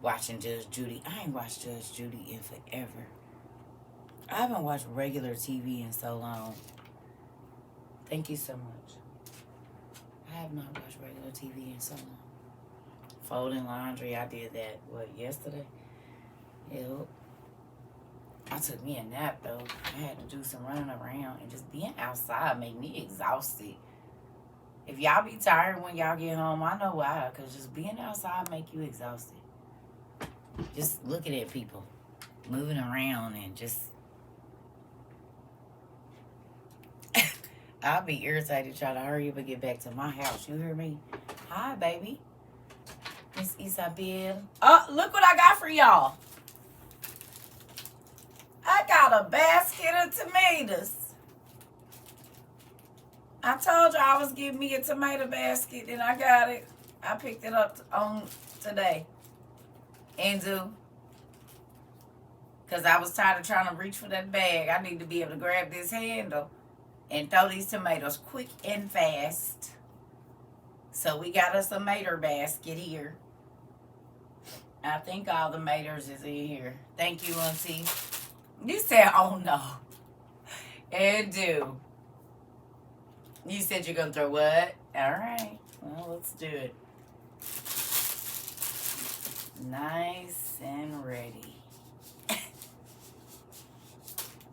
watching Judge Judy. I ain't watched Judge Judy in forever. I haven't watched regular TV in so long. Thank you so much. I have not watched regular TV in so long. Folding laundry, I did that, yesterday? Yep. I took me a nap, though. I had to do some running around, and just being outside made me exhausted. If y'all be tired when y'all get home, I know why, because just being outside make you exhausted. Just looking at people, moving around, and just... I'll be irritated trying to hurry up and get back to my house. You hear me? Hi, baby. Miss Isabel. Oh, look what I got for y'all. I got a basket of tomatoes. I told you I was giving me a tomato basket, and I got it. I picked it up on today. And because I was tired of trying to reach for that bag. I need to be able to grab this handle and throw these tomatoes quick and fast. So we got us a tomato basket here. I think all the tomatoes is in here. Thank you, Auntie. You said, oh no. And you said you're going to throw what? All right. Well, let's do it. Nice and ready.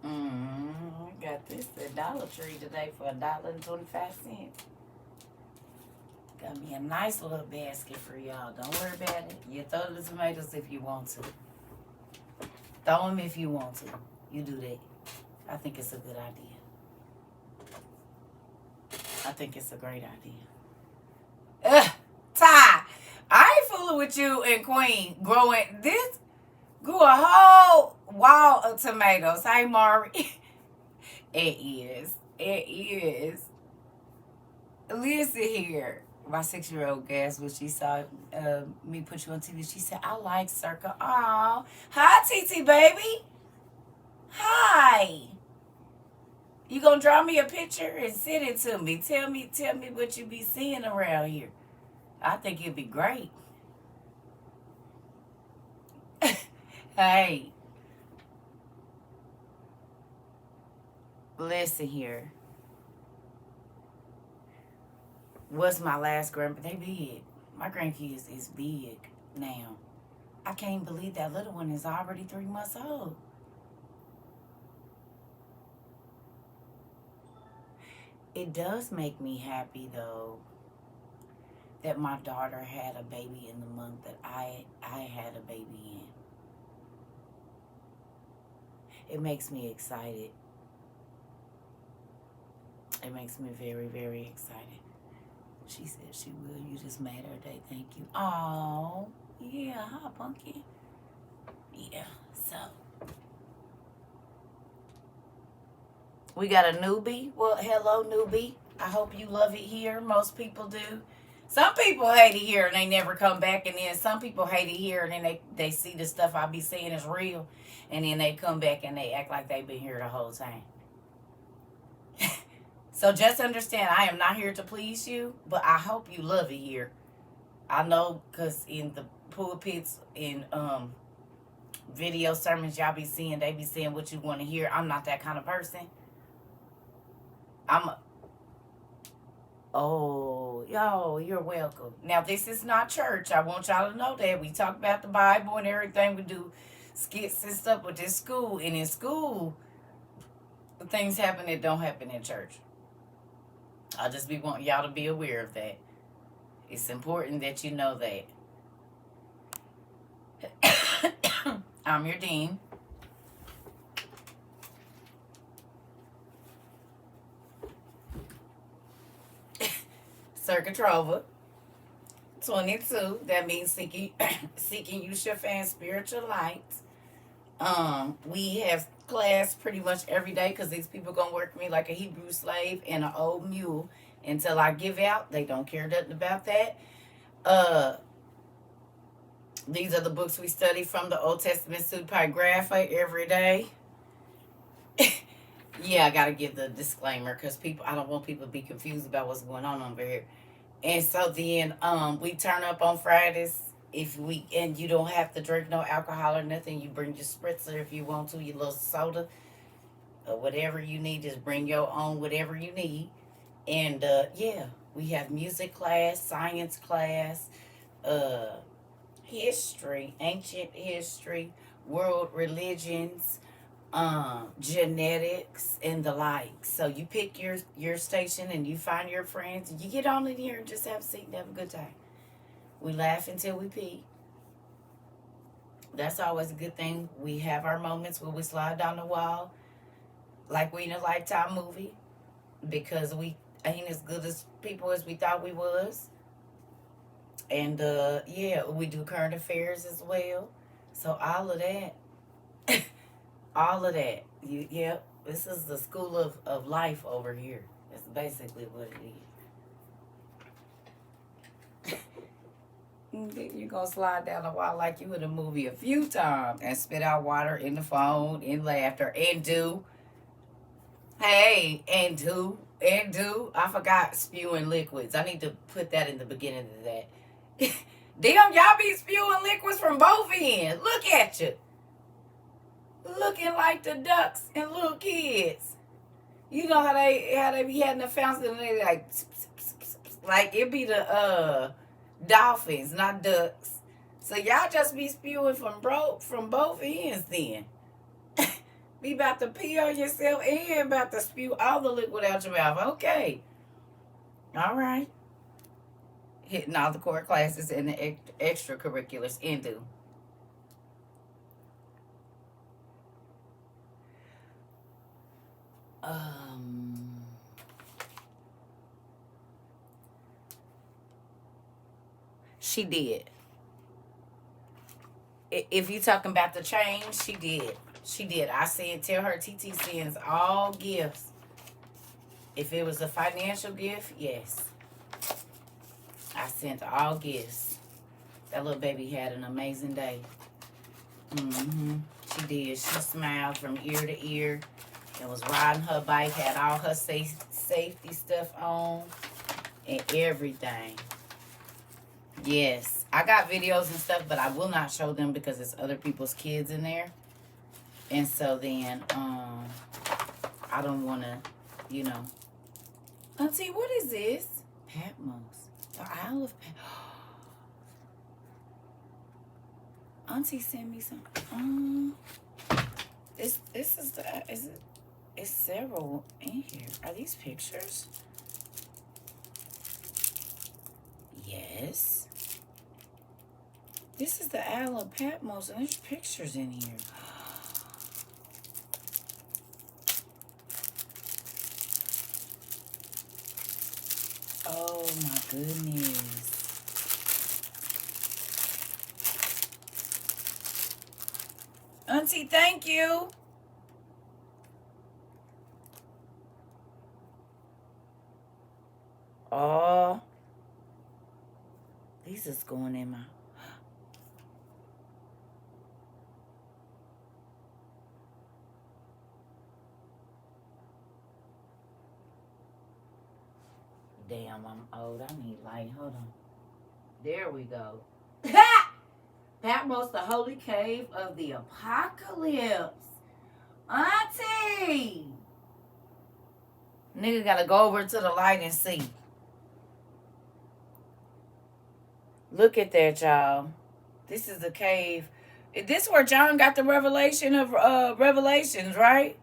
I got this at Dollar Tree today for $1.25. Got me a nice little basket for y'all. Don't worry about it. You throw the tomatoes if you want to. Throw them if you want to. You do that. I think it's a good idea. I think it's a great idea. Ty, I ain't fooling with you and Queen growing this. Grew a whole wall of tomatoes. Hey, Mari. It is. It is. Listen here. My 6-year-old gasped when she saw me put you on TV. She said, I like CERCA. Aw. Hi, TT, baby. Hi. You gonna draw me a picture and send it to me. Tell me what you be seeing around here. I think it'd be great. Hey. Listen here. What's my last they big. My grandkids is big now. I can't believe that little one is already 3 months old. It does make me happy, though, that my daughter had a baby in the month that I had a baby in. It makes me excited. It makes me very, very excited. She said she will. You just made her day. Thank you. Oh, yeah. Hi, Punky. Yeah, so. We got a newbie. Well, hello, newbie. I hope you love it here. Most people do. Some people hate it here and they never come back. And then some people hate it here and then they see the stuff I be saying is real. And then they come back and they act like they've been here the whole time. So just understand, I am not here to please you, but I hope you love it here. I know because in the pulpits, in video sermons y'all be seeing, they be saying what you want to hear. I'm not that kind of person. Oh, yo, you're welcome. Now, this is not church. I want y'all to know that. We talk about the Bible and everything. We do skits and stuff, but this school, and in school, things happen that don't happen in church. I just be wanting y'all to be aware of that. It's important that you know that. I'm your dean. CERCA TROVA 22. That means seeking you shall find spiritual light. We have class pretty much every day because these people gonna work me like a Hebrew slave and an old mule until I give out. They don't care nothing about that. These are the books we study from the Old Testament Pseudepigrapha every day. Yeah, I gotta give the disclaimer because I don't want people to be confused about what's going on over here. And so then we turn up on Fridays And you don't have to drink no alcohol or nothing. You bring your spritzer if you want to, your little soda or whatever you need. Just bring your own whatever you need. And yeah, we have music class, science class, uh, history, ancient history, world religions, genetics, and the like. So you pick your station and you find your friends and you get on in here and just have a seat and have a good time. We laugh until we pee. That's always a good thing. We have our moments where we slide down the wall like we in a Lifetime movie because we ain't as good as people as we thought we was. And yeah, we do current affairs as well. So all of that, all of that. Yep, this is the school of life over here. That's basically what it is. You're gonna slide down the wall like you in a movie a few times and spit out water in the phone in laughter and do. Hey, and do. I forgot spewing liquids. I need to put that in the beginning of that. Damn, y'all be spewing liquids from both ends. Look at you. Looking like the ducks and little kids. You know how they be having the fountain and they like it be the dolphins, not ducks. So y'all just be spewing from both ends then. Be about to pee on yourself and about to spew all the liquid out your mouth. Okay. All right. Hitting all the core classes and the extracurriculars into. She did. If you talking about the change, she did. She did. I said, tell her TT sends all gifts. If it was a financial gift, yes. I sent all gifts. That little baby had an amazing day. She did. She smiled from ear to ear and was riding her bike, had all her safety stuff on and everything. Yes. I got videos and stuff, but I will not show them because it's other people's kids in there. And so then, I don't want to, you know. Auntie, what is this? Patmos. The Isle of Patmos. Auntie sent me some. This is the, is it? It's several in here. Are these pictures? Yes. This is the Isle of Patmos, and there's pictures in here. Oh my goodness. Auntie, thank you. Oh. These is going in my... Damn, I'm old. I need light. Hold on. There we go. Patmos, the holy cave of the apocalypse. Auntie! Nigga gotta go over to the light and see. Look at that, y'all. This is the cave. This is where John got the revelation of Revelations, right?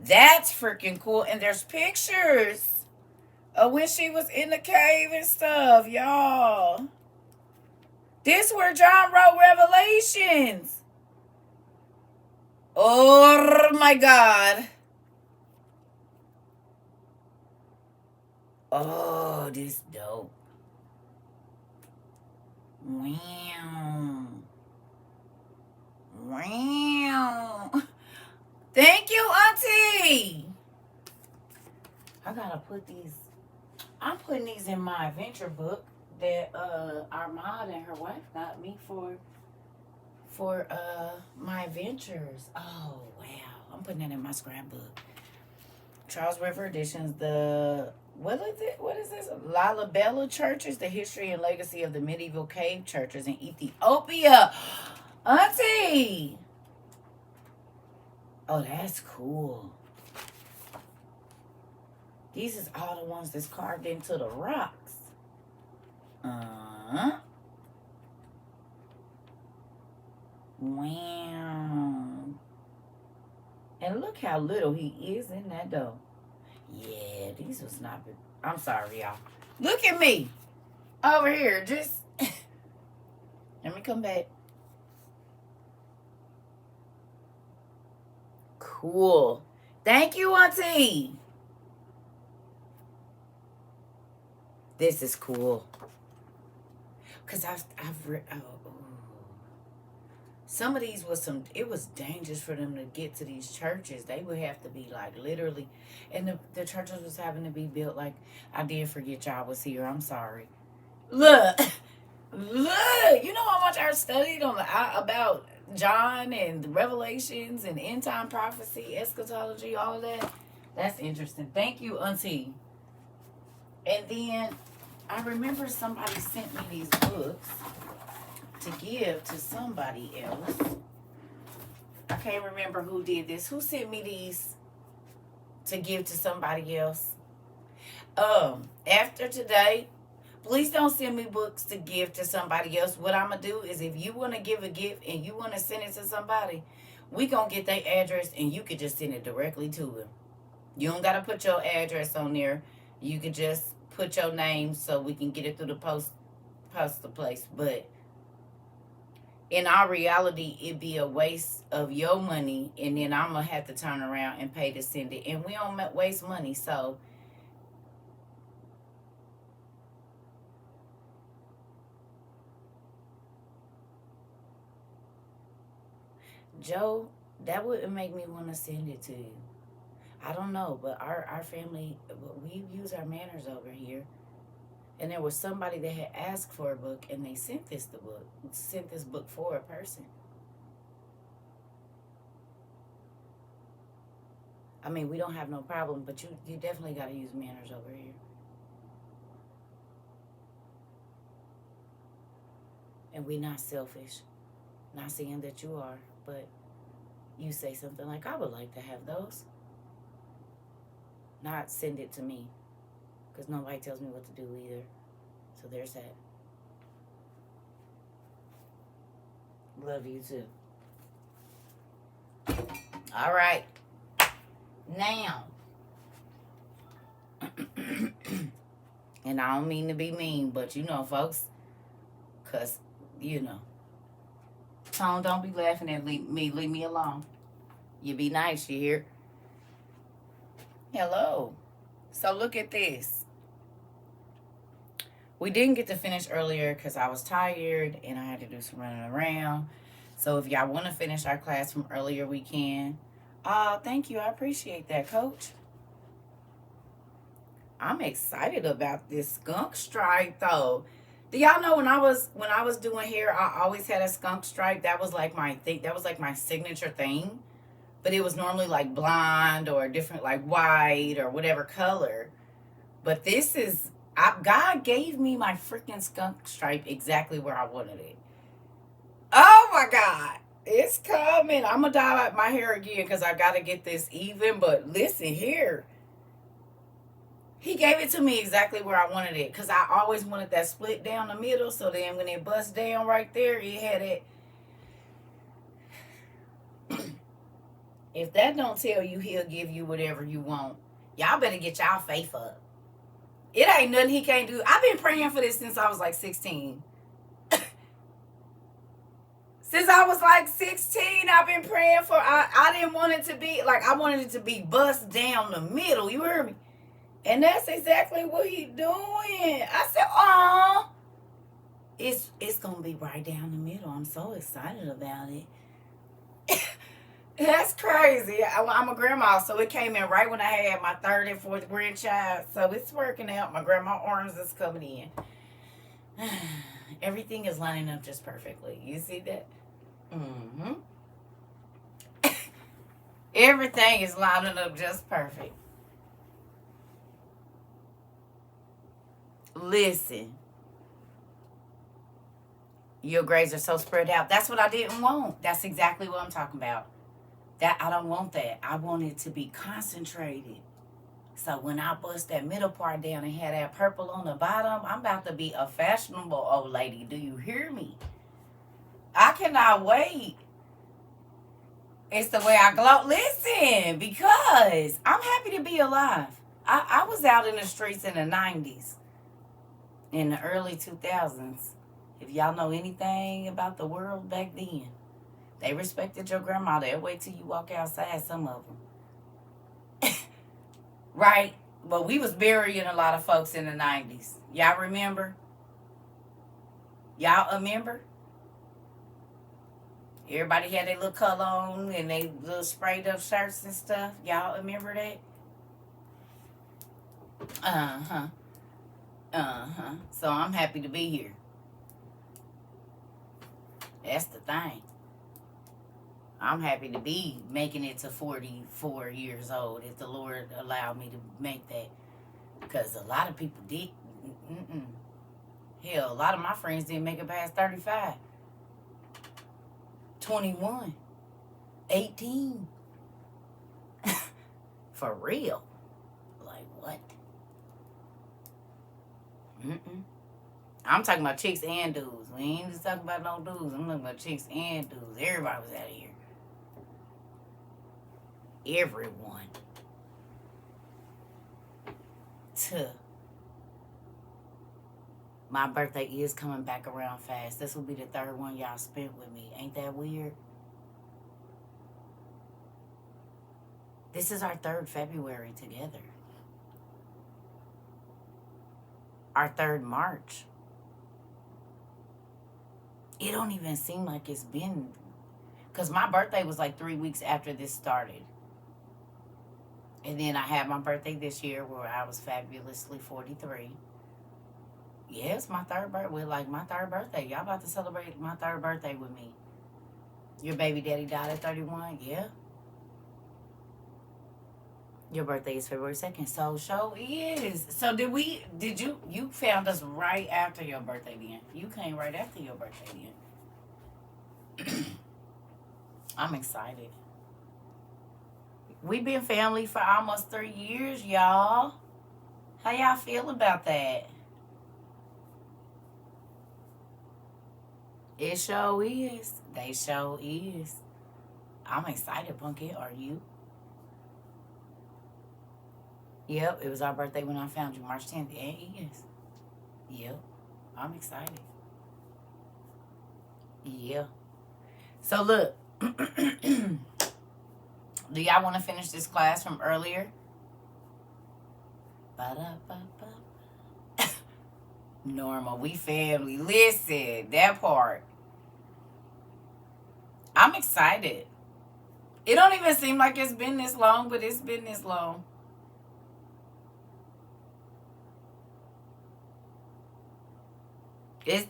That's freaking cool. And there's pictures of when she was in the cave and stuff, y'all. This is where John wrote Revelations. Oh my God. Oh, this dope. Wow. Wow. Thank you, Auntie. I gotta put these. I'm putting these in my adventure book that Armand and her wife got me for my adventures. Oh wow. I'm putting it in my scrapbook. Charles River Editions, the What is it? What is this? Lalibela churches, the history and legacy of the medieval cave churches in Ethiopia. Auntie! Oh, that's cool. These is all the ones that's carved into the rocks. Wow. And look how little he is in that dough. Yeah, these was not. I'm sorry, y'all. Look at me over here. Just let me come back. Cool. Thank you, Auntie. This is cool. Cause I've some of these was it was dangerous for them to get to these churches. They would have to be like literally, and the churches was having to be built like, I did forget y'all was here. I'm sorry. Look, look, you know how much I studied on about John and the Revelations and end time prophecy, eschatology, all of that. That's interesting. Thank you, Auntie. And then I remember somebody sent me these books to give to somebody else. I can't remember who did this. Who sent me these to give to somebody else? After today, please don't send me books to give to somebody else. What I'm going to do is if you want to give a gift and you want to send it to somebody, we going to get their address and you could just send it directly to them. You don't got to put your address on there. You could just put your name so we can get it through the postal place. But in our reality, it'd be a waste of your money, and then I'm going to have to turn around and pay to send it. And we don't waste money, so Joe, that wouldn't make me want to send it to you. I don't know, but our family, we use our manners over here. And there was somebody that had asked for a book, and they sent this book for a person. I mean, we don't have no problem, but you definitely got to use manners over here. And we not selfish. Not saying that you are, but you say something like, I would like to have those. Not send it to me, because nobody tells me what to do either. So there's that. Love you too. All right. Now, and I don't mean to be mean, but you know, folks, because, you know, Tone, don't be laughing at me. Leave me alone. You be nice, you hear? Hello. So look at this. We didn't get to finish earlier because I was tired and I had to do some running around. So if y'all want to finish our class from earlier, we can. Thank you. I appreciate that, Coach. I'm excited about this skunk stripe, though. Do y'all know when I was doing hair, I always had a skunk stripe. That was like my thing. That was like my signature thing. But it was normally like blonde or different, like white or whatever color. But this is, God gave me my freaking skunk stripe exactly where I wanted it. Oh my God. It's coming. I'm going to dye my hair again because I got to get this even. But listen here. He gave it to me exactly where I wanted it because I always wanted that split down the middle. So then when it busts down right there, it had it. If that don't tell you he'll give you whatever you want, y'all better get y'all faith up. It ain't nothing he can't do. I've been praying for this since I was like 16. Since I was like 16, I've been praying for, I didn't want it to be, like, I wanted it to be bust down the middle. You heard me? And that's exactly what he doing. I said, oh, it's going to be right down the middle. I'm so excited about it. That's crazy. I'm a grandma, so it came in right when I had my third and fourth grandchild. So it's working out. My grandma arms is coming in. Everything is lining up just perfectly. You see that? Mm-hmm. Everything is lining up just perfect. Listen. Your grades are so spread out. That's what I didn't want. That's exactly what I'm talking about. That I don't want that. I want it to be concentrated. So when I bust that middle part down and had that purple on the bottom, I'm about to be a fashionable old lady. Do you hear me? I cannot wait. It's the way I glow. Listen, because I'm happy to be alive. I was out in the streets in the 90s, in the early 2000s. If y'all know anything about the world back then, they respected your grandma. They'll wait till you walk outside, some of them. Right? But we was burying a lot of folks in the 90s. Y'all remember? Y'all remember? Everybody had their little color on and they little sprayed up shirts and stuff. Y'all remember that? Uh-huh. Uh-huh. So I'm happy to be here. That's the thing. I'm happy to be making it to 44 years old if the Lord allowed me to make that. Because a lot of people did. Hell, a lot of my friends didn't make it past 35. 21. 18. For real. Like, what? I'm talking about chicks and dudes. We ain't just talking about no dudes. I'm talking about chicks and dudes. Everybody was out of here. Everyone. My birthday is coming back around fast. This will be the third one y'all spent with me. Ain't that weird? This is our third February together. Our third March. It don't even seem like it's been... Because my birthday was like 3 weeks after this started. And then I had my birthday this year where I was fabulously 43. Yeah, it's my third birthday. Like my third birthday. Y'all about to celebrate my third birthday with me. Your baby daddy died at 31? Yeah. Your birthday is February 2nd. So, show is. So, you found us right after your birthday then. You came right after your birthday then. I'm excited. We've been family for almost 3 years, y'all. How y'all feel about that? It sure is. They sure is. I'm excited, Punky. Are you? Yep, it was our birthday when I found you, March 10th. Yeah, it is. Yep, I'm excited. Yeah. So, look. Do y'all want to finish this class from earlier? Normal. We family. Listen, that part. I'm excited. It don't even seem like it's been this long, but it's been this long.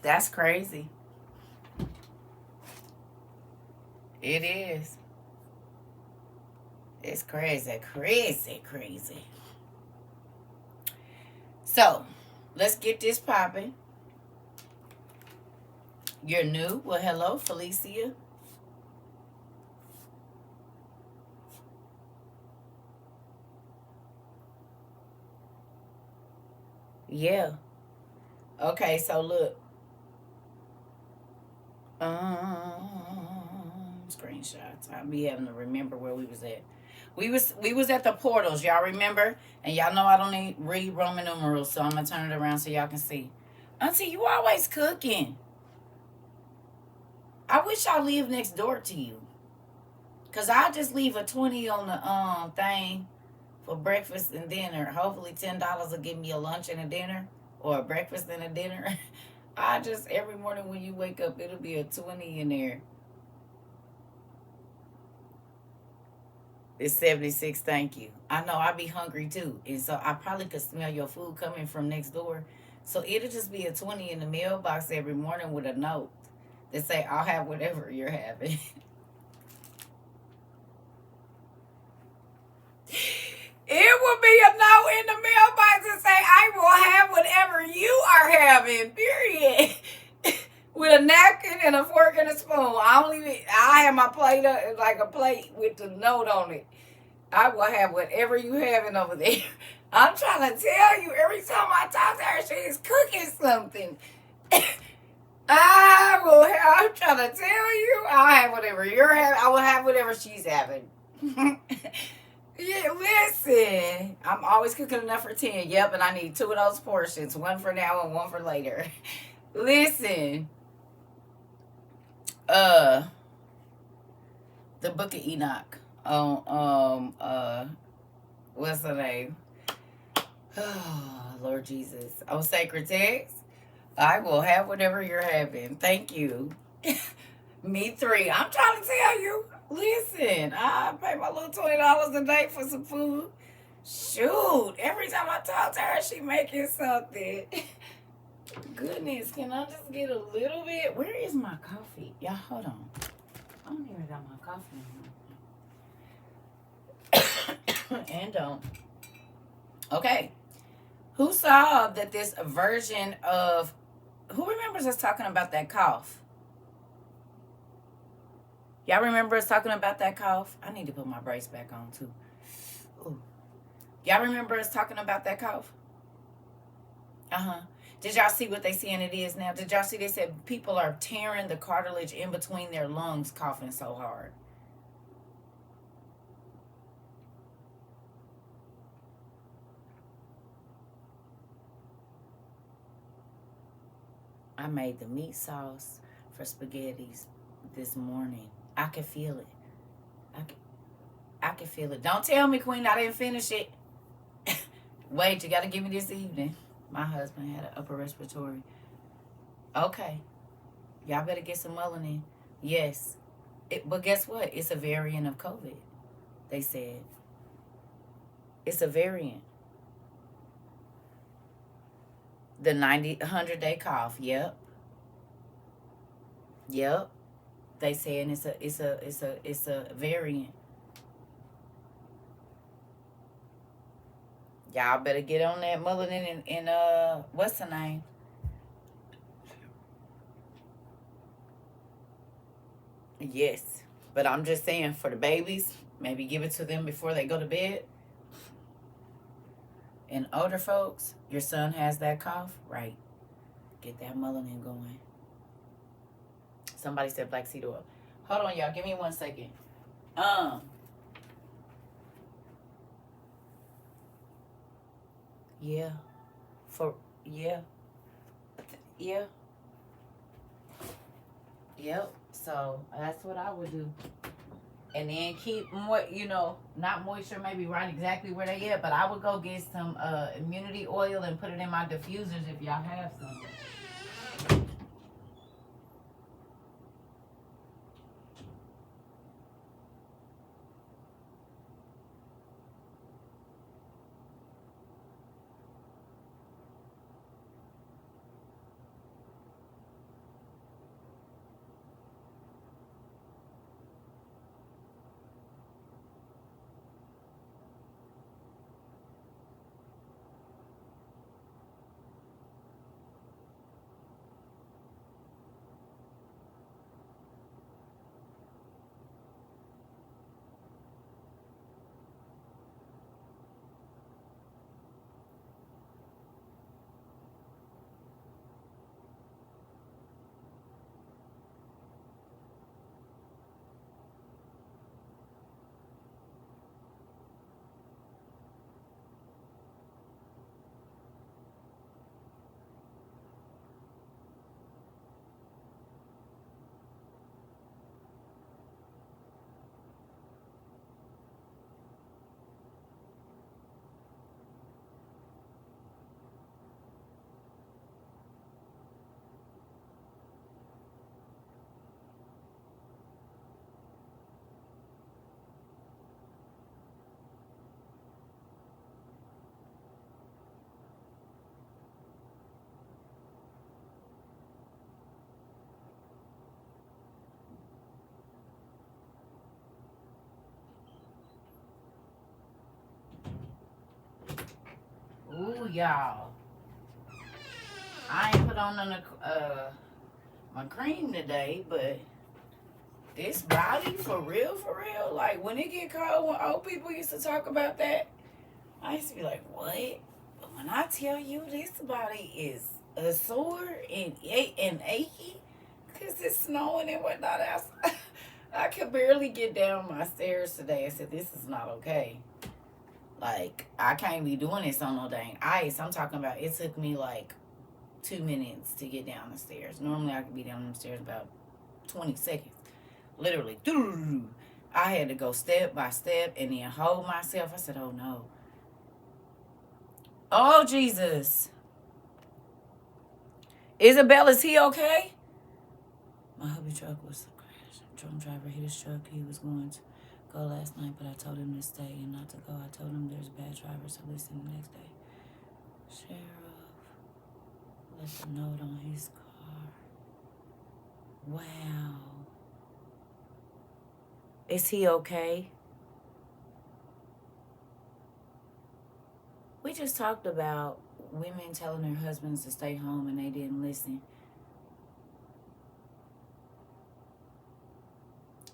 That's crazy. It is. It's crazy, crazy, crazy. So, let's get this popping. You're new? Well, hello, Felicia. Yeah. Okay, so look. Screenshots. I'll be having to remember where we was at. We was at the portals, y'all remember? And y'all know I don't read Roman numerals, so I'm gonna turn it around so y'all can see. Auntie, you always cooking. I wish I lived next door to you. Cause I just leave a 20 on the thing for breakfast and dinner. Hopefully $10 will give me a lunch and a dinner. Or a breakfast and a dinner. I just, every morning when you wake up, it'll be a 20 in there. It's 76, thank you. I know I be hungry too. And so I probably could smell your food coming from next door. So it'll just be a 20 in the mailbox every morning with a note that say, I'll have whatever you're having. It will be a note in the mailbox that say, I will have whatever you and a fork and a spoon. I have my plate like a plate with the note on it. I will have whatever you having over there. I'm trying to tell you, every time I talk to her, she's cooking something. I'm trying to tell you, I'll have whatever you're having. I will have whatever she's having. Yeah, listen. I'm always cooking enough for 10. Yep, and I need 2 of those portions. One for now and one for later. Listen. The Book of Enoch. What's the name? Oh, Lord Jesus. Oh, sacred text. I will have whatever you're having. Thank you. Me 3. I'm trying to tell you. Listen, I pay my little $20 a day for some food. Shoot, every time I talk to her, she making something. Goodness, can I just get a little bit? Where is my coffee? Y'all, hold on. I don't even got my coffee. And don't. Okay. Who saw that this version of... Who remembers us talking about that cough? Y'all remember us talking about that cough? I need to put my brace back on, too. Ooh. Y'all remember us talking about that cough? Uh-huh. Did y'all see what they saying it is now? Did y'all see they said people are tearing the cartilage in between their lungs coughing so hard? I made the meat sauce for spaghettis this morning. I can feel it. I can feel it. Don't tell me, Queen, I didn't finish it. Wait, you got to give me this evening. My husband had an upper respiratory. Okay. Y'all better get some melanin. Yes. But guess what? It's a variant of COVID, they said. It's a variant. The 100-day cough. Yep. They saying it's a variant. Y'all better get on that melanin and what's the name? Yes. But I'm just saying, for the babies, maybe give it to them before they go to bed. And older folks, your son has that cough, right? Get that melanin going. Somebody said black seed oil. Hold on, y'all. Give me 1 second. Yeah. Yeah. Yep. So that's what I would do. And then keep not moisture maybe right exactly where they at, but I would go get some immunity oil and put it in my diffusers if y'all have some. Ooh, y'all. I ain't put on none of my cream today, but this body, for real, like, when it get cold, when old people used to talk about that, I used to be like, what? But when I tell you this body is a sore and achy, because it's snowing and whatnot outside, I could barely get down my stairs today. I said, this is not okay. Like, I can't be doing this on no dang ice. I'm talking about, it took me like 2 minutes to get down the stairs. Normally, I could be down the stairs about 20 seconds. Literally. I had to go step by step and then hold myself. I said, oh no. Oh, Jesus. Isabel, is he okay? My hubby truck was crashed. Drunk driver hit his truck. He was going to go last night, but I told him to stay and not to go. I told him there's bad drivers, so listen the next day. Sheriff left a note on his car. Wow. Is he okay? We just talked about women telling their husbands to stay home and they didn't listen.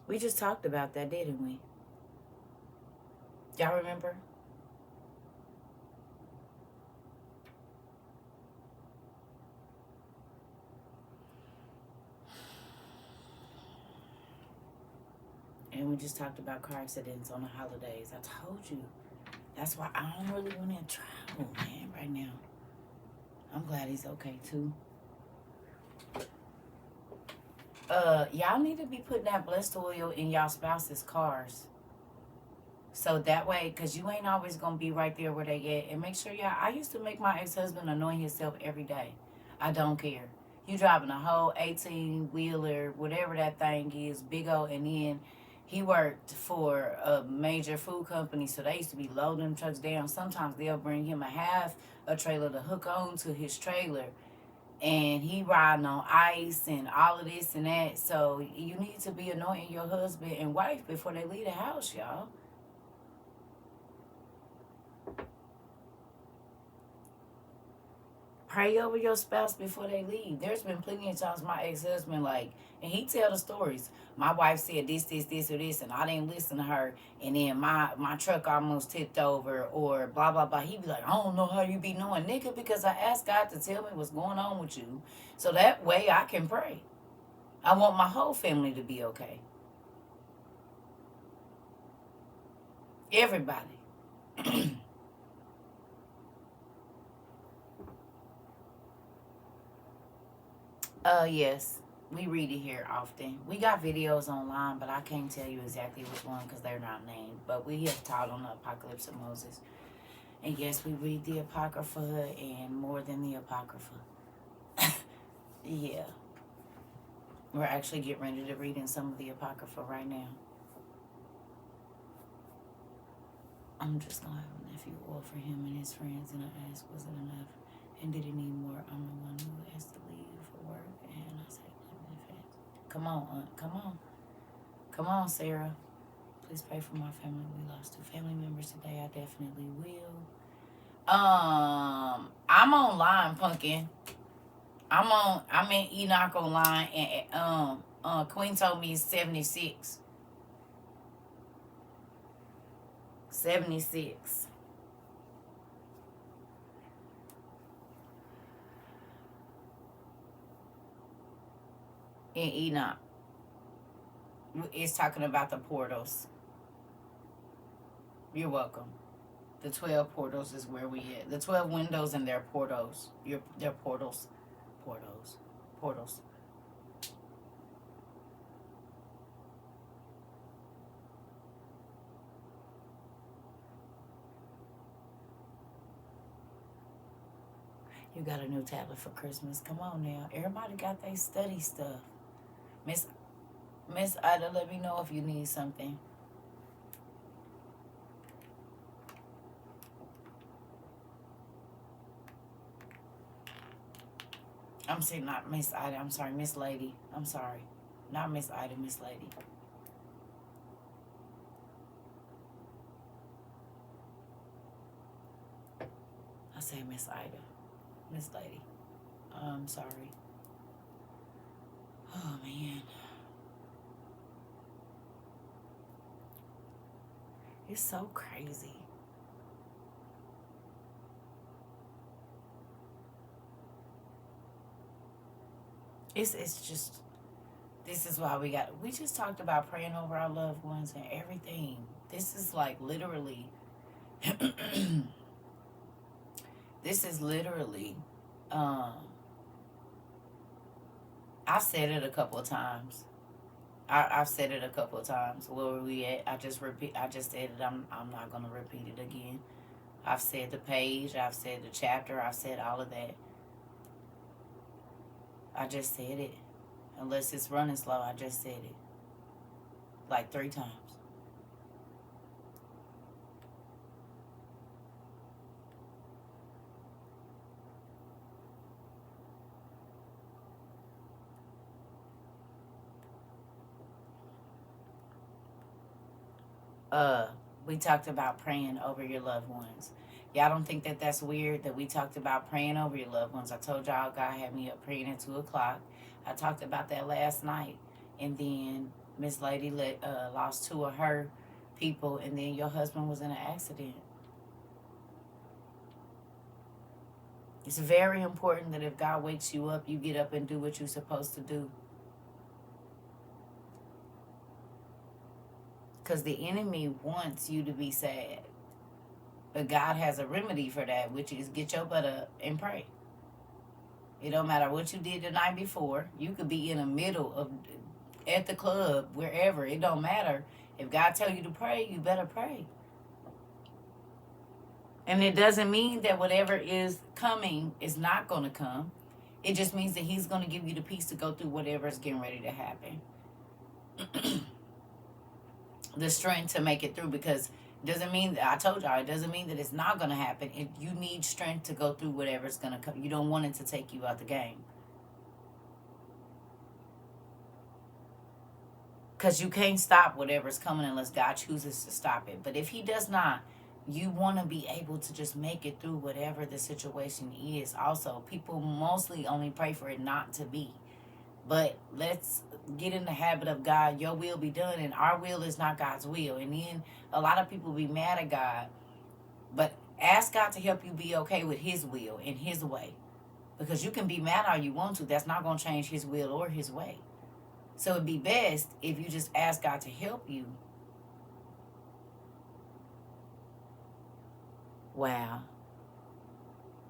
We just talked about that, didn't we? Y'all remember? And we just talked about car accidents on the holidays. I told you. That's why I don't really want to travel, man, right now. I'm glad he's okay, too. Y'all need to be putting that blessed oil in y'all spouse's cars. So that way, because you ain't always going to be right there where they at. And make sure y'all, I used to make my ex-husband annoy himself every day. I don't care. You driving a whole 18-wheeler, whatever that thing is, big old, and then he worked for a major food company, so they used to be loading them trucks down. Sometimes they'll bring him a trailer to hook on to his trailer, and he riding on ice and all of this and that. So you need to be anointing your husband and wife before they leave the house, y'all. Pray over your spouse before they leave. There's been plenty of times my ex-husband, like, and he tell the stories. My wife said this, or this, and I didn't listen to her. And then my truck almost tipped over, or blah, blah, blah. He be like, I don't know how you be knowing, nigga, because I asked God to tell me what's going on with you. So that way I can pray. I want my whole family to be okay. Everybody. Yes, we read it here often. We got videos online, but I can't tell you exactly which one because they're not named. But we have taught on the Apocalypse of Moses. And yes, we read the Apocrypha and more than the Apocrypha. Yeah. We're actually getting ready to read in some of the Apocrypha right now. I'm just going to have a nephew oil for him and his friends, and I asked, was it enough? And did he need more? I'm the one who has to leave for work, and I said, come on, Aunt, come on. Come on, Sarah. Please pray for my family. We lost 2 family members today. I definitely will. I'm online, Pumpkin. I'm in Enoch online, and Queen told me it's 76. 76. In Enoch. It's talking about the portals. You're welcome. The 12 portals is where we at. The 12 windows and their portals. Their portals. Portals. You got a new tablet for Christmas. Come on now. Everybody got their study stuff. Miss Ida, let me know if you need something. I'm saying not Miss Ida. I'm sorry, Miss Lady. I'm sorry. Not Miss Ida, Miss Lady. I say Miss Ida. Miss Lady. I'm sorry. Oh, man. It's so crazy. It's just, this is why we just talked about praying over our loved ones and everything. This is like literally, this is literally, um, I've said it a couple of times. I've said it a couple of times. Where were we at? I just said it. I'm not gonna repeat it again. I've said the page. I've said the chapter. I've said all of that. I just said it. Unless it's running slow, I just said it. Like 3 times. Uh, we talked about praying over your loved ones. Y'all don't think that that's weird that we talked about praying over your loved ones? I told y'all God had me up praying at 2 o'clock. I talked about that last night. And then Miss Lady lost 2 of her people. And then your husband was in an accident. It's very important that if God wakes you up, you get up and do what you're supposed to do. Because the enemy wants you to be sad. But God has a remedy for that, which is get your butt up and pray. It don't matter what you did the night before. You could be in the middle of, at the club, wherever. It don't matter. If God tell you to pray, you better pray. And it doesn't mean that whatever is coming is not going to come. It just means that he's going to give you the peace to go through whatever is getting ready to happen. The strength to make it through, because it doesn't mean that, I told y'all, it doesn't mean that it's not going to happen. You need strength to go through whatever's going to come. You don't want it to take you out the game. Because you can't stop whatever's coming unless God chooses to stop it. But if he does not, you want to be able to just make it through whatever the situation is. Also, people mostly only pray for it not to be. But let's get in the habit of God, your will be done, and our will is not God's will. And then a lot of people be mad at God. But ask God to help you be okay with his will and his way. Because you can be mad all you want to. That's not going to change his will or his way. So it'd be best if you just ask God to help you. Wow.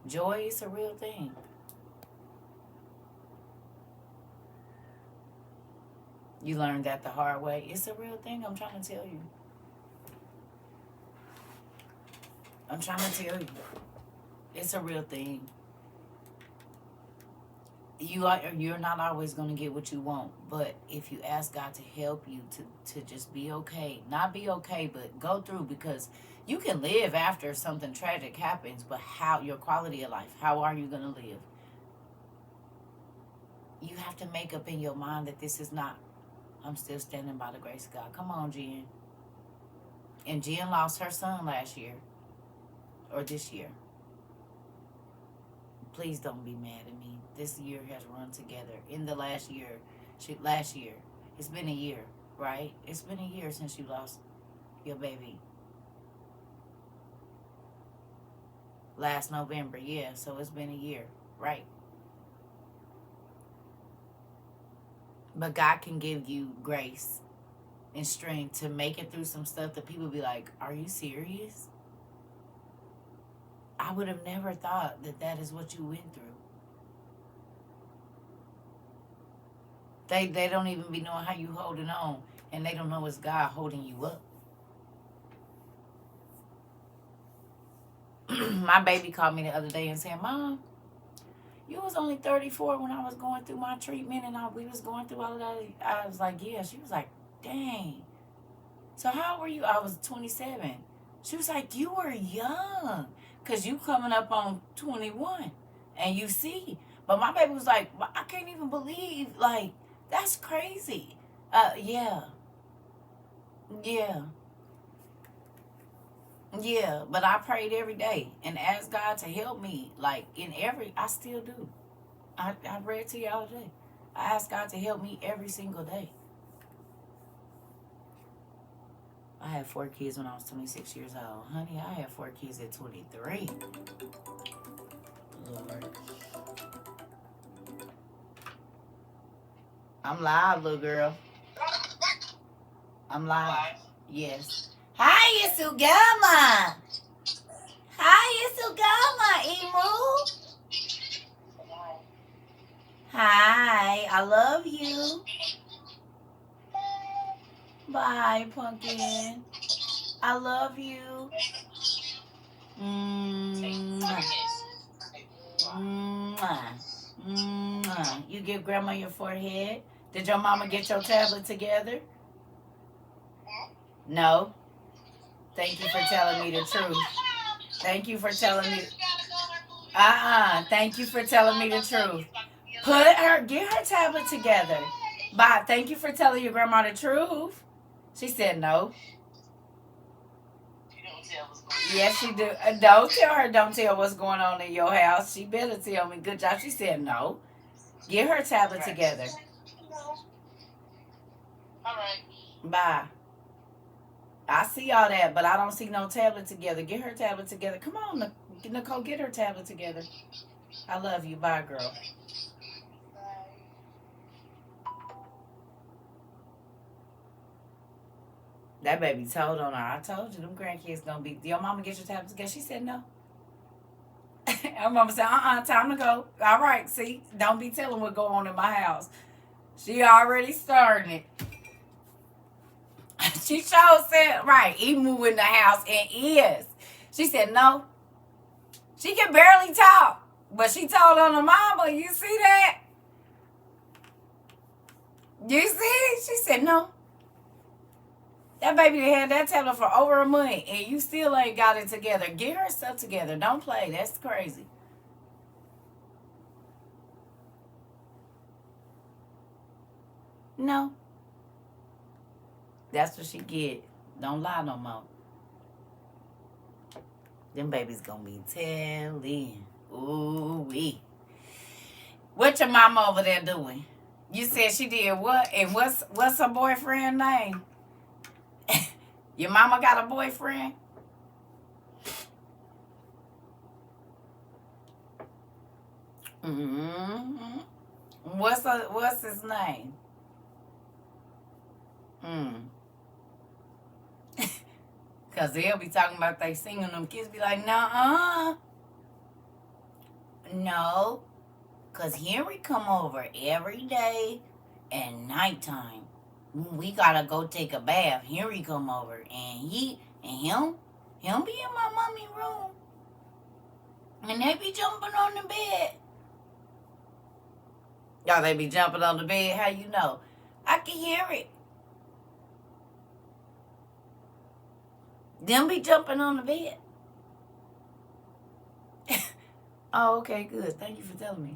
Joy is a real thing. You learned that the hard way. It's a real thing, I'm trying to tell you. I'm trying to tell you. It's a real thing. You're not always going to get what you want. But if you ask God to help you to just be okay. Not be okay, but go through. Because you can live after something tragic happens. But how, your quality of life, how are you going to live? You have to make up in your mind that this is not, I'm still standing by the grace of God. Come on, Jen. And Jen lost her son last year. Or this year. Please don't be mad at me. This year has run together. In the last year. It's been a year, right? It's been a year since you lost your baby. Last November, yeah. So it's been a year, right? But God can give you grace and strength to make it through some stuff that people be like, are you serious? I would have never thought that that is what you went through. They don't even be knowing how you holding on. And they don't know it's God holding you up. My baby called me the other day and said, Mom, you was only 34 when I was going through my treatment and we was going through all of that. I was like, yeah. She was like, dang. So how old were you? I was 27. She was like, you were young. Because you coming up on 21. And you see. But my baby was like, I can't even believe, like, that's crazy. Yeah. Yeah, but I prayed every day and asked God to help me. Like, I still do. I read to y'all today. I ask God to help me every single day. I had 4 kids when I was 26 years old. Honey, I had 4 kids at 23. Lord. I'm live, little girl. I'm live. Yes. Hi, Isugama. Hi, Isugama, Emu. Hi, I love you. Bye, Pumpkin. I love you. Mwah. Mwah. Mwah. You give grandma your forehead? Did your mama get your tablet together? No. Thank you for telling me the truth. Thank you for telling me. Thank you for telling me the truth. Get her tablet together. Bye. Thank you for telling your grandma the truth. She said no. Yes, she do. Don't tell her. Don't tell what's going on in your house. She better tell me. Good job. She said no. Get her tablet together. All right. Bye. I see all that, but I don't see no tablet together. Get her tablet together. Come on, Nicole. Get her tablet together. I love you. Bye, girl. That baby told on her. I told you them grandkids gonna be. Your mama get your tablet together? She said no. Her mama said, time to go. All right, see, don't be telling what go on in my house. She already started it. She sure said, right, Emu in the house and is. She said no. She can barely talk, but she told on her mama. You see that? You see? She said no. That baby had that tablet for over a month, and you still ain't got it together. Get her stuff together. Don't play. That's crazy. No. That's what she get. Don't lie no more. Them babies gonna be telling. Ooh-wee. What your mama over there doing? You said she did what? And what's her boyfriend name? Your mama got a boyfriend? Mm-hmm. What's his name? Cause they'll be talking about they singing, them kids be like, nuh-uh. No. Cause Henry come over every day at nighttime. We gotta go take a bath. Henry come over and him be in my mommy room. And they be jumping on the bed. Y'all, they be jumping on the bed. How you know? I can hear it. Them be jumping on the bed. Oh, okay, good. Thank you for telling me.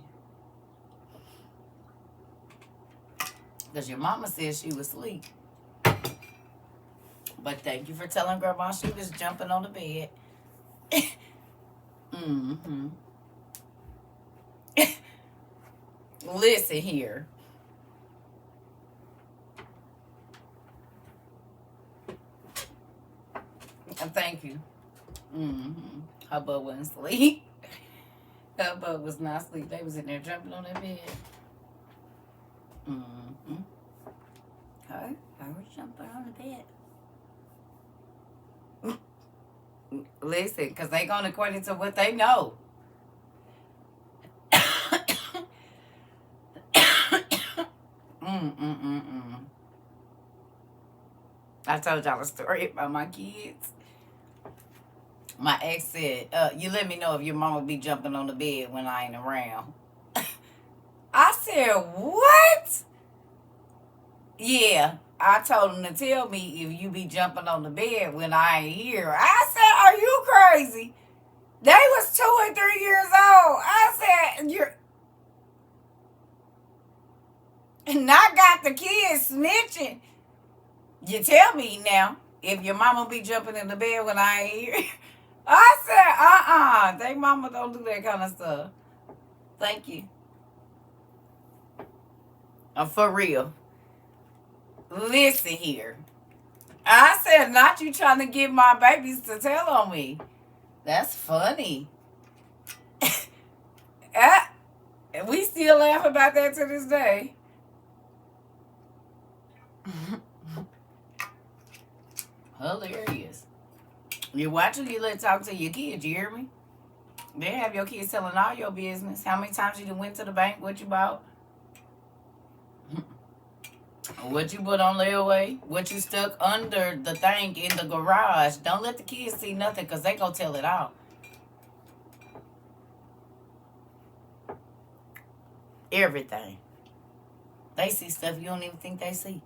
Because your mama said she was asleep. But thank you for telling Grandma she was jumping on the bed. Mm-hmm. Listen here. Thank you. Mm-hmm. Her butt wasn't asleep. Her butt was not asleep. They was in there jumping on that bed. Mm-hmm. I was jumping on the bed. Listen, because they going according to what they know. I told y'all a story about my kids. My ex said, you let me know if your mama be jumping on the bed when I ain't around. I said, what? Yeah, I told him to tell me if you be jumping on the bed when I ain't here. I said, are you crazy? They was 2 and 3 years old. I said, and I got the kids snitching. You tell me now if your mama be jumping in the bed when I ain't here. I said, they mama don't do that kind of stuff. Thank you. For real. Listen here. I said, not you trying to get my babies to tell on me. That's funny. We still laugh about that to this day. Hilarious. You watch what you let talk to your kids, you hear me? They have your kids telling all your business. How many times you done went to the bank, what you bought? What you put on layaway? What you stuck under the thing in the garage? Don't let the kids see nothing because they gonna tell it all. Everything. They see stuff you don't even think they see.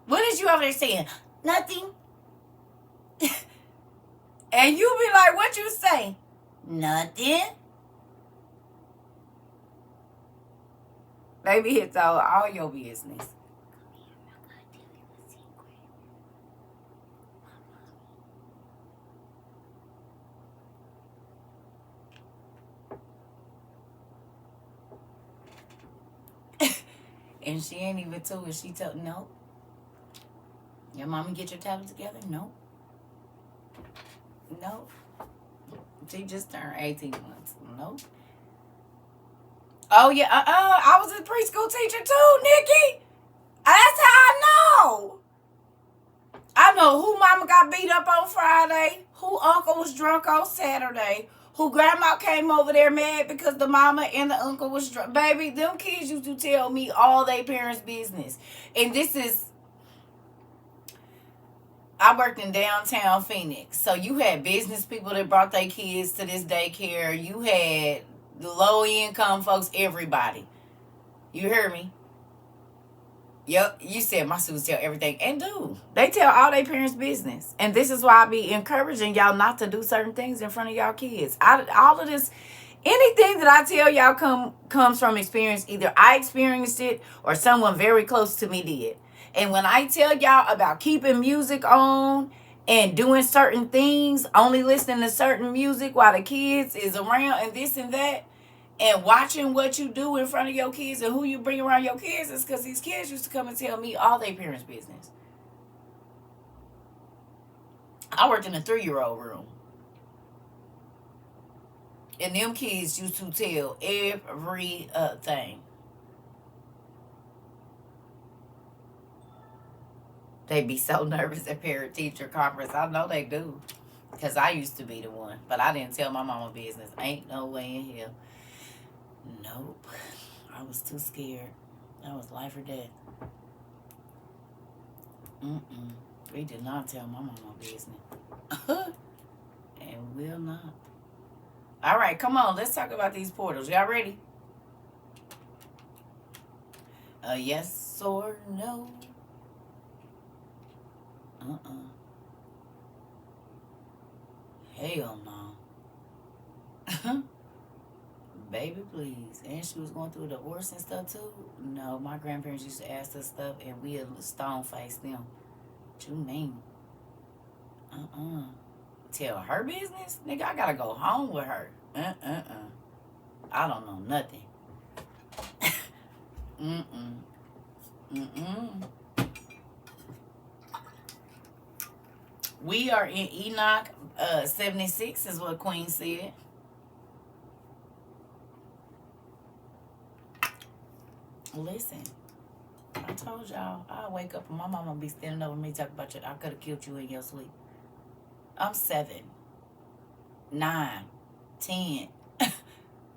What is you over there saying? Nothing. And you be like, what you say? Nothing. Baby, it's all your business. And she ain't even to it. She told, no. Your mama get your tablet together? No. No. She just turned 18 months. No. Oh, yeah. I was a preschool teacher too, Nikki. That's how I know. I know who mama got beat up on Friday, who uncle was drunk on Saturday, who grandma came over there mad because the mama and the uncle was drunk. Baby, them kids used to tell me all their parents' business. And this is, I worked in downtown Phoenix. So you had business people that brought their kids to this daycare. You had the low income folks, everybody. You hear me? Yep, you said my students tell everything. And do. They tell all their parents' business. And this is why I be encouraging y'all not to do certain things in front of y'all kids. All of this, anything that I tell y'all comes from experience. Either I experienced it or someone very close to me did. And when I tell y'all about keeping music on and doing certain things, only listening to certain music while the kids is around and this and that, and watching what you do in front of your kids and who you bring around your kids, is because these kids used to come and tell me all their parents' business. I worked in a 3-year-old room. And them kids used to tell everything. They be so nervous at parent-teacher conference. I know they do. Because I used to be the one. But I didn't tell my mama business. Ain't no way in hell. Nope. I was too scared. That was life or death. We did not tell my mama business. And will not. All right, come on. Let's talk about these portals. Y'all ready? Yes or no? Hell no. Baby, please. And she was going through a divorce and stuff too. No, my grandparents used to ask us stuff and we'd stone face them. What you mean? Tell her business? Nigga, I gotta go home with her. I don't know nothing. We are in Enoch 76 is what Queen said. Listen, I told y'all, I'll wake up and my mama be standing over me talking about you. I could have killed you in your sleep. I'm 7, 9, 10.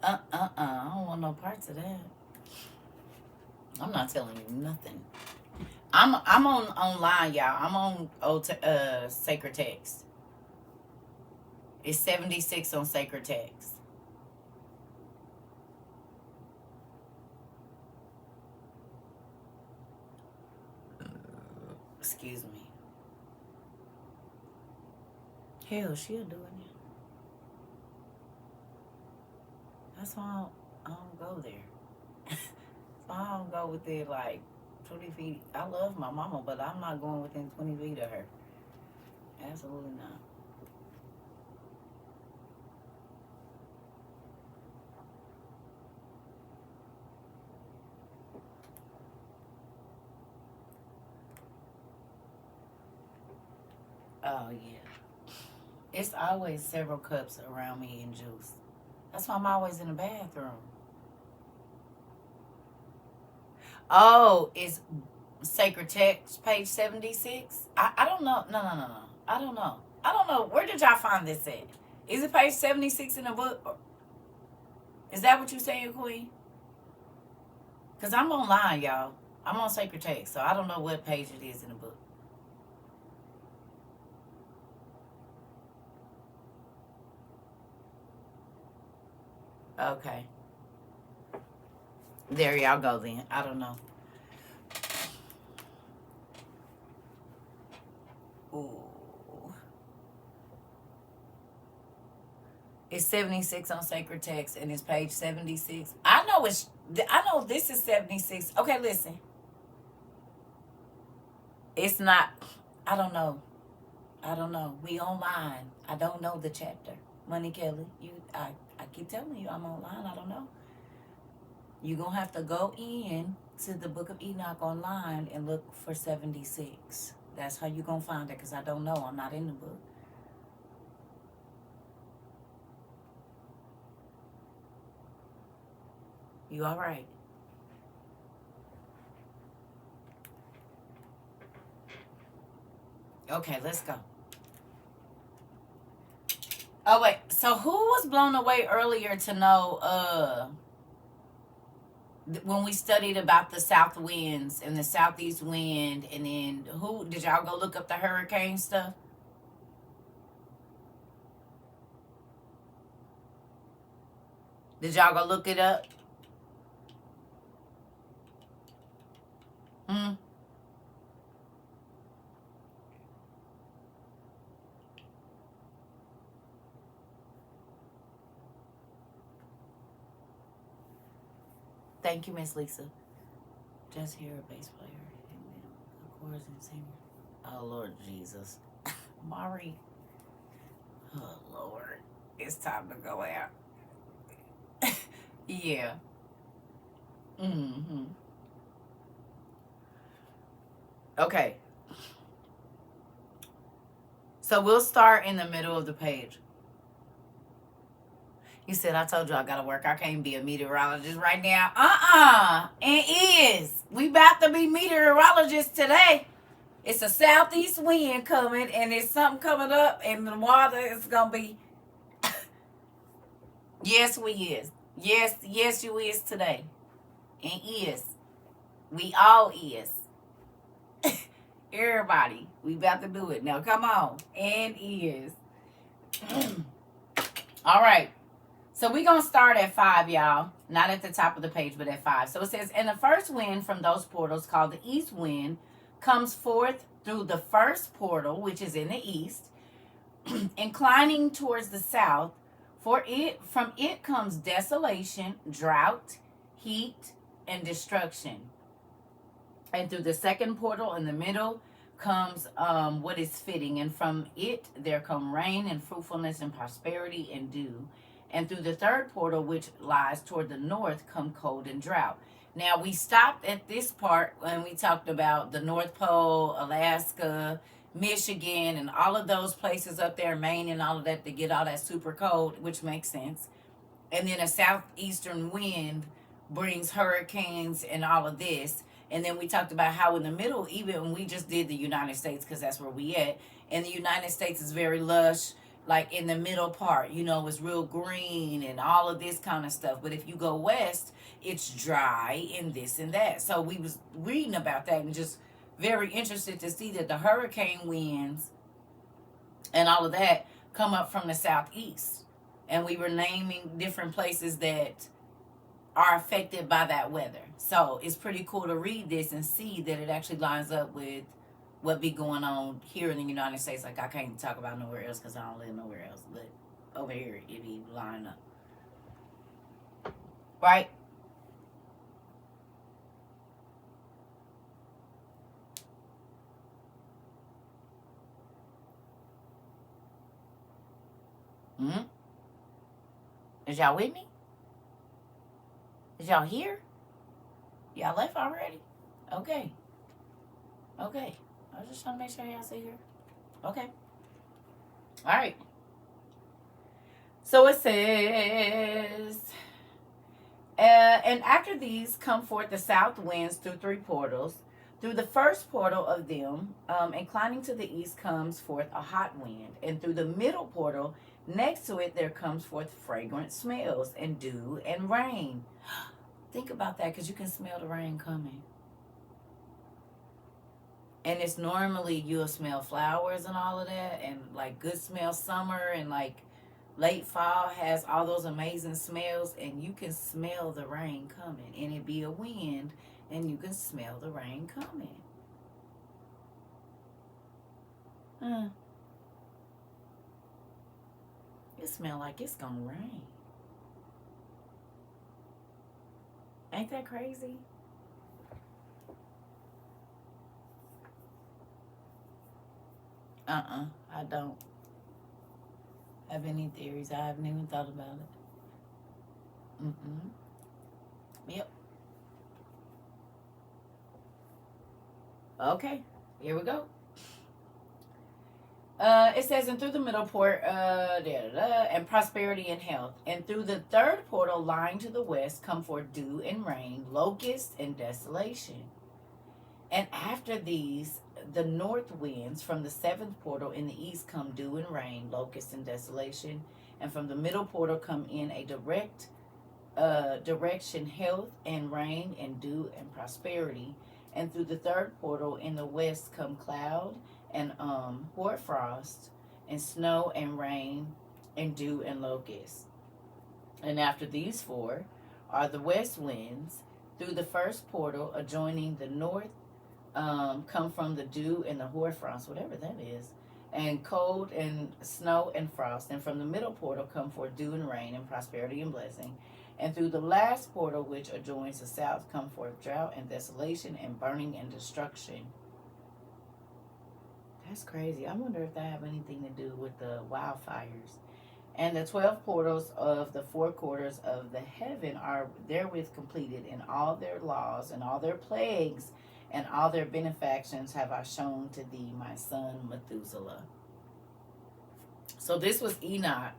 I don't want no parts of that. I'm not telling you nothing. I'm on online, y'all. I'm on Sacred Text. It's 76 on Sacred Text. Excuse me. Hell, she'll do it. That's why I don't go there. That's why I don't go within like 20 feet. I love my mama, but I'm not going within 20 feet of her. Absolutely not. Oh, yeah. It's always several cups around me in juice. That's why I'm always in the bathroom. Oh, it's Sacred Text, page 76. I don't know. No. I don't know. I don't know. Where did y'all find this at? Is it page 76 in the book? Is that what you saying, Queen? Because I'm online, y'all. I'm on Sacred Text, so I don't know what page it is in the book. Okay. There y'all go then. I don't know. Ooh. It's 76 on Sacred Text and it's page 76. I know this is 76. Okay, listen. It's not. I don't know. I don't know. We online. I don't know the chapter. Money Kelly. I keep telling you I'm online. I don't know. You're gonna have to go in to the Book of Enoch online and look for 76. That's how you're gonna find it, because I don't know. I'm not in the book. You all right? Okay, let's go. Oh wait, so who was blown away earlier to know when we studied about the south winds and the southeast wind, and then who did y'all go look up the hurricane stuff? Did y'all go look it up? Hmm. Thank you, Miss Lisa. Just hear a bass player and then a chorus and singer. Oh Lord Jesus, Mari. Oh Lord, it's time to go out. Yeah. Mm-hmm. Okay. So we'll start in the middle of the page. You said, I told you I gotta work. I can't be a meteorologist right now. It is. We about to be meteorologists today. It's a southeast wind coming, and there's something coming up, and the water is gonna be. Yes, we is. Yes, you is today. And is. We all is. Everybody. We about to do it. Now come on. And is. All right. So we're going to start at 5, y'all. Not at the top of the page, but at 5. So it says, and the first wind from those portals, called the east wind, comes forth through the first portal, which is in the east, inclining towards the south. From it comes desolation, drought, heat, and destruction. And through the second portal in the middle comes what is fitting. And from it there come rain and fruitfulness and prosperity and dew. And through the third portal, which lies toward the north, come cold and drought. Now, we stopped at this part when we talked about the North Pole, Alaska, Michigan, and all of those places up there, Maine and all of that, to get all that super cold, which makes sense. And then a southeastern wind brings hurricanes and all of this. And then we talked about how in the middle, even when we just did the United States, because that's where we at, and the United States is very lush, like in the middle part, it's real green and all of this kind of stuff. But if you go west, it's dry and this and that. So we was reading about that and just very interested to see that the hurricane winds and all of that come up from the southeast. And we were naming different places that are affected by that weather. So it's pretty cool to read this and see that it actually lines up with what be going on here in the United States. Like, I can't talk about nowhere else because I don't live nowhere else. But over here, it be lining up. Right? Hmm? Is y'all with me? Is y'all here? Y'all left already? Okay. Okay. I was just trying to make sure y'all see here. Okay. All right. So it says, and after these come forth the south winds through 3 portals. Through the first portal of them, inclining to the east, comes forth a hot wind. And through the middle portal, next to it, there comes forth fragrant smells and dew and rain. Think about that, because you can smell the rain coming. And it's normally you'll smell flowers and all of that, and like good smell summer, and like late fall has all those amazing smells, and you can smell the rain coming, and it be a wind, and you can smell the rain coming. It smell like it's gonna rain. Ain't that crazy? I don't have any theories. I haven't even thought about it. Yep. Okay, here we go. It says, and through the middle port, and prosperity and health. And through the third portal lying to the west come forth dew and rain, locust and desolation. And after these, the north winds from the 7th portal in the east come dew and rain, locust and desolation. And from the middle portal come in a direct direction, health and rain and dew and prosperity. And through the third portal in the west come cloud and hoarfrost and snow and rain and dew and locust. And after these 4 are the west winds. Through the first portal adjoining the north come from the dew and the hoarfrost, whatever that is, and cold and snow and frost. And from the middle portal come forth dew and rain and prosperity and blessing. And through the last portal, which adjoins the south, come forth drought and desolation and burning and destruction. That's crazy. I wonder if that have anything to do with the wildfires. And the 12 portals of the 4 quarters of the heaven are therewith completed, in all their laws and all their plagues and all their benefactions have I shown to thee, my son Methuselah. So this was Enoch.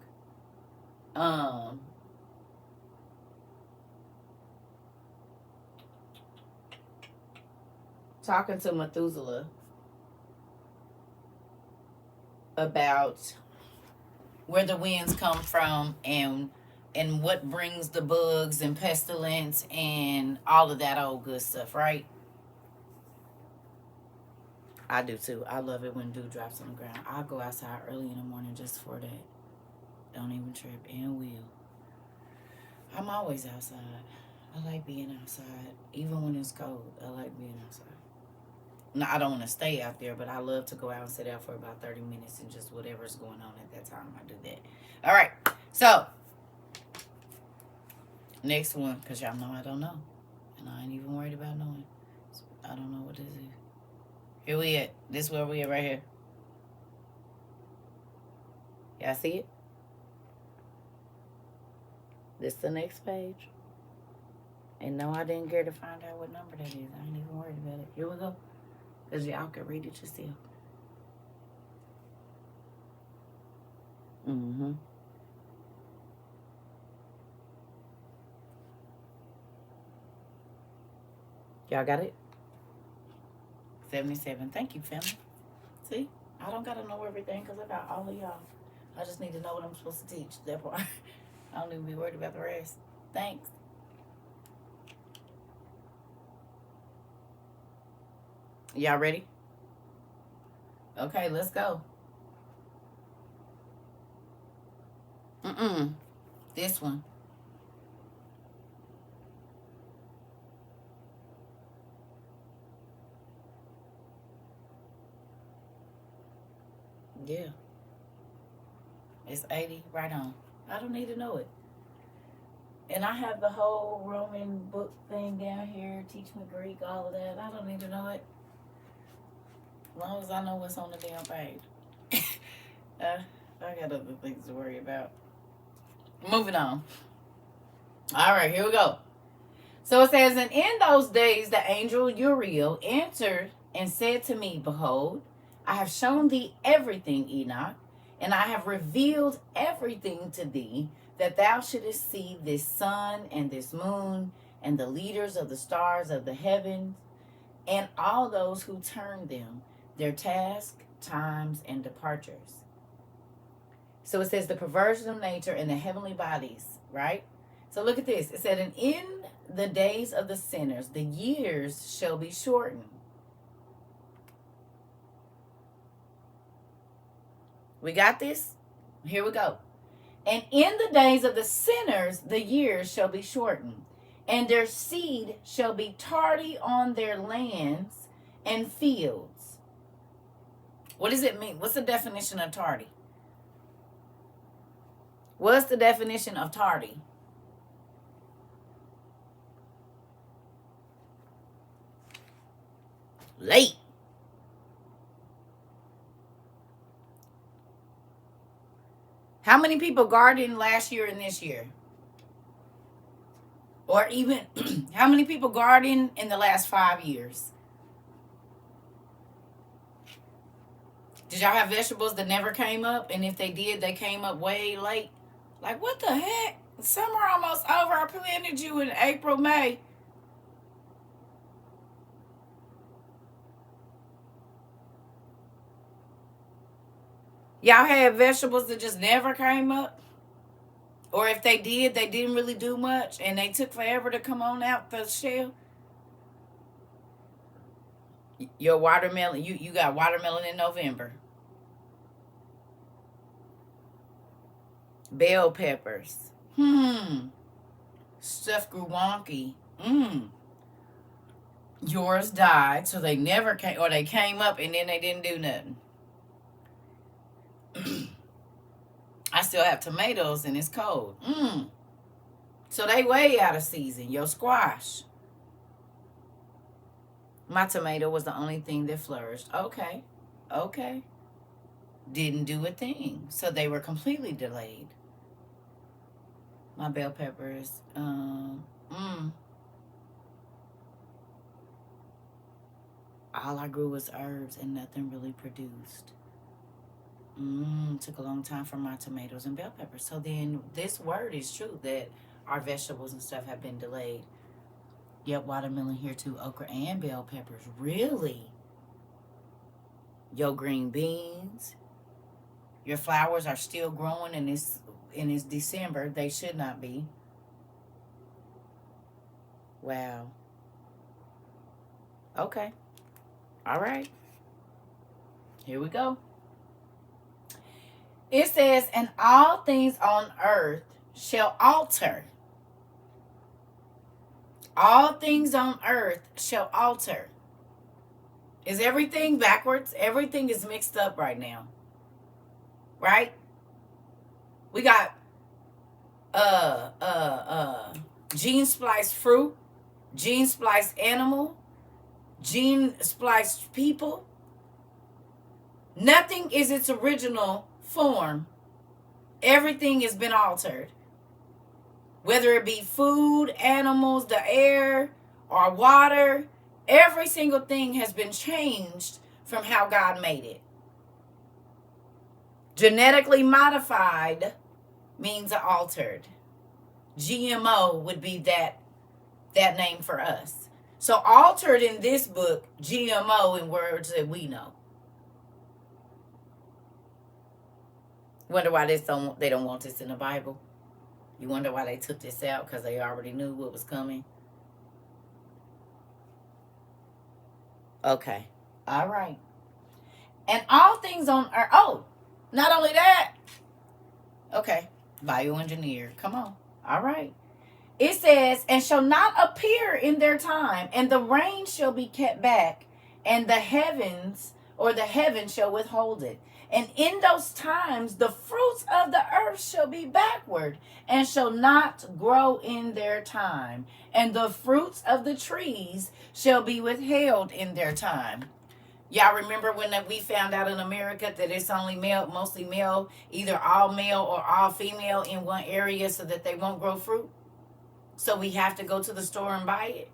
Talking to Methuselah about where the winds come from and what brings the bugs and pestilence and all of that old good stuff, right? I do too. I love it when dew drops on the ground. I'll go outside early in the morning just for that. Don't even trip, and will. I'm always outside. I like being outside. Even when it's cold, I like being outside. Now, I don't want to stay out there, but I love to go out and sit out for about 30 minutes and just whatever's going on at that time, I do that. All right. So, next one, because y'all know I don't know. And I ain't even worried about knowing. So I don't know what this is. Here we at. This is where we at right here. Y'all see it? This the next page. And no, I didn't care to find out what number that is. I ain't even worried about it. Here we go. Because y'all can read it yourself. Y'all got it? 77. Thank you, family. See? I don't got to know everything because I got all of y'all. I just need to know what I'm supposed to teach. That part. I don't even be worried about the rest. Thanks. Y'all ready? Okay, let's go. This one. Yeah. It's 80. Right on. I don't need to know it. And I have the whole Roman book thing down here. Teach me Greek, all of that. I don't need to know it. As long as I know what's on the damn page. I got other things to worry about. Moving on. All right, here we go. So it says, and in those days the angel Uriel answered and said to me, behold, I have shown thee everything, Enoch, and I have revealed everything to thee, that thou shouldest see this sun and this moon, and the leaders of the stars of the heavens, and all those who turn them, their task, times, and departures. So it says the perversion of nature and the heavenly bodies, right? So look at this. It said, and in the days of the sinners, the years shall be shortened. We got this? Here we go. And in the days of the sinners, the years shall be shortened, and their seed shall be tardy on their lands and fields. What does it mean? What's the definition of tardy? What's the definition of tardy? Late. How many people gardened last year and this year? Or even, how many people gardened in the last 5 years? Did y'all have vegetables that never came up? And if they did, they came up way late? Like, what the heck? Summer almost over. I planted you in April, May. Y'all had vegetables that just never came up? Or if they did, they didn't really do much and they took forever to come on out the shell? Your watermelon, you got watermelon in November. Bell peppers. Stuff grew wonky. Yours died, so they never came, or they came up and then they didn't do nothing. I still have tomatoes and it's cold. So they way out of season. Your squash. My tomato was the only thing that flourished. Okay. Didn't do a thing. So they were completely delayed. My bell peppers. All I grew was herbs and nothing really produced. Took a long time for my tomatoes and bell peppers. So then this word is true that our vegetables and stuff have been delayed. Yep, watermelon here too, okra and bell peppers. Really? Your green beans. Your flowers are still growing and it's December. They should not be. Wow. Okay. All right. Here we go. It says, and all things on earth shall alter. All things on earth shall alter. Is everything backwards? Everything is mixed up right now. Right? We got gene spliced fruit, gene spliced animal, gene spliced people. Nothing is its original form. Everything has been altered. Whether it be food, animals, the air, or water, every single thing has been changed from how God made it. Genetically modified means altered. GMO would be that name for us. So altered in this book, GMO in words that we know. Wonder why they don't want this in the Bible? You wonder why they took this out? Because they already knew what was coming. Okay. All right. And all things on earth. Oh, not only that. Okay. Bioengineer. Come on. All right. It says, and shall not appear in their time, and the rain shall be kept back, and the heavens shall withhold it. And in those times, the fruits of the earth shall be backward, and shall not grow in their time. And the fruits of the trees shall be withheld in their time. Y'all remember when we found out in America that it's only male, mostly male, either all male or all female in one area so that they won't grow fruit? So we have to go to the store and buy it?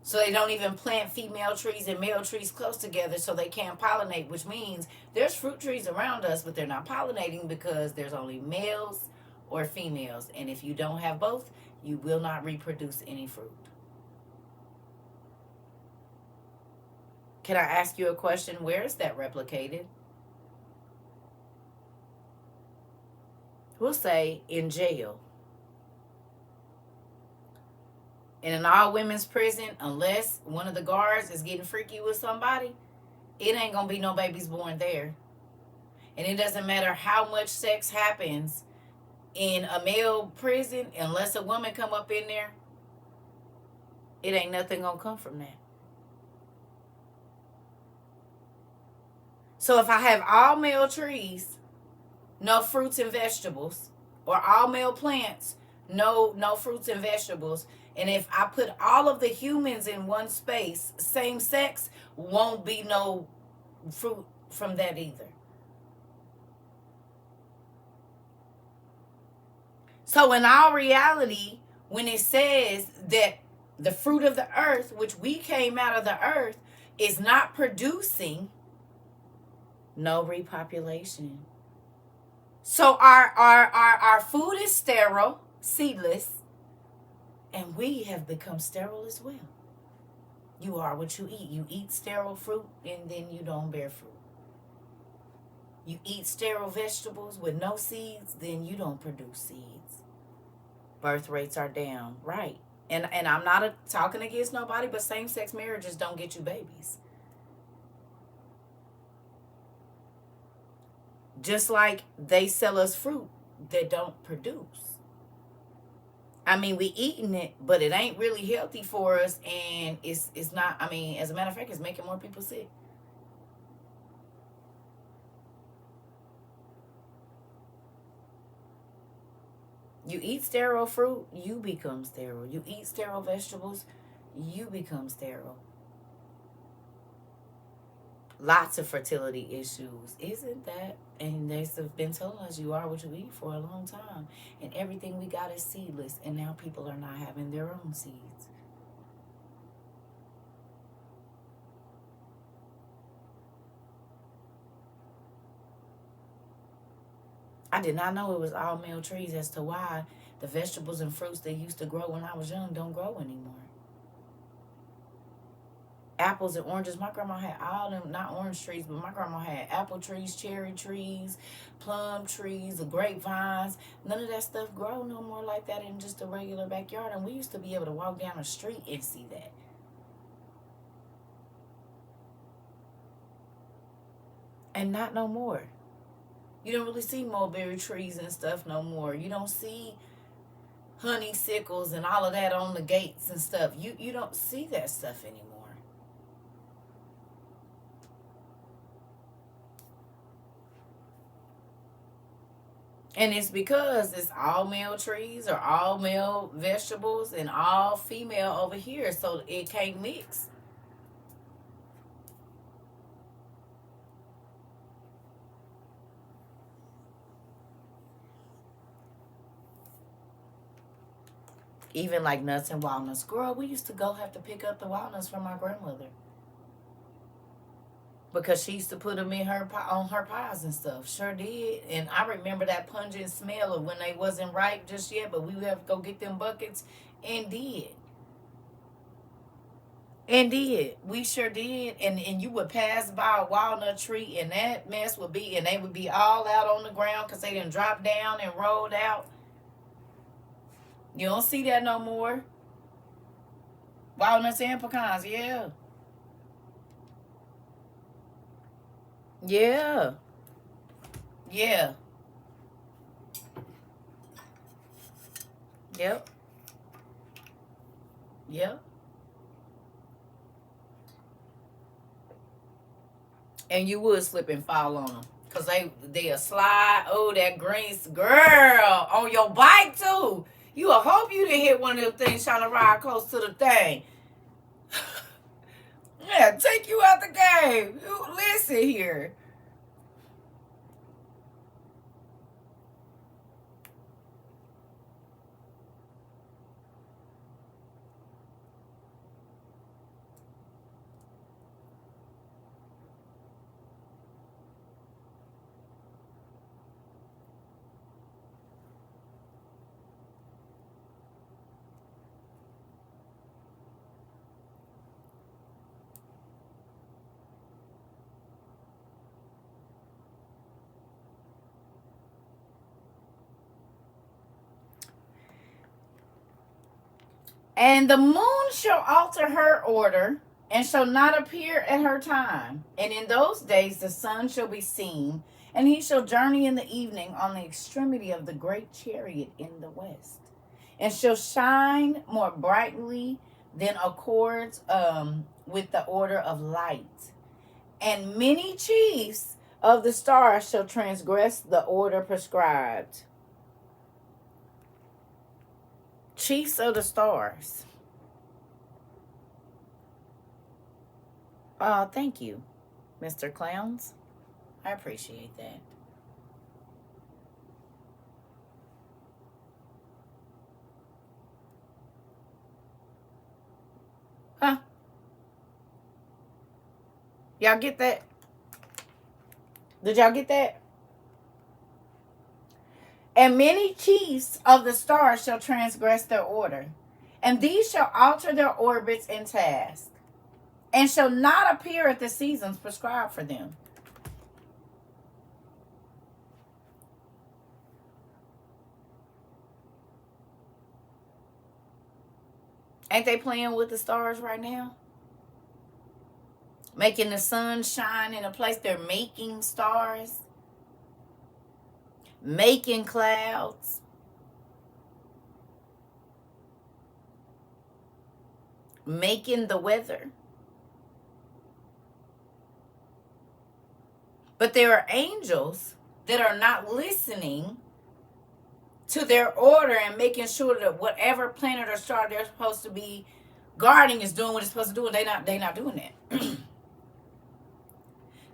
So they don't even plant female trees and male trees close together so they can't pollinate, which means there's fruit trees around us, but they're not pollinating because there's only males or females. And if you don't have both, you will not reproduce any fruit. Can I ask you a question? Where is that replicated? We'll say in jail. In an all women's prison, unless one of the guards is getting freaky with somebody, it ain't gonna be no babies born there. And it doesn't matter how much sex happens in a male prison, unless a woman come up in there, it ain't nothing gonna come from that. So if I have all male trees, no fruits and vegetables, or all male plants, no fruits and vegetables, and if I put all of the humans in one space, same sex, won't be no fruit from that either. So in all reality, when it says that the fruit of the earth, which we came out of the earth, is not producing, no repopulation. So our food is sterile, seedless, and we have become sterile as well. You are what you eat. You eat sterile fruit, and then you don't bear fruit. You eat sterile vegetables with no seeds, then you don't produce seeds. Birth rates are down, right? And I'm not talking against nobody, but same-sex marriages don't get you babies. Just like they sell us fruit that don't produce. I mean, we eating it, but it ain't really healthy for us, and it's not. I mean, as a matter of fact, it's making more people sick. You eat sterile fruit, you become sterile. You eat sterile vegetables, you become sterile. Lots of fertility issues, isn't that? And they've been telling us you are what you eat for a long time. And everything we got is seedless. And now people are not having their own seeds. I did not know it was all male trees as to why the vegetables and fruits that used to grow when I was young don't grow anymore. Apples and oranges. My grandma had all them, not orange trees, but my grandma had apple trees, cherry trees, plum trees, the grapevines. None of that stuff grow no more like that in just a regular backyard. And we used to be able to walk down the street and see that. And not no more. You don't really see mulberry trees and stuff no more. You don't see honeysuckles and all of that on the gates and stuff. You don't see that stuff anymore. And it's because it's all male trees or all male vegetables and all female over here. So it can't mix. Even like nuts and walnuts. Girl, we used to go have to pick up the walnuts from my grandmother. Because she used to put them in on her pies and stuff. Sure did. And I remember that pungent smell of when they wasn't ripe just yet, but we would have to go get them buckets and did. And did. We sure did. And you would pass by a walnut tree and that mess would be, and they would be all out on the ground because they didn't drop down and rolled out. You don't see that no more. Walnuts and pecans, yeah. Yeah. Yeah. Yep. Yep. And you would slip and fall on them. Because they'll slide. Oh, that green girl on your bike too. You will hope you didn't hit one of them things trying to ride close to the thing. Yeah, take you out the game. You listen here. And the moon shall alter her order, and shall not appear at her time. And in those days the sun shall be seen, and he shall journey in the evening on the extremity of the great chariot in the west, and shall shine more brightly than accords with the order of light. And many chiefs of the stars shall transgress the order prescribed. Chiefs of the stars. Thank you, Mr. Clowns. I appreciate that. Huh? Y'all get that? Did y'all get that? And many chiefs of the stars shall transgress their order, and these shall alter their orbits and tasks, and shall not appear at the seasons prescribed for them. Ain't they playing with the stars right now? Making the sun shine in a place. They're making stars, making clouds, making the weather. But there are angels that are not listening to their order and making sure that whatever planet or star they're supposed to be guarding is doing what it's supposed to do, and they not doing that.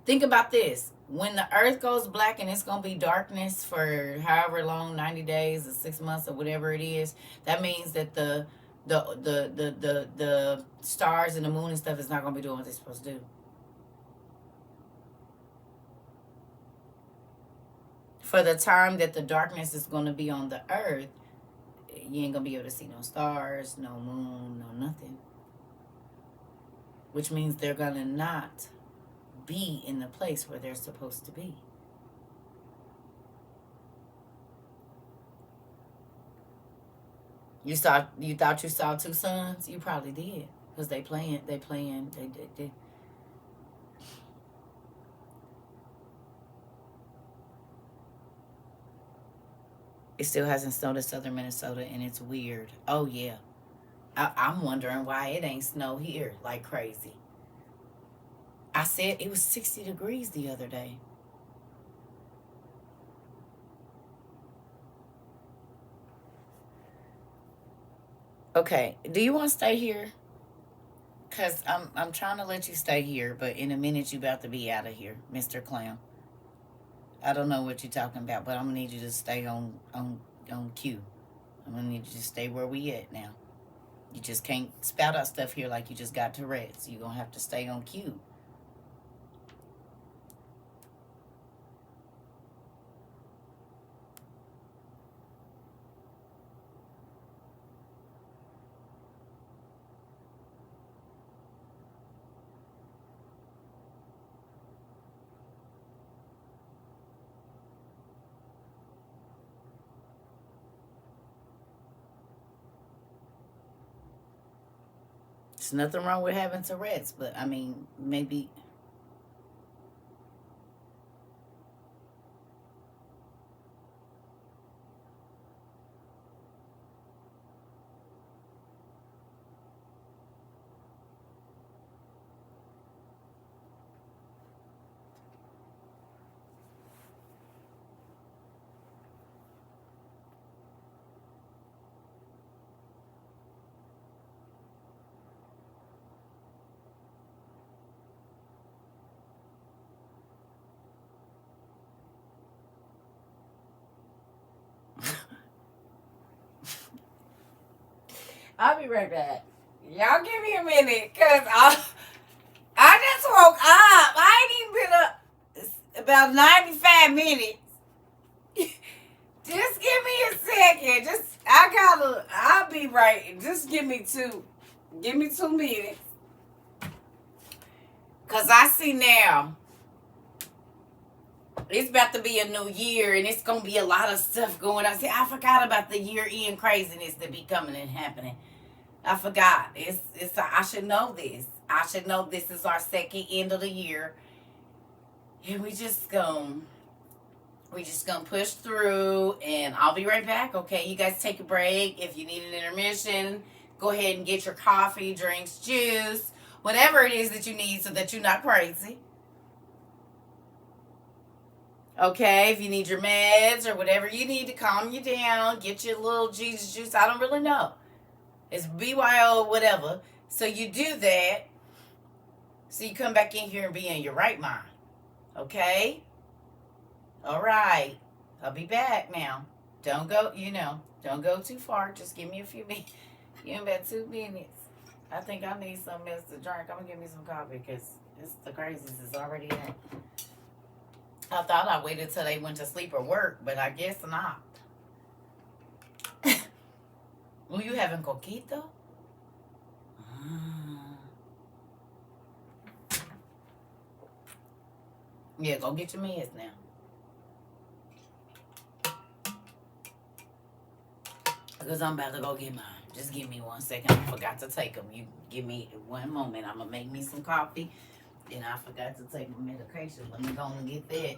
Think about this. When the earth goes black and it's going to be darkness for however long, 90 days or 6 months or whatever it is, that means that the stars and the moon and stuff is not going to be doing what they're supposed to do. For the time that the darkness is going to be on the earth, you ain't going to be able to see no stars, no moon, no nothing. Which means they're going to not be in the place where they're supposed to be. You thought you saw two suns? You probably did, because they playing. It still hasn't snowed in southern Minnesota, and it's weird. Oh yeah, I'm wondering why it ain't snow here like crazy. I said it was 60 degrees the other day. Okay, do you want to stay here? Cause I'm trying to let you stay here, but in a minute you about to be out of here, Mr. Clown. I don't know what you're talking about, but I'm gonna need you to stay on cue. I'm gonna need you to stay where we at now. You just can't spout out stuff here like you just got Tourette's. You're gonna have to stay on cue. There's nothing wrong with having Tourette's, but I mean, maybe. I'll be right back. Y'all give me a minute, cause I just woke up. I ain't even been up about 95 minutes. Just give me a second. I'll be right. Just give me 2 minutes. Cause I see now it's about to be a new year and it's gonna be a lot of stuff going on. See, I forgot about the year-end craziness that be coming and happening. I forgot. I should know this. I should know this is our second end of the year. And we just gonna push through, and I'll be right back. Okay, you guys take a break. If you need an intermission, go ahead and get your coffee, drinks, juice, whatever it is that you need so that you're not crazy. Okay, if you need your meds or whatever you need to calm you down, get your little Jesus juice. I don't really know. It's BYO, whatever. So you do that. So you come back in here and be in your right mind. Okay? All right. I'll be back now. Don't go, don't go too far. Just give me a few minutes. Give me about 2 minutes. I think I need something else to drink. I'm going to give me some coffee because the craziness is already in. I thought I waited till they went to sleep or work, but I guess not. Well, you having coquito? Yeah, go get your meds now. Because I'm about to go get mine. Just give me 1 second. I forgot to take them. You give me 1 moment. I'm going to make me some coffee. Then I forgot to take my medication. Let me go and get that.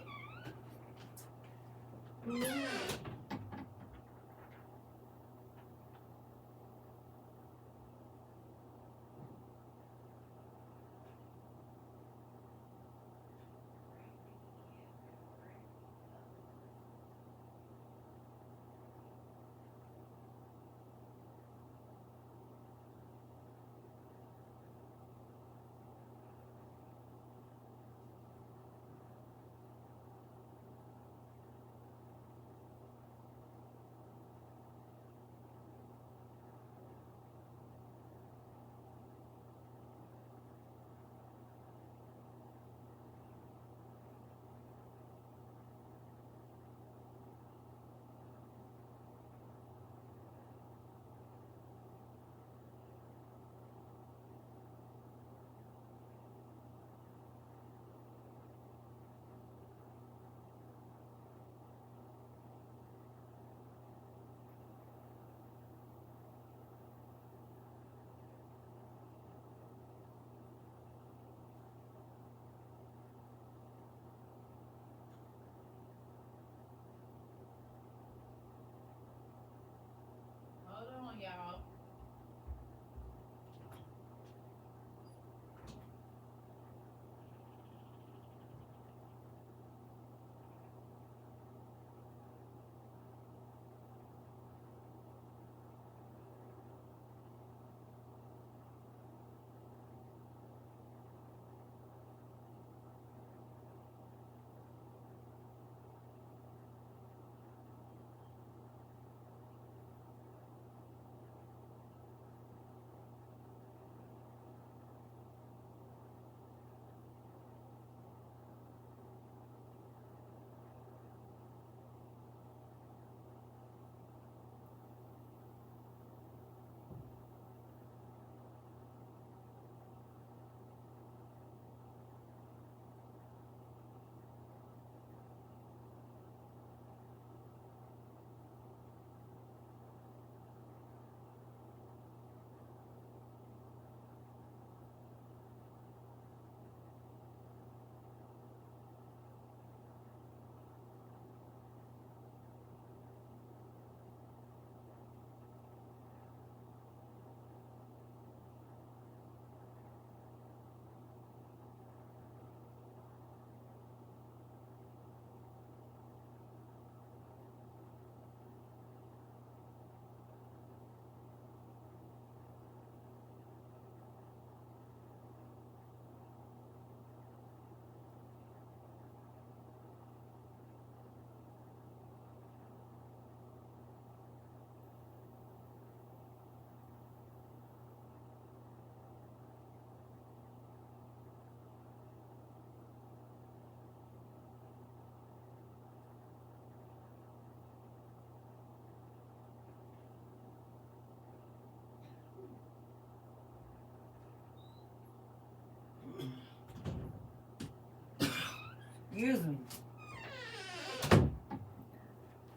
Excuse me.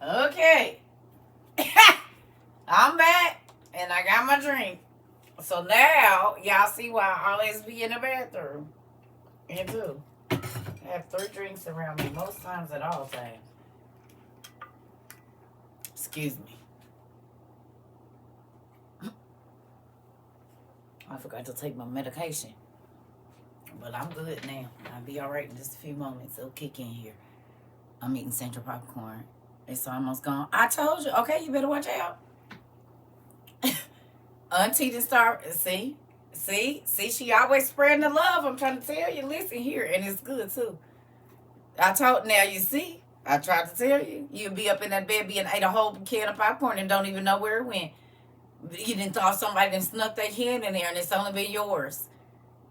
Okay. I'm back and I got my drink. So now y'all see why I always be in the bathroom. And too. I have 3 drinks around me most times at all times. Excuse me. I forgot to take my medication. But I'm good now. I'll be alright in just a few moments. It'll kick in here. I'm eating Central popcorn. It's almost gone. I told you. Okay, you better watch out. Auntie didn't start. See, she always spreading the love. I'm trying to tell you. Listen here, and it's good too. I told. Now you see. I tried to tell you. You'd be up in that bed being ate a whole can of popcorn and don't even know where it went. You didn't thought somebody done snuck their hand in there, and it's only been yours.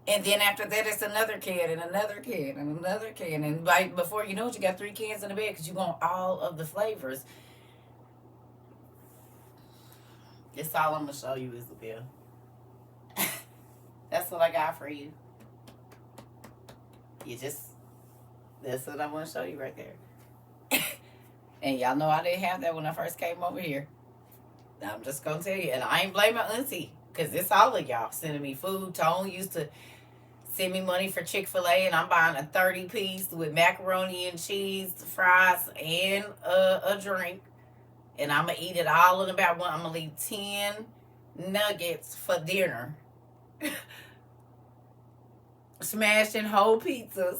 And then after that, it's another can and another can and another can. And right before you know it, you got 3 cans in the bed because you want all of the flavors. That's all I'm going to show you, Isabel. That's what I got for you. That's what I want to show you right there. And y'all know I didn't have that when I first came over here. I'm just going to tell you. And I ain't blaming Auntie. Because it's all of y'all sending me food. Tone used to send me money for Chick-fil-A, and I'm buying a 30-piece with macaroni and cheese, fries, and a drink. And I'm going to eat it all in about one. I'm going to leave 10 nuggets for dinner. Smashing whole pizzas.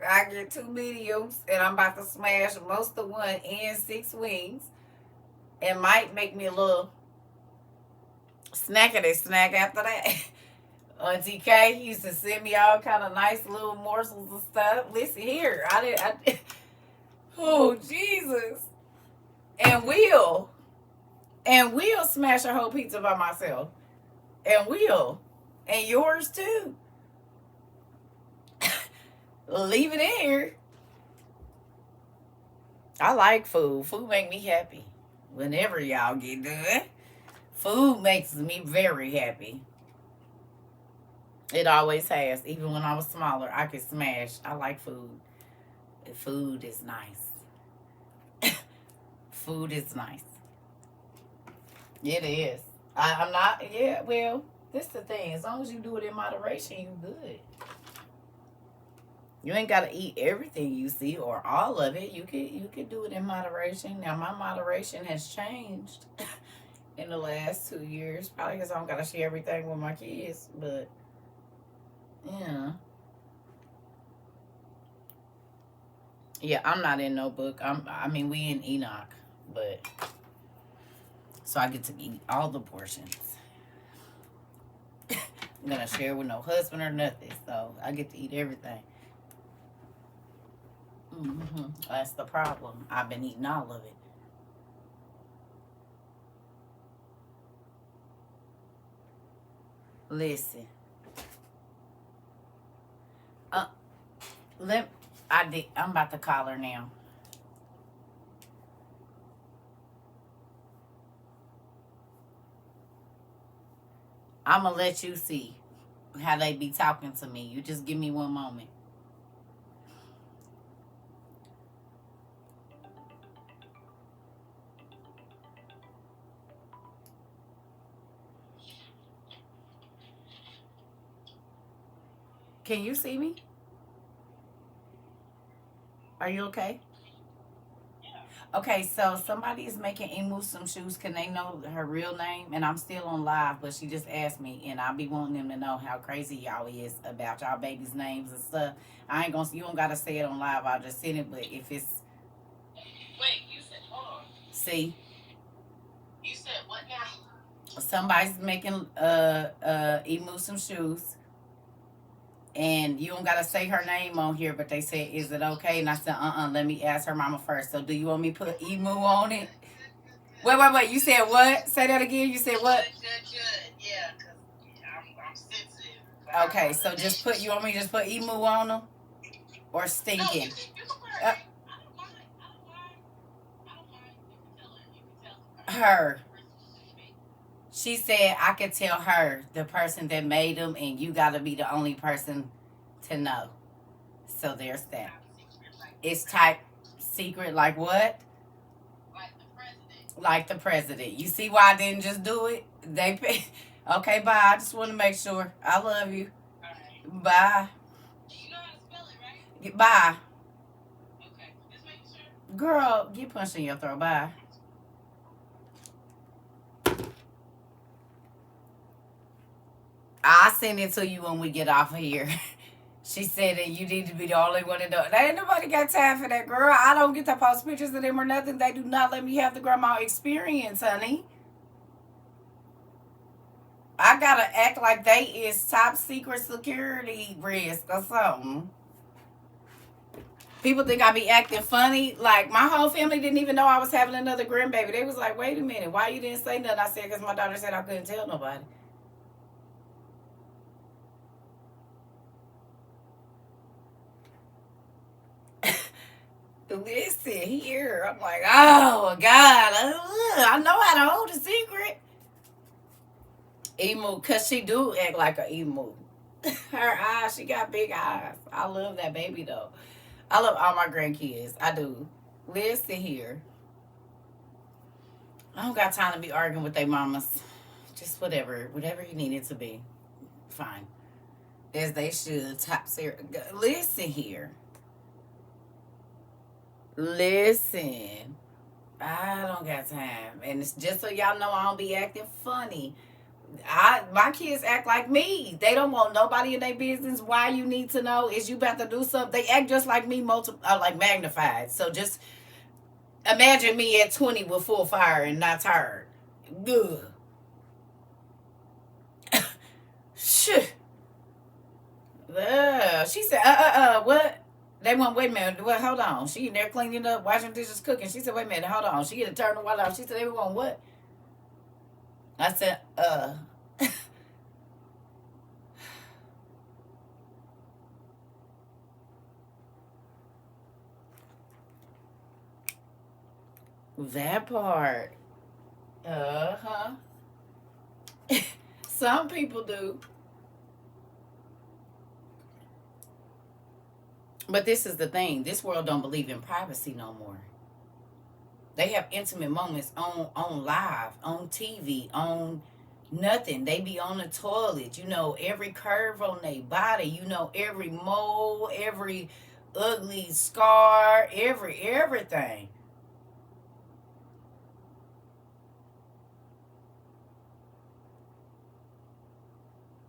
I get 2 mediums, and I'm about to smash most of one and 6 wings. And might make me a little snackety snack after that. Auntie K used to send me all kind of nice little morsels of stuff. Listen here, I did. Oh Jesus! And we'll smash a whole pizza by myself. And yours too. Leave it in here. I like food. Food make me happy. Whenever y'all get done. Food makes me very happy. It always has. Even when I was smaller, I could smash. I like food. Food is nice. Food is nice. It is. I'm not, yeah, well, this is the thing. As long as you do it in moderation, you good. You ain't got to eat everything you see or all of it. You could do it in moderation. Now, my moderation has changed. In the last 2 years, probably because I don't gotta share everything with my kids, but yeah, I'm not in no book. We in Enoch, but so I get to eat all the portions. I'm gonna share with no husband or nothing, so I get to eat everything. That's the problem. I've been eating all of it. Listen. I'm about to call her now. I'm going to let you see how they be talking to me. You just give me one moment. Can you see me? Are you okay? Okay, so somebody is making Emu some shoes. Can they know her real name? And I'm still on live, but she just asked me, and I'll be wanting them to know how crazy y'all is about y'all babies' names and stuff. You don't gotta say it on live. I'll just send it. But if it's wait, you said hold on. See, you said what now? Somebody's making Emu some shoes. And you don't got to say her name on here, but they said, is it okay? And I said, let me ask her mama first. So do you want me to put Emu on it? Wait. You said what? Say that again. You said what? Good. Yeah, because I'm sensitive. Okay, so you want me to just put Emu on them? Or Stinking? No, you can put her. I don't mind. You can tell her. She said I could tell her, the person that made them, and you got to be the only person to know. So there's that. It's type secret like what? Like the president. Like the president. You see why I didn't just do it? They pay. Okay, bye. I just want to make sure. I love you. All right. Bye. You know how to spell it, right? Bye. Okay. Just making sure. Girl, get punched in your throat. Bye. I'll send it to you when we get off of here. She said that you need to be the only one to know. Ain't nobody got time for that, girl. I don't get to post pictures of them or nothing. They do not let me have the grandma experience, honey. I gotta act like they is top secret security risk or something. People think I be acting funny. Like, my whole family didn't even know I was having another grandbaby. They was like, wait a minute, why you didn't say nothing? I said, because my daughter said I couldn't tell nobody. Listen here. I'm like, oh, God. I know how to hold a secret. Emu, because she do act like an emu. Her eyes, she got big eyes. I love that baby, though. I love all my grandkids. I do. Listen here. I don't got time to be arguing with their mamas. Just whatever. Whatever you need it to be. Fine. As they should. Top serious. Listen here. Listen. I don't got time. And it's just so y'all know I don't be acting funny. My kids act like me. They don't want nobody in their business. Why you need to know is you about to do something. They act just like me, like magnified. So just imagine me at 20 with full fire and not tired. Good. Shit. She said, what? They went, wait a minute. Well, hold on. She in there cleaning up, washing dishes, cooking. She said, wait a minute, hold on. She had to turn the water off. She said, they were going, what? I said, that part. Uh-huh. Some people do. But this is the thing. This world don't believe in privacy no more. They have intimate moments on live, on TV, on nothing. They be on the toilet. You know every curve on their body. You know every mole, every ugly scar, everything.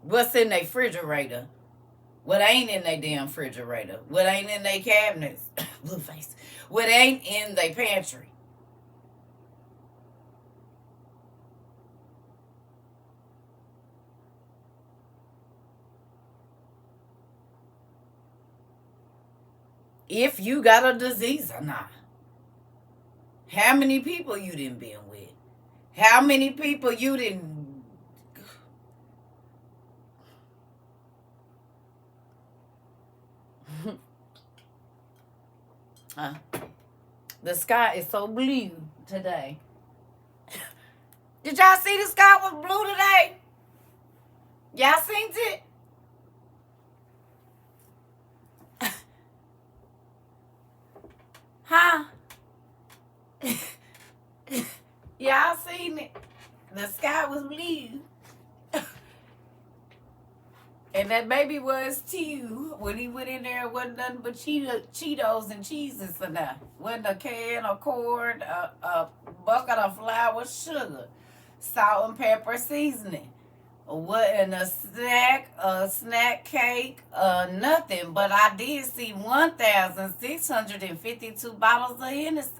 What's in their refrigerator? What ain't in their damn refrigerator? What ain't in their cabinets? Blue face. What ain't in their pantry? If you got a disease or not. How many people you done been with? How many people you didn't? The sky is so blue today. Did y'all see the sky was blue today? Y'all seen it? Huh? Y'all seen it? The sky was blue. And that baby was too. When he went in there, it wasn't nothing but Cheetos and cheeses in there. Wasn't a can of corn, a bucket of flour, sugar, salt and pepper seasoning. Wasn't a snack cake, nothing. But I did see 1,652 bottles of Hennessy.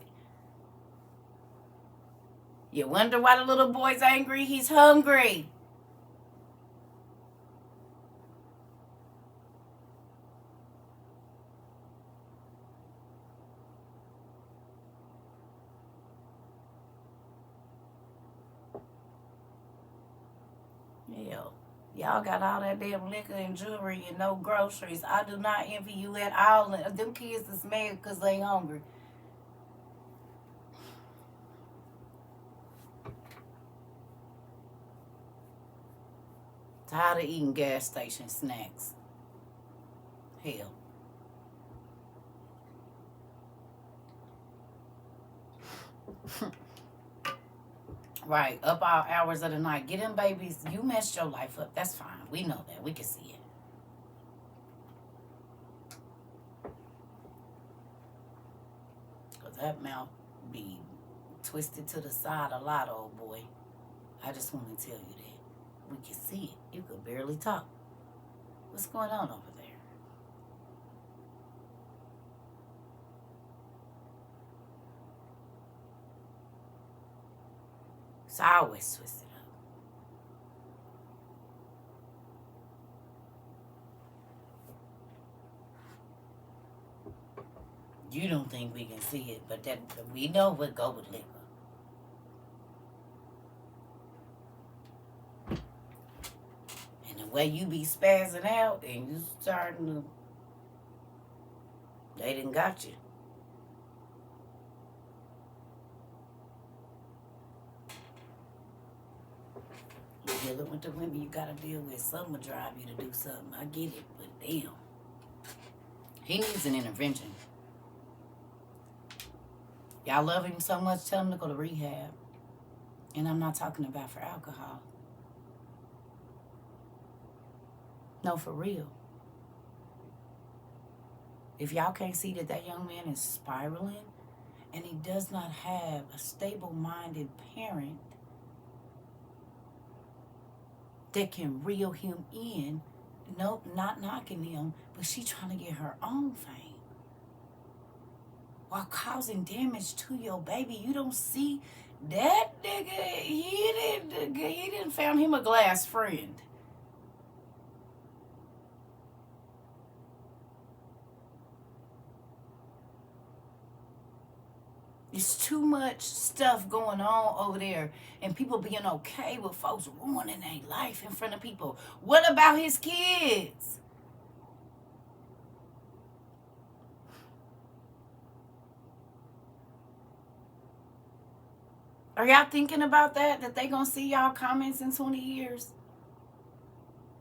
You wonder why the little boy's angry? He's hungry. Hell, y'all got all that damn liquor and jewelry and no groceries. I do not envy you at all. And them kids is mad because they hungry. Tired of eating gas station snacks. Hell. Right, up all hours of the night. Get them babies. You messed your life up. That's fine. We know that. We can see it. Because that mouth be twisted to the side a lot, old boy. I just want to tell you that. We can see it. You could barely talk. What's going on over there? It's always twisted up. You don't think we can see it, but that we know what go with liquor. And the way you be spazzing out and you starting to, they done got you. Dealing with the women you gotta deal with, something will drive you to do something. I get it, but damn. He needs an intervention. Y'all love him so much, tell him to go to rehab. And I'm not talking about for alcohol. No, for real. If y'all can't see that that young man is spiraling and he does not have a stable-minded parent that can reel him in, nope, not knocking him, but she trying to get her own fame while causing damage to your baby. You don't see that nigga. He didn't found him a glass friend. It's too much stuff going on over there, and people being okay with folks ruining their life in front of people. What about his kids? Are y'all thinking about that? That they gonna see y'all comments in 20 years?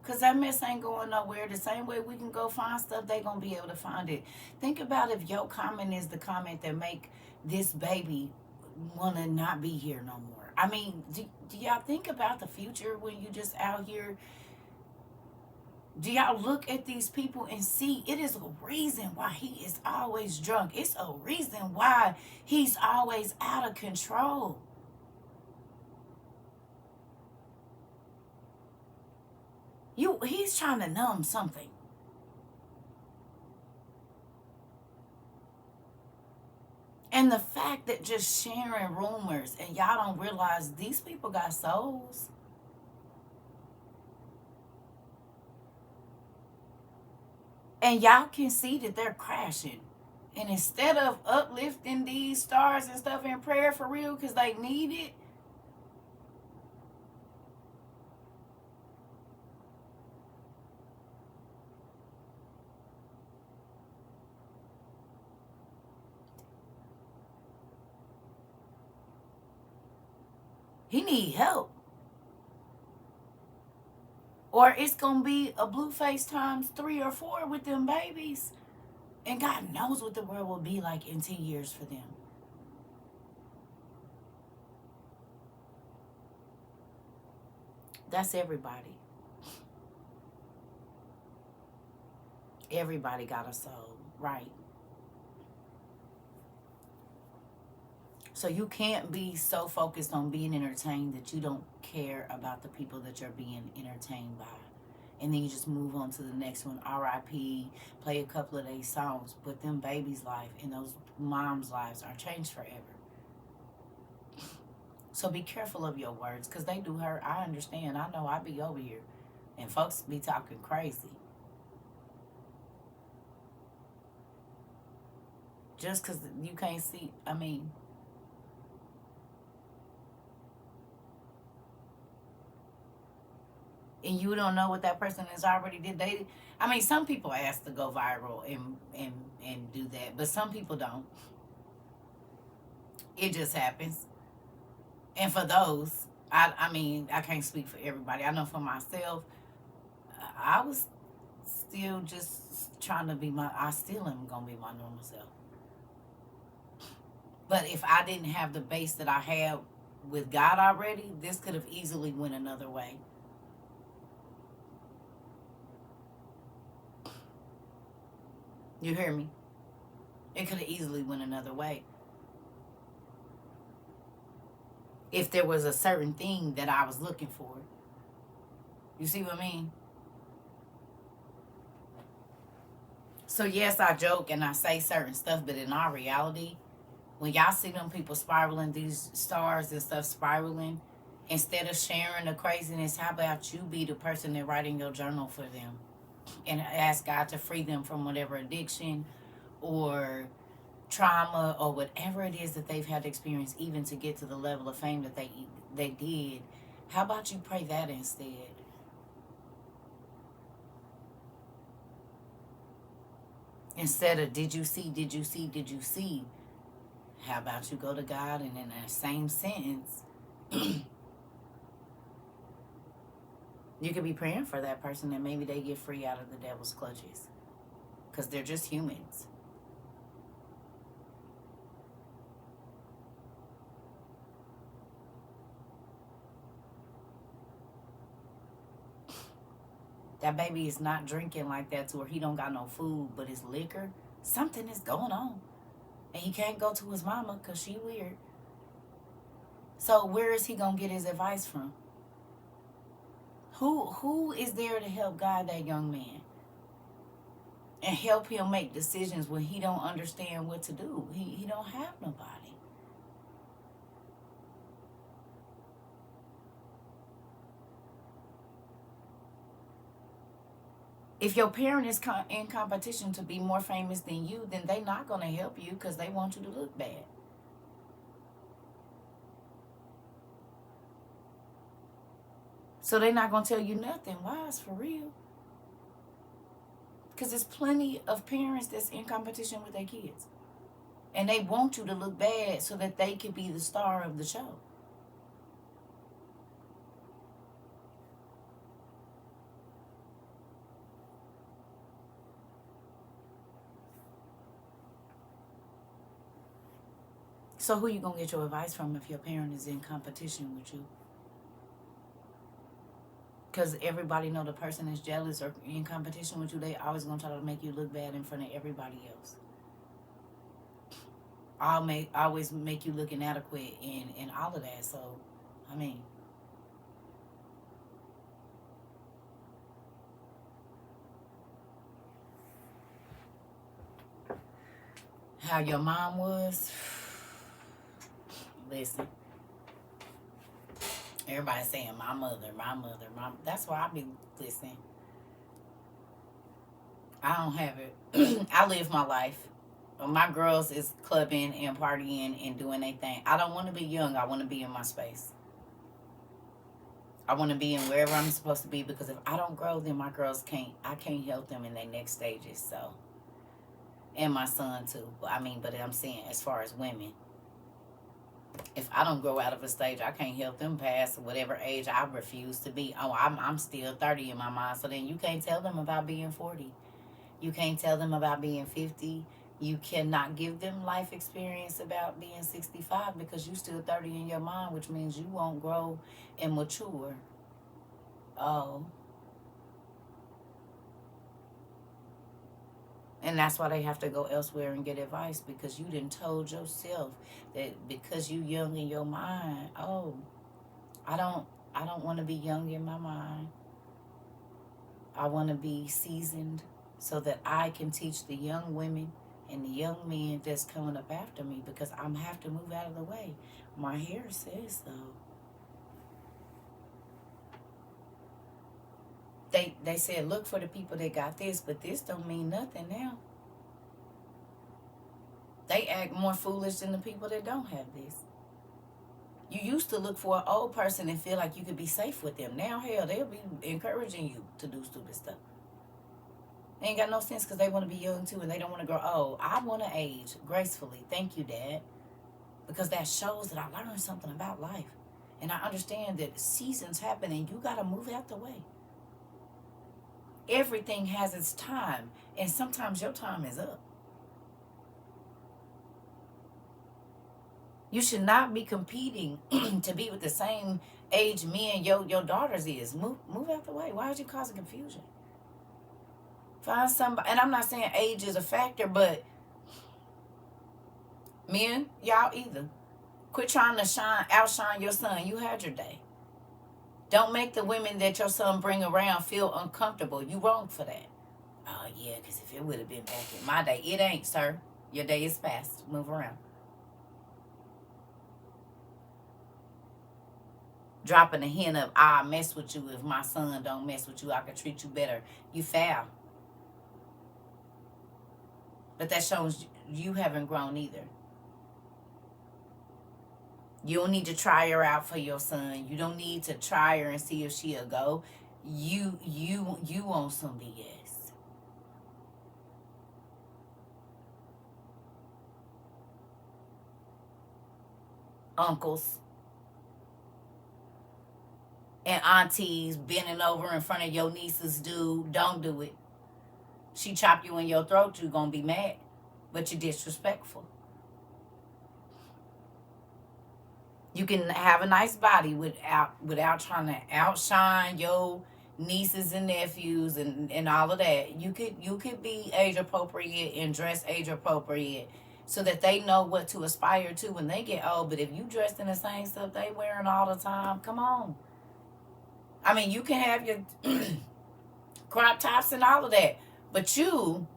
Because that mess ain't going nowhere. The same way we can go find stuff, they gonna be able to find it. Think about if your comment is the comment that make this baby want to not be here no more. I mean, do y'all think about the future when you just out here? Do y'all look at these people and see it is a reason why he is always drunk? It's a reason why he's always out of control. He's trying to numb something. And the fact that just sharing rumors and y'all don't realize these people got souls. And y'all can see that they're crashing. And instead of uplifting these stars and stuff in prayer for real because they need it, he need help. Or it's going to be a blue face times 3 or 4 with them babies. And God knows what the world will be like in 10 years for them. That's everybody. Everybody got a soul, right? So you can't be so focused on being entertained that you don't care about the people that you're being entertained by. And then you just move on to the next one, R.I.P., play a couple of their songs. But them babies' life and those moms' lives are changed forever. So be careful of your words, because they do hurt. I understand. I know I be over here. And folks be talking crazy. Just because you can't see, I mean... and you don't know what that person has already did. Some people ask to go viral and do that, but some people don't. It just happens. And for those, I can't speak for everybody. I know for myself, I was still just trying to be I still am going to be my normal self. But if I didn't have the base that I have with God already, this could have easily went another way. You hear me? It could have easily went another way. If there was a certain thing that I was looking for. You see what I mean? So yes, I joke and I say certain stuff, but in our reality, when y'all see them people spiraling, these stars and stuff spiraling, instead of sharing the craziness, how about you be the person that write in your journal for them and ask God to free them from whatever addiction or trauma or whatever it is that they've had to experience, even to get to the level of fame that they did. How about you pray that instead? Instead of did you see, did you see, did you see? How about you go to God and in that same sentence, you could be praying for that person and maybe they get free out of the devil's clutches. Because they're just humans. That baby is not drinking like that to where he don't got no food, but his liquor, something is going on. And he can't go to his mama because she weird. So where is he going to get his advice from? Who is there to help guide that young man? And help him make decisions when he don't understand what to do. He don't have nobody. If your parent is in competition to be more famous than you, then they not going to help you because they want you to look bad. So they're not going to tell you nothing. Why? It's for real. Because there's plenty of parents that's in competition with their kids. And they want you to look bad so that they can be the star of the show. So who you going to get your advice from if your parent is in competition with you? Because everybody know the person is jealous or in competition with you, they always going to try to make you look bad in front of everybody else. Always make you look inadequate and all of that. So, I mean, how your mom was, listen, everybody saying my mother. That's why I be listening. I don't have it. I live my life. My girls is clubbing and partying and doing their thing. I don't want to be young. I want to be in my space. I want to be in wherever I'm supposed to be, because if I don't grow, then my girls I can't help them in their next stages. So, and my son too. But I'm saying as far as women, if I don't grow out of a stage, I can't help them past whatever age I refuse to be. Oh, I'm still 30 in my mind. So then you can't tell them about being 40. You can't tell them about being 50. You cannot give them life experience about being 65 because you still 30 in your mind, which means you won't grow and mature. Oh. And that's why they have to go elsewhere and get advice, because you done told yourself that because you young in your mind, oh, I don't want to be young in my mind. I want to be seasoned so that I can teach the young women and the young men that's coming up after me, because I'm have to move out of the way. My hair says so. They said look for the people that got this, but this don't mean nothing now. They act more foolish than the people that don't have this. You used to look for an old person and feel like you could be safe with them. Now, hell, they'll be encouraging you to do stupid stuff. They ain't got no sense because they want to be young too and they don't want to grow old. I want to age gracefully. Thank you, Dad. Because that shows that I learned something about life. And I understand that seasons happen and you got to move out the way. Everything has its time. And sometimes your time is up. You should not be competing to be with the same age men your daughters is. Move out the way. Why is you causing confusion? Find somebody, and I'm not saying age is a factor, but men, y'all either. Quit trying to outshine your son. You had your day. Don't make the women that your son bring around feel uncomfortable. You wrong for that. Oh yeah, because if it would have been back in my day, it ain't, sir. Your day is past. Move around. Dropping a hint of I'll mess with you if my son don't mess with you. I can treat you better. You foul. But that shows you haven't grown either. You don't need to try her out for your son. You don't need to try her and see if she'll go. You want some BS. Uncles and aunties bending over in front of your nieces don't do it. She chop you in your throat, you gonna be mad. But you're disrespectful. You can have a nice body without trying to outshine your nieces and nephews and all of that. You could be age appropriate and dress age appropriate so that they know what to aspire to when they get old. But if you dressed in the same stuff they wearing all the time, come on. I mean, you can have your crop tops and all of that, but you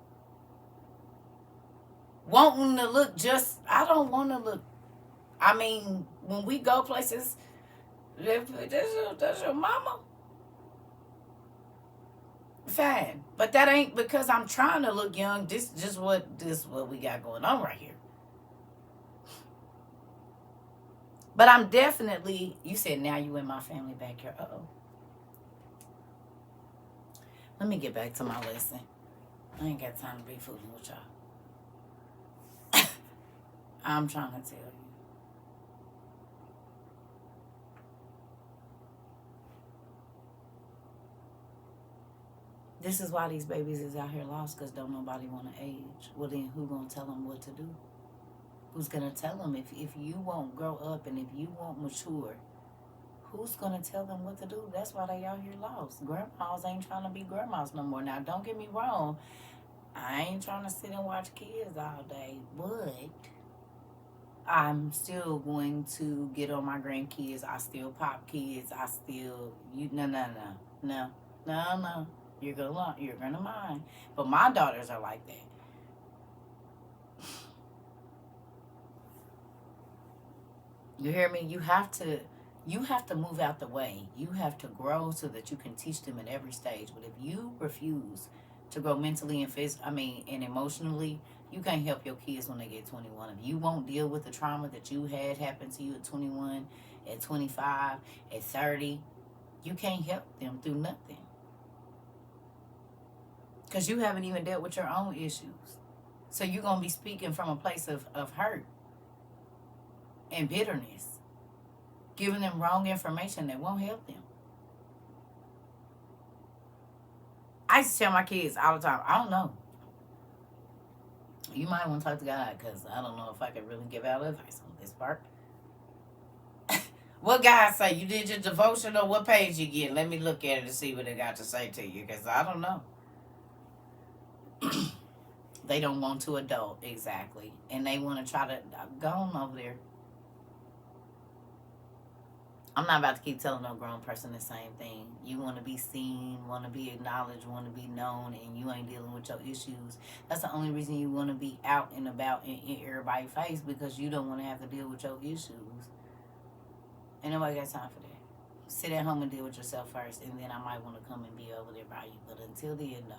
wanting to look just, I don't want to look. I mean, when we go places, that's your mama. Fine. But that ain't because I'm trying to look young. This what we got going on right here. But I'm definitely, you said now you in my family backyard. Uh-oh. Let me get back to my lesson. I ain't got time to be fooling with y'all. I'm trying to tell you. This is why these babies is out here lost, because don't nobody want to age. Well, then who going to tell them what to do? Who's going to tell them if you won't grow up and if you won't mature? Who's going to tell them what to do? That's why they out here lost. Grandmas ain't trying to be grandmas no more. Now, don't get me wrong. I ain't trying to sit and watch kids all day, but I'm still going to get on my grandkids. I still pop kids. I still, no. You're gonna mind. But my daughters are like that. You hear me? You have to move out the way. You have to grow so that you can teach them at every stage. But if you refuse to grow mentally and emotionally, you can't help your kids when they get 21. If you won't deal with the trauma that you had happen to you at 21, at 25, at 30, you can't help them through nothing. Because you haven't even dealt with your own issues. So you're going to be speaking from a place of hurt and bitterness, giving them wrong information that won't help them. I used to tell my kids all the time, I don't know. You might want to talk to God, because I don't know if I can really give out advice on this part. What God say? You did your devotion, or what page you get? Let me look at it to see what it got to say to you, because I don't know. They don't want to adult, exactly. And they want to try to go on over there. I'm not about to keep telling no grown person the same thing. You want to be seen, want to be acknowledged, want to be known, and you ain't dealing with your issues. That's the only reason you want to be out and about in everybody's face, because you don't want to have to deal with your issues. Ain't nobody got time for that. Sit at home and deal with yourself first, and then I might want to come and be over there by you. But until then, no.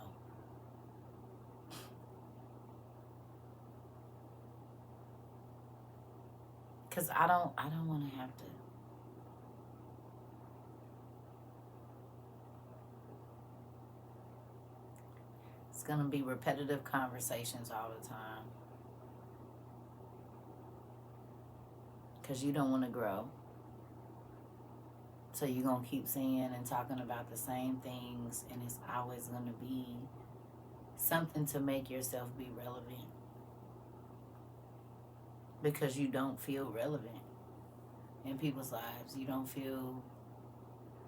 Because I don't want to have to. It's going to be repetitive conversations all the time. Because you don't want to grow. So you're going to keep saying and talking about the same things, and it's always going to be something to make yourself be relevant. because you don't feel relevant in people's lives. You don't feel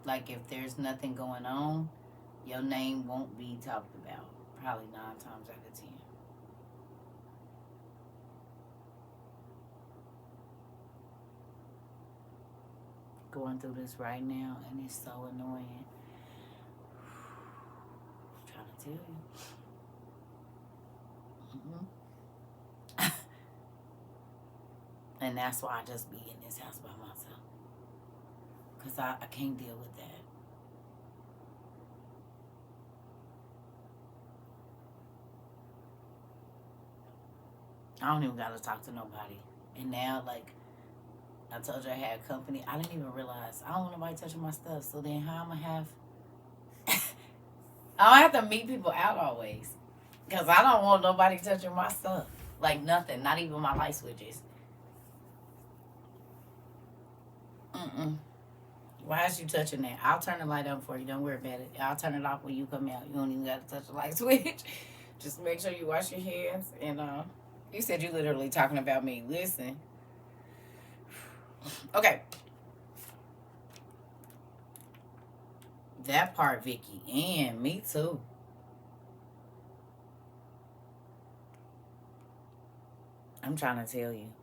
like if there's nothing going on, your name won't be talked about. Probably 9 times out of 10. Going through this right now, and it's so annoying. I'm trying to tell you. And that's why I just be in this house by myself. Because I can't deal with that. I don't even got to talk to nobody. And now, like, I told you I had company. I didn't even realize. I don't want nobody touching my stuff. So then how am I have... I don't have to meet people out always. Because I don't want nobody touching my stuff. Like nothing. Not even my light switches. Why is you touching that? I'll turn the light on for you. Don't worry about it. I'll turn it off when you come out. You don't even got to touch the light switch. Just make sure you wash your hands. And you said you literally talking about me. Listen. Okay. That part, Vicky. And me too. I'm trying to tell you.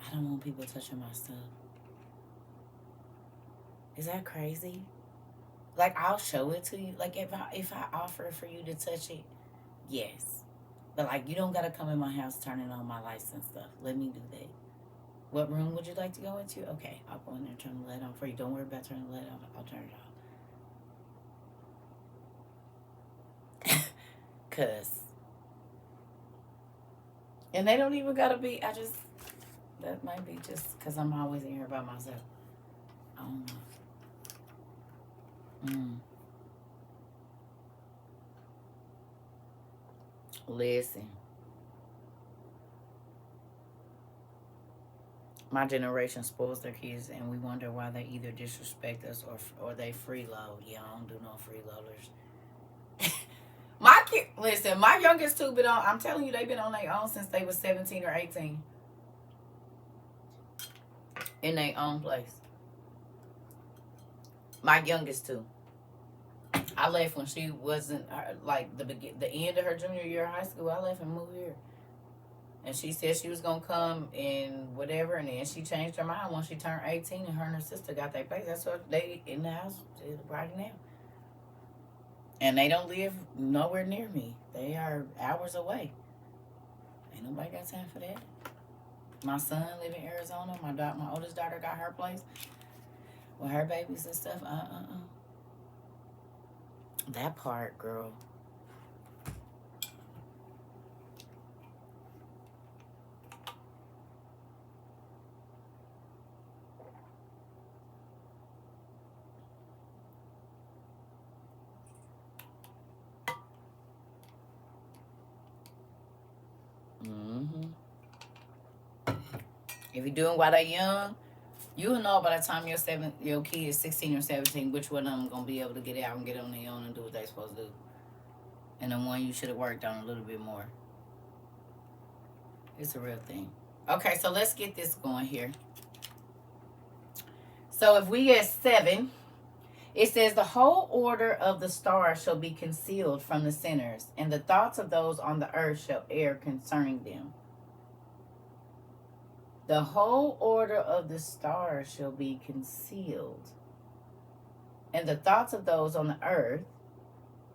I don't want people touching my stuff. Is that crazy? Like, I'll show it to you. Like, if I offer for you to touch it, yes. But, like, you don't got to come in my house turning on my lights and stuff. Let me do that. What room would you like to go into? Okay, I'll go in there and turn the light on for you. Don't worry about turning the light on. I'll turn it off. Because. And they don't even got to be, that might be just because I'm always in here by myself. I don't know. Listen. My generation spoils their kids, and we wonder why they either disrespect us or they freeload. Yeah, I don't do no freeloaders. My kid, listen, my youngest two been on. I'm telling you, they've been on their own since they was 17 or 18, in their own place. My youngest two. I left when she wasn't like the end of her junior year of high school. I left and moved here. And she said she was going to come and whatever. And then she changed her mind when she turned 18 and her and her sister got their place. That's what they in the house right now. And they don't live nowhere near me. They are hours away. Ain't nobody got time for that. My son live in Arizona. My oldest daughter got her place with her babies and stuff. That part, girl. If you're doing while they're young, you'll know by the time your kid is 16 or 17 which one of them gonna be able to get out and get on their own and do what they're supposed to do. And the one you should have worked on a little bit more. It's a real thing. Okay, so let's get this going here. So if we get 7, it says the whole order of the stars shall be concealed from the sinners, and the thoughts of those on the earth shall err concerning them. The whole order of the stars shall be concealed, and the thoughts of those on the earth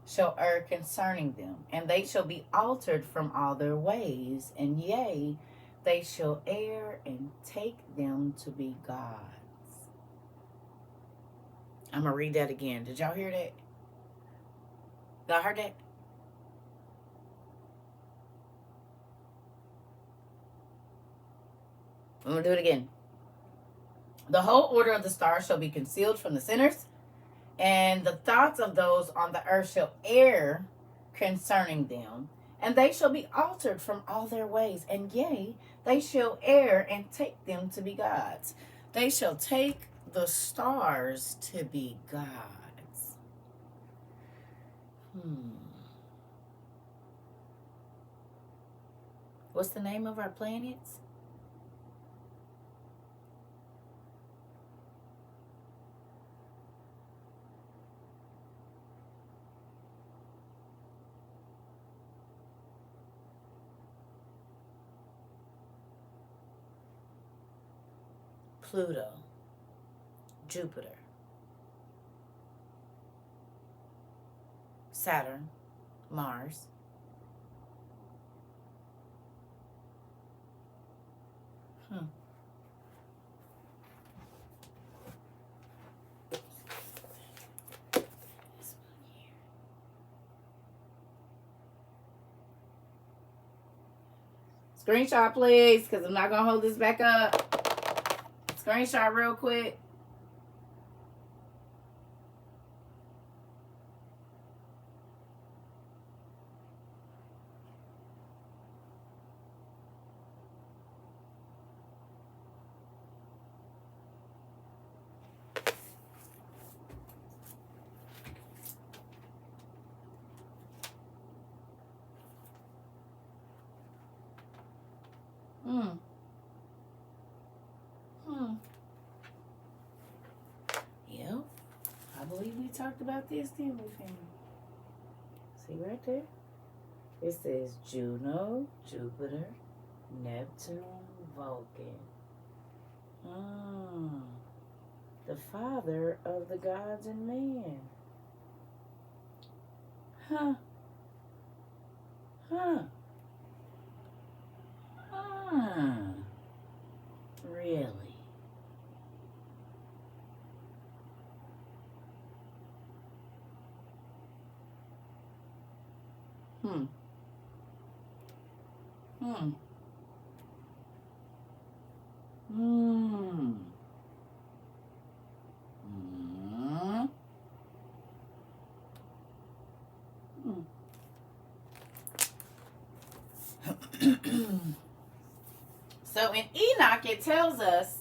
shall err concerning them, and they shall be altered from all their ways, and yea, they shall err and take them to be gods. I'm going to read that again. Did y'all hear that? Y'all heard that? I'm going to do it again. The whole order of the stars shall be concealed from the sinners, and the thoughts of those on the earth shall err concerning them, and they shall be altered from all their ways, and yea, they shall err and take them to be gods. They shall take the stars to be gods. What's the name of our planets? Pluto, Jupiter, Saturn, Mars, Screenshot, please, because I'm not going to hold this back up. Screenshot real quick. Yep. I believe we talked about this, didn't we, family? See right there? It says Juno, Jupiter, Neptune, Vulcan. The father of the gods and man. Huh. Really? Hmm. So in Enoch, it tells us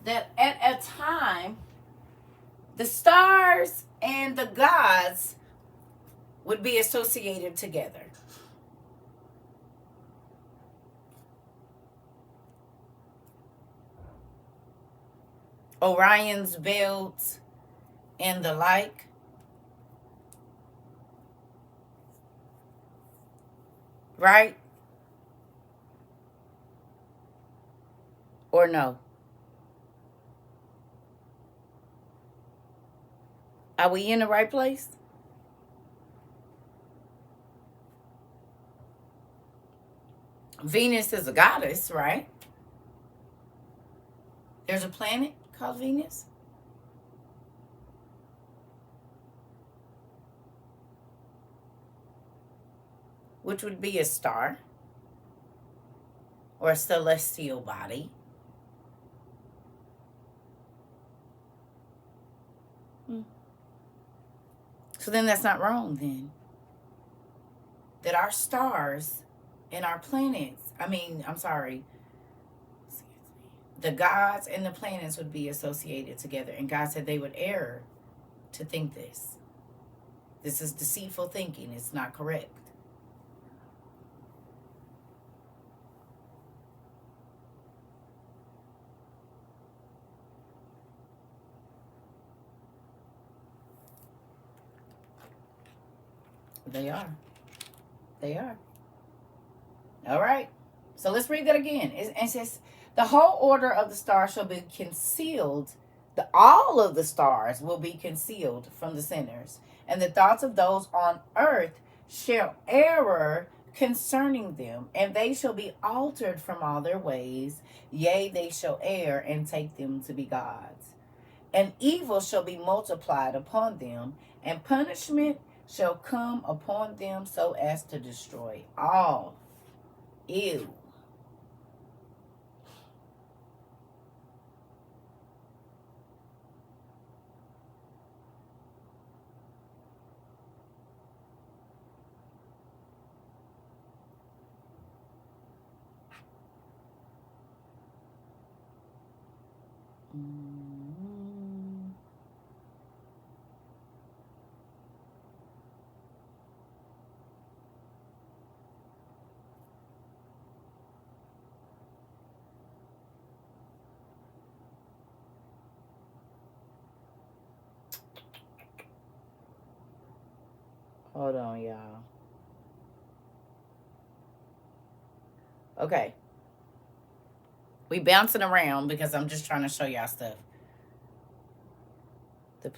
that at a time, the stars and the gods would be associated together. Orion's belt and the like. Right? Or no? Are we in the right place? Venus is a goddess, right? There's a planet called Venus. Which would be a star or a celestial body. So then that's not wrong then. That our stars and our planets, the gods and the planets would be associated together. And God said they would err to think this. This is deceitful thinking. It's not correct. They are. They are. All right. So let's read that again. It says, the whole order of the stars shall be concealed. All of the stars will be concealed from the sinners. And the thoughts of those on earth shall err concerning them. And they shall be altered from all their ways. Yea, they shall err and take them to be gods. And evil shall be multiplied upon them. And punishment shall come upon them so as to destroy all. Ew. Hold on, y'all. Okay. We bouncing around because I'm just trying to show y'all stuff. The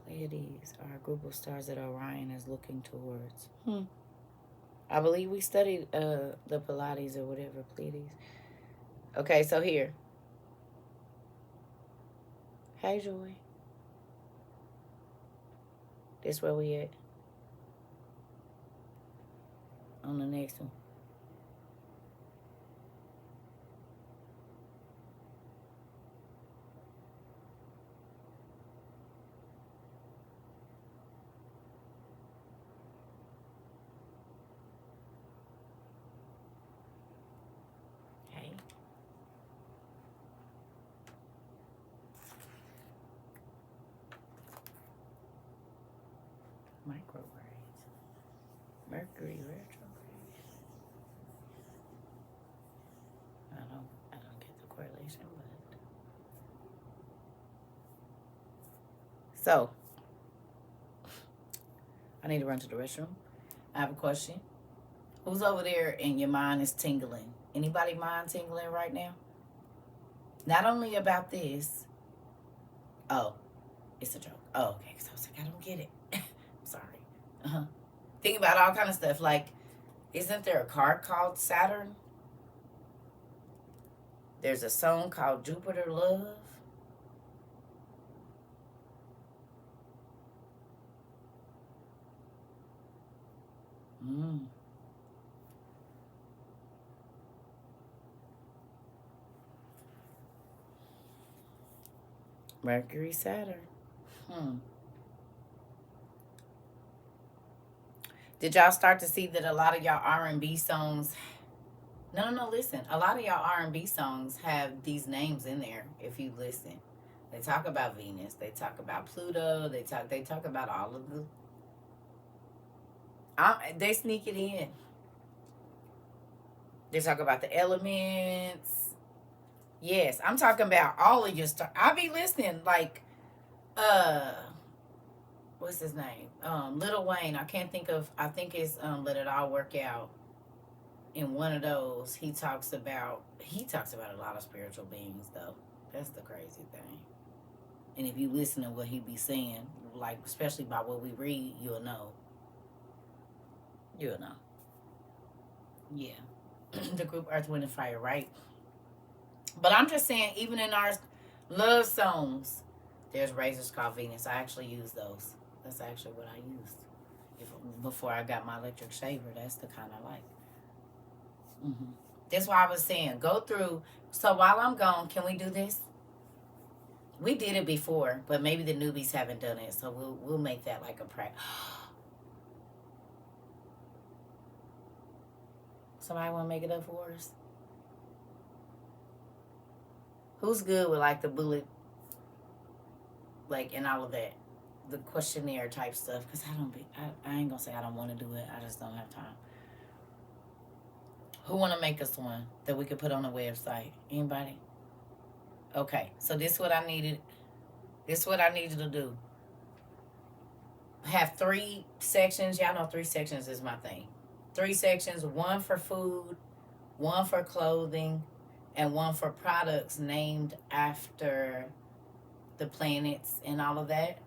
Pleiades are a group of stars that Orion is looking towards. I believe we studied the Pleiades or whatever, Pleiades. Okay, so here. Hey, Joy. This where we at. On the next one. Hey. Microgrades. Mercury retrograde. I don't get the correlation, but so I need to run to the restroom. I have a question. Who's over there and your mind is tingling? Anybody mind tingling right now? Not only about this. Oh, it's a joke. Oh, okay. Because I was like, I don't get it. I'm sorry. Think about all kind of stuff. Like, isn't there a card called Saturn? There's a song called Jupiter Love. Mercury, Saturn. Did y'all start to see that a lot of y'all R&B songs... No, listen. A lot of y'all R&B songs have these names in there if you listen. They talk about Venus. They talk about Pluto. They talk about all of the... they sneak it in. They talk about the elements. Yes, I'm talking about all of your stuff. I be listening like... what's his name? Lil Wayne. I think it's Let It All Work Out. In one of those, he talks about a lot of spiritual beings, though. That's the crazy thing. And if you listen to what he be saying, like especially by what we read, you'll know. Yeah. The group Earth, Wind, and Fire, right? But I'm just saying, even in our love songs, there's razors called Venus. I actually use those. That's actually what I used before I got my electric shaver. That's the kind I like. That's why I was saying, go through. So while I'm gone, can we do this? We did it before, but maybe the newbies haven't done it, so we'll make that like a practice. Somebody want to make it up for us? Who's good with like the bullet, like and all of that, the questionnaire type stuff? Because I ain't gonna say I don't want to do it. I just don't have time. Who want to make us one that we could put on the website? Anybody? Okay, so this is what I needed. This is what I need you to do. Have 3 sections. Y'all know 3 sections is my thing. 3 sections. 1 for food, 1 for clothing, and 1 for products named after the planets and all of that.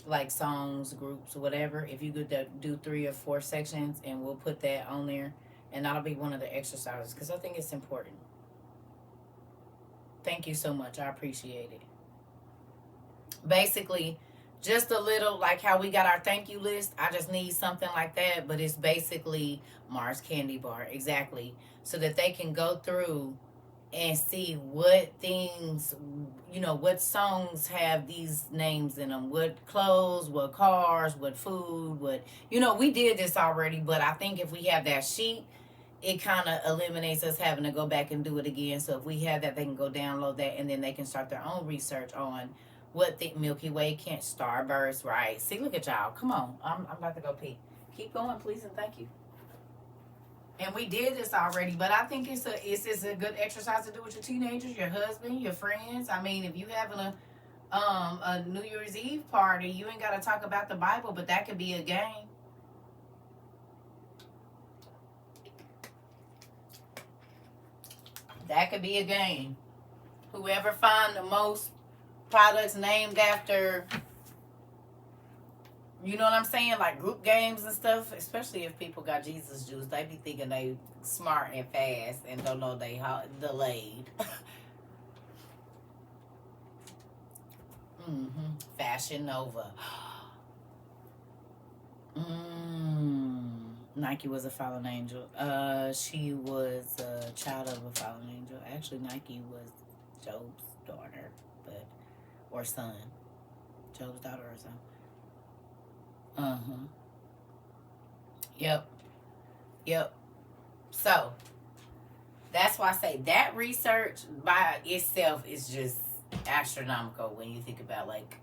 Like songs, groups, whatever. If you could do 3 or 4 sections, and we'll put that on there. And that'll be one of the exercises because I think it's important. Thank you so much. I appreciate it. Basically, just a little like how we got our thank you list. I just need something like that, but it's basically Mars Candy Bar. Exactly. So that they can go through and see what things, what songs have these names in them. What clothes, what cars, what food, we did this already, but I think if we have that sheet, it kind of eliminates us having to go back and do it again. So if we have that, they can go download that, and then they can start their own research on what the Milky Way can't. Starburst, right? See, look at y'all. Come on. I'm about to go pee. Keep going, please, and thank you. And we did this already, but I think it's a good exercise to do with your teenagers, your husband, your friends. I mean, if you having a New Year's Eve party, you ain't got to talk about the Bible, but that could be a game. That could be a game. Whoever find the most products named after, you know what I'm saying, like group games and stuff, especially if people got Jesus juice, they be thinking they smart and fast and don't know they delayed. Fashion Nova. Nike was a fallen angel. She was a child of a fallen angel. Actually, Nike was Job's daughter, or son. Job's daughter or son. Yep. So that's why I say that research by itself is just astronomical when you think about like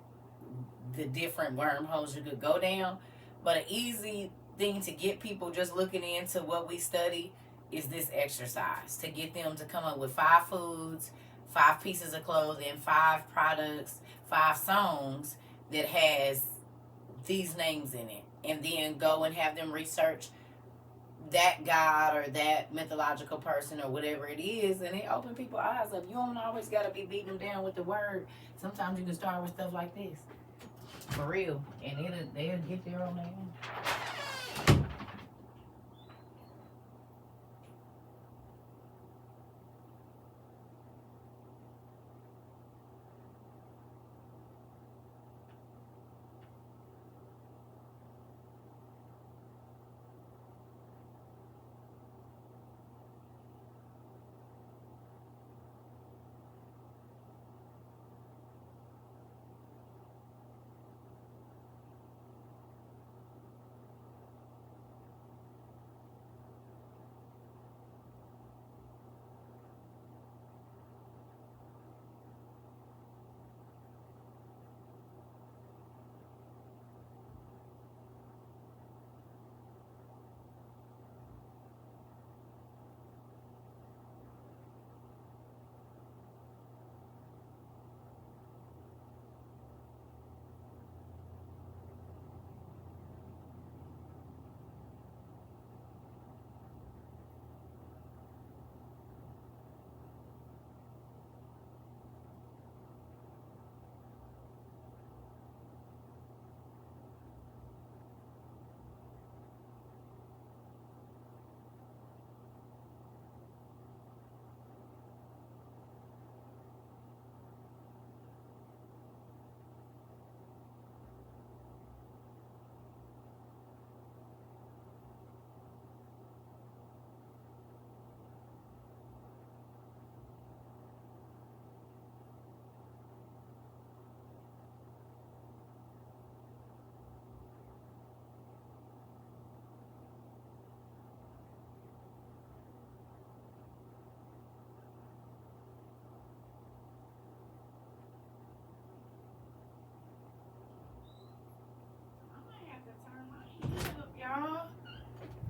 the different wormholes you could go down. But an easy thing to get people just looking into what we study is this exercise, to get them to come up with 5 foods, 5 pieces of clothing, 5 products, 5 songs that has these names in it, and then go and have them research that god or that mythological person or whatever it is, and it open people's eyes up. You don't always got to be beating them down with the word. Sometimes you can start with stuff like this, for real, and they'll get there on their own.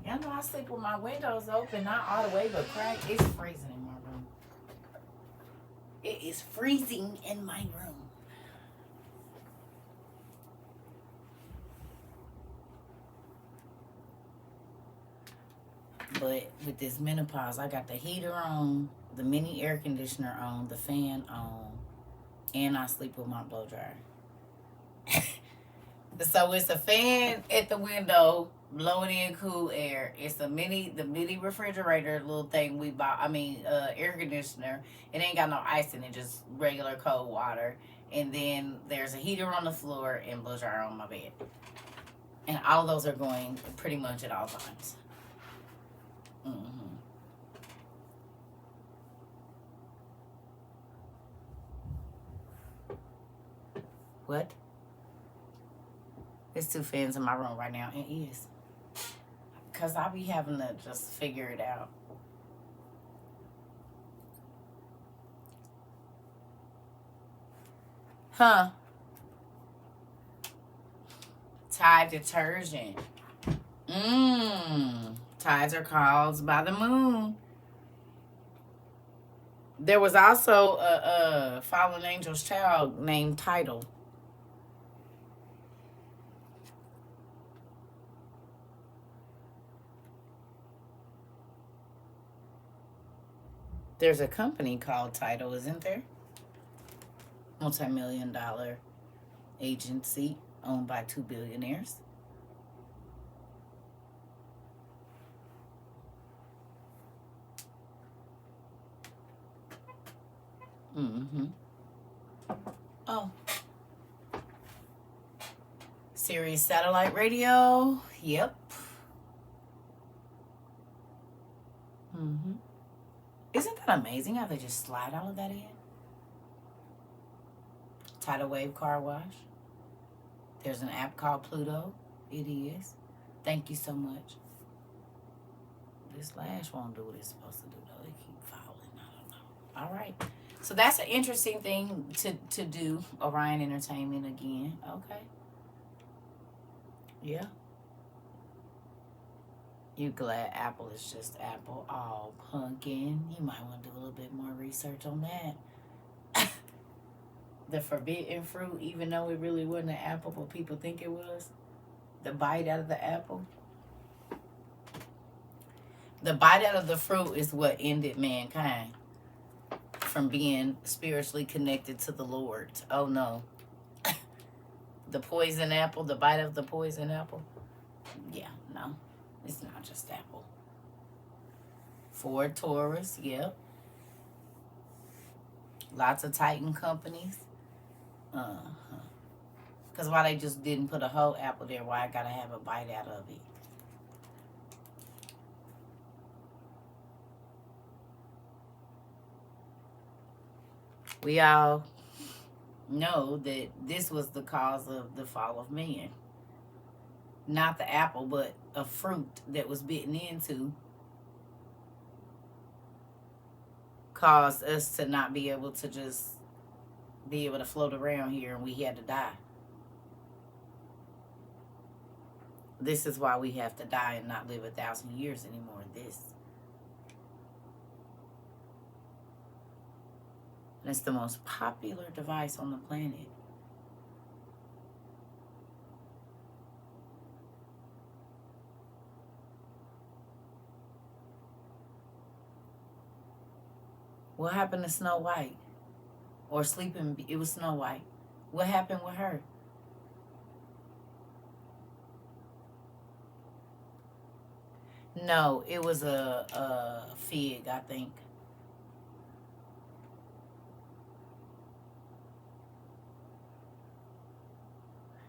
Y'all know I sleep with my windows open, not all the way, but crack. It's freezing in my room. It is freezing in my room. But with this menopause, I got the heater on, the mini air conditioner on, the fan on, and I sleep with my blow dryer. So it's a fan at the window blowing in cool air. It's the mini refrigerator little thing we bought. Air conditioner. It ain't got no ice in it, just regular cold water. And then there's a heater on the floor and blow dryer on my bed. And all of those are going pretty much at all times. What? There's 2 fans in my room right now. It is. Because I be having to just figure it out. Huh? Tide detergent. Tides are caused by the moon. There was also a fallen angel's child named Tidal. There's a company called Title, isn't there? Multi-million-dollar agency owned by two billionaires. Mm-hmm. Oh. Sirius satellite radio. Yep. Mm-hmm. Isn't that amazing how they just slide all of that in? Tidal Wave Car Wash. There's an app called Pluto. It is. Thank you so much. This lash won't do what it's supposed to do, though. They keep falling. I don't know. All right. So that's an interesting thing to do. Orion Entertainment again. Okay. Yeah. You glad Apple is just Apple? Oh, pumpkin. You might want to do a little bit more research on that. The forbidden fruit, even though it really wasn't an apple, but people think it was. The bite out of the apple. The bite out of the fruit is what ended mankind from being spiritually connected to the Lord. Oh no. The poison apple, the bite of the poison apple. Yeah, no. It's not just apple. Ford Taurus, yep. Lots of Titan companies. Because why they just didn't put a whole apple there? Why I gotta have a bite out of it? We all know that this was the cause of the fall of man. Not the apple, but a fruit that was bitten into caused us to not be able to just be able to float around here, and we had to die. This is why we have to die and not live 1,000 years anymore. This. And it's the most popular device on the planet. What happened to Snow White? Or Sleeping, it was Snow White. What happened with her? No, it was a fig, I think.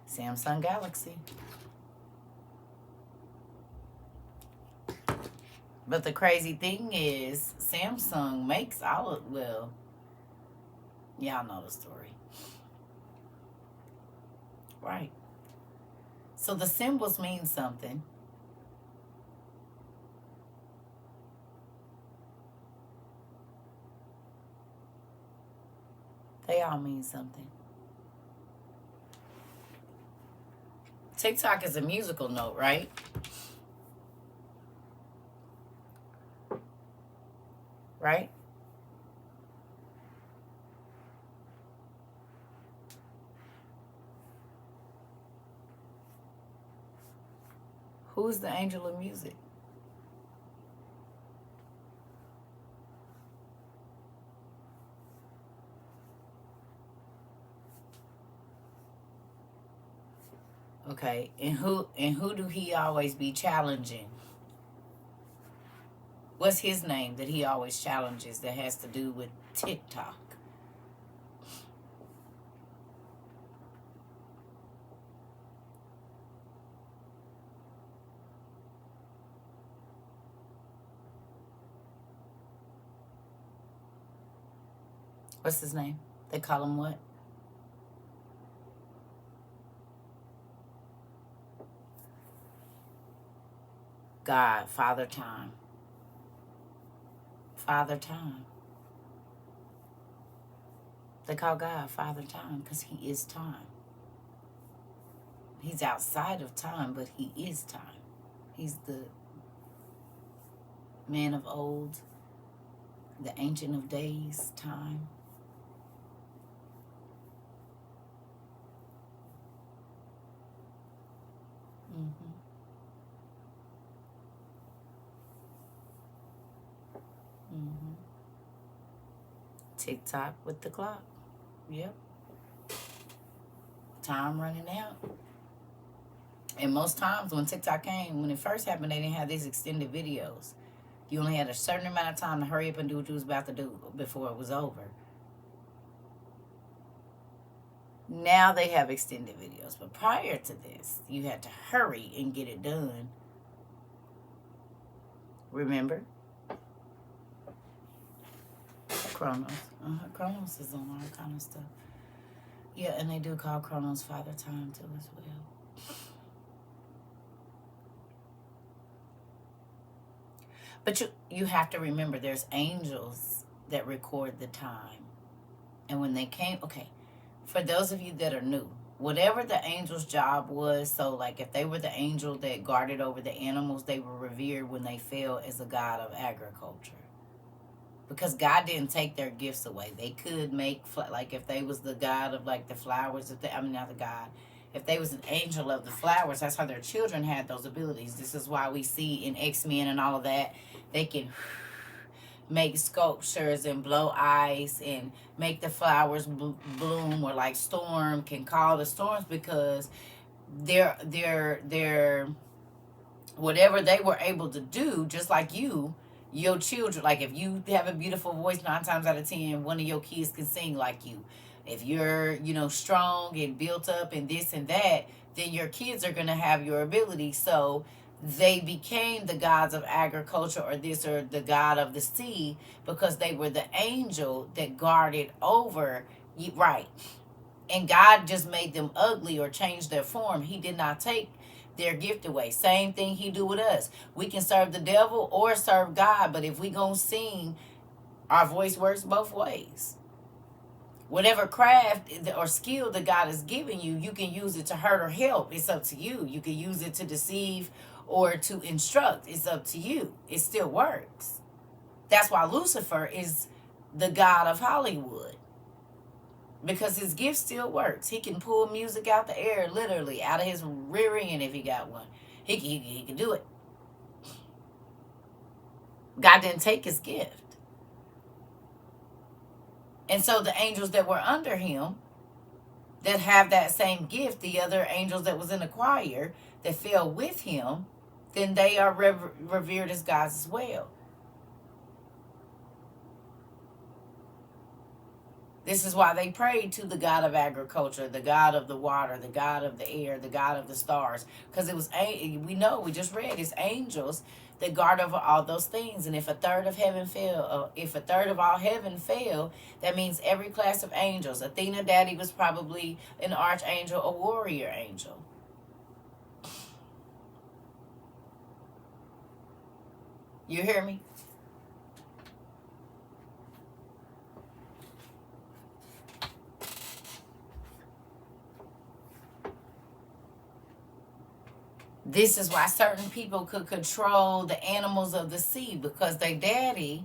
Samsung Galaxy. But the crazy thing is, Samsung makes all of, well, y'all know the story. Right. So the symbols mean something. They all mean something. TikTok is a musical note, right? Right? Who's the angel of music? Okay, and who do he always be challenging? What's his name that he always challenges that has to do with TikTok? What's his name? They call him what? God, Father Time. Father Time. They call God Father Time because he is time. He's outside of time, but he is time. He's the man of old, the ancient of days, time. Mm-hmm. Mm-hmm. TikTok with the clock. Yep. Time running out. And most times when TikTok came, when it first happened, they didn't have these extended videos. You only had a certain amount of time to hurry up and do what you was about to do before it was over. Now they have extended videos. But prior to this, you had to hurry and get it done. Remember? Chronos. Chronos is on all kind of stuff. Yeah, and they do call Chronos Father Time too as well. But you have to remember there's angels that record the time. And when they came, okay, for those of you that are new, whatever the angel's job was, so like if they were the angel that guarded over the animals, they were revered when they fell as a god of agriculture. Because God didn't take their gifts away. They could make, like if they was the god of like the flowers, not the god. If they was an angel of the flowers, that's how their children had those abilities. This is why we see in X-Men and all of that, they can make sculptures and blow ice and make the flowers bloom, or like Storm can call the storms, because they're whatever they were able to do, just like your children, like if you have a beautiful voice, 9 times out of 10 one of your kids can sing like you. If you're strong and built up and this and that, then your kids are going to have your ability. So they became the gods of agriculture or this, or the god of the sea, because they were the angel that guarded over you, right? And God just made them ugly or changed their form. He did not take their gift away. Same thing he do with us. We can serve the devil or serve God, but if we gonna sing, our voice works both ways. Whatever craft or skill that God has given you, you can use it to hurt or help. It's up to you. You can use it to deceive or to instruct. It's up to you. It still works. That's why Lucifer is the god of Hollywood, because his gift still works. He can pull music out the air, literally, out of his rear end if he got one. He can do it. God didn't take his gift. And so the angels that were under him that have that same gift, the other angels that was in the choir that fell with him, then they are revered as gods as well. This is why they prayed to the god of agriculture, the god of the water, the god of the air, the god of the stars. Because it was, we just read, it's angels that guard over all those things. And if a third of heaven fell, if a third of all heaven fell, that means every class of angels. Athena Daddy was probably an archangel, a warrior angel. You hear me? This is why certain people could control the animals of the sea, because their daddy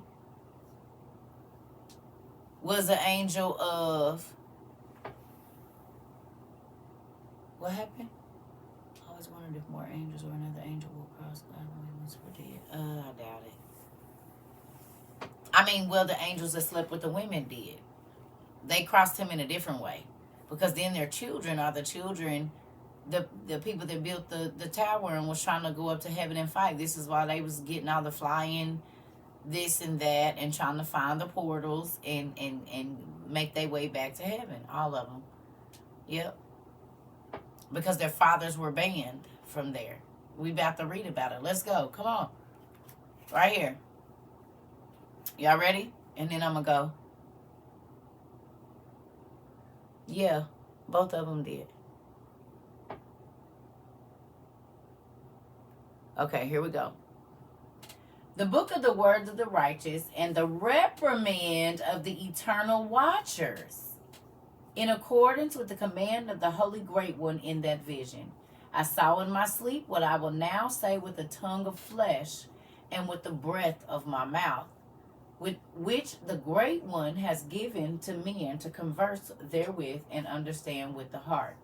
was an angel of... What happened? I always wondered if more angels or another angel will cross God when he was for dead. I doubt it. I mean, well, the angels that slept with the women did. They crossed him in a different way, because then their children are the children... The people that built the tower and was trying to go up to heaven and fight. This is why they was getting all the flying this and that and trying to find the portals and make their way back to heaven. All of them. Yep. Because their fathers were banned from there. We about to read about it. Let's go. Come on. Right here. Y'all ready? And then I'm going to go. Yeah. Both of them did. Okay, here we go. The book of the words of the righteous and the reprimand of the eternal watchers, in accordance with the command of the Holy Great One in that vision. I saw in my sleep what I will now say with the tongue of flesh and with the breath of my mouth, with which the Great One has given to men to converse therewith and understand with the heart.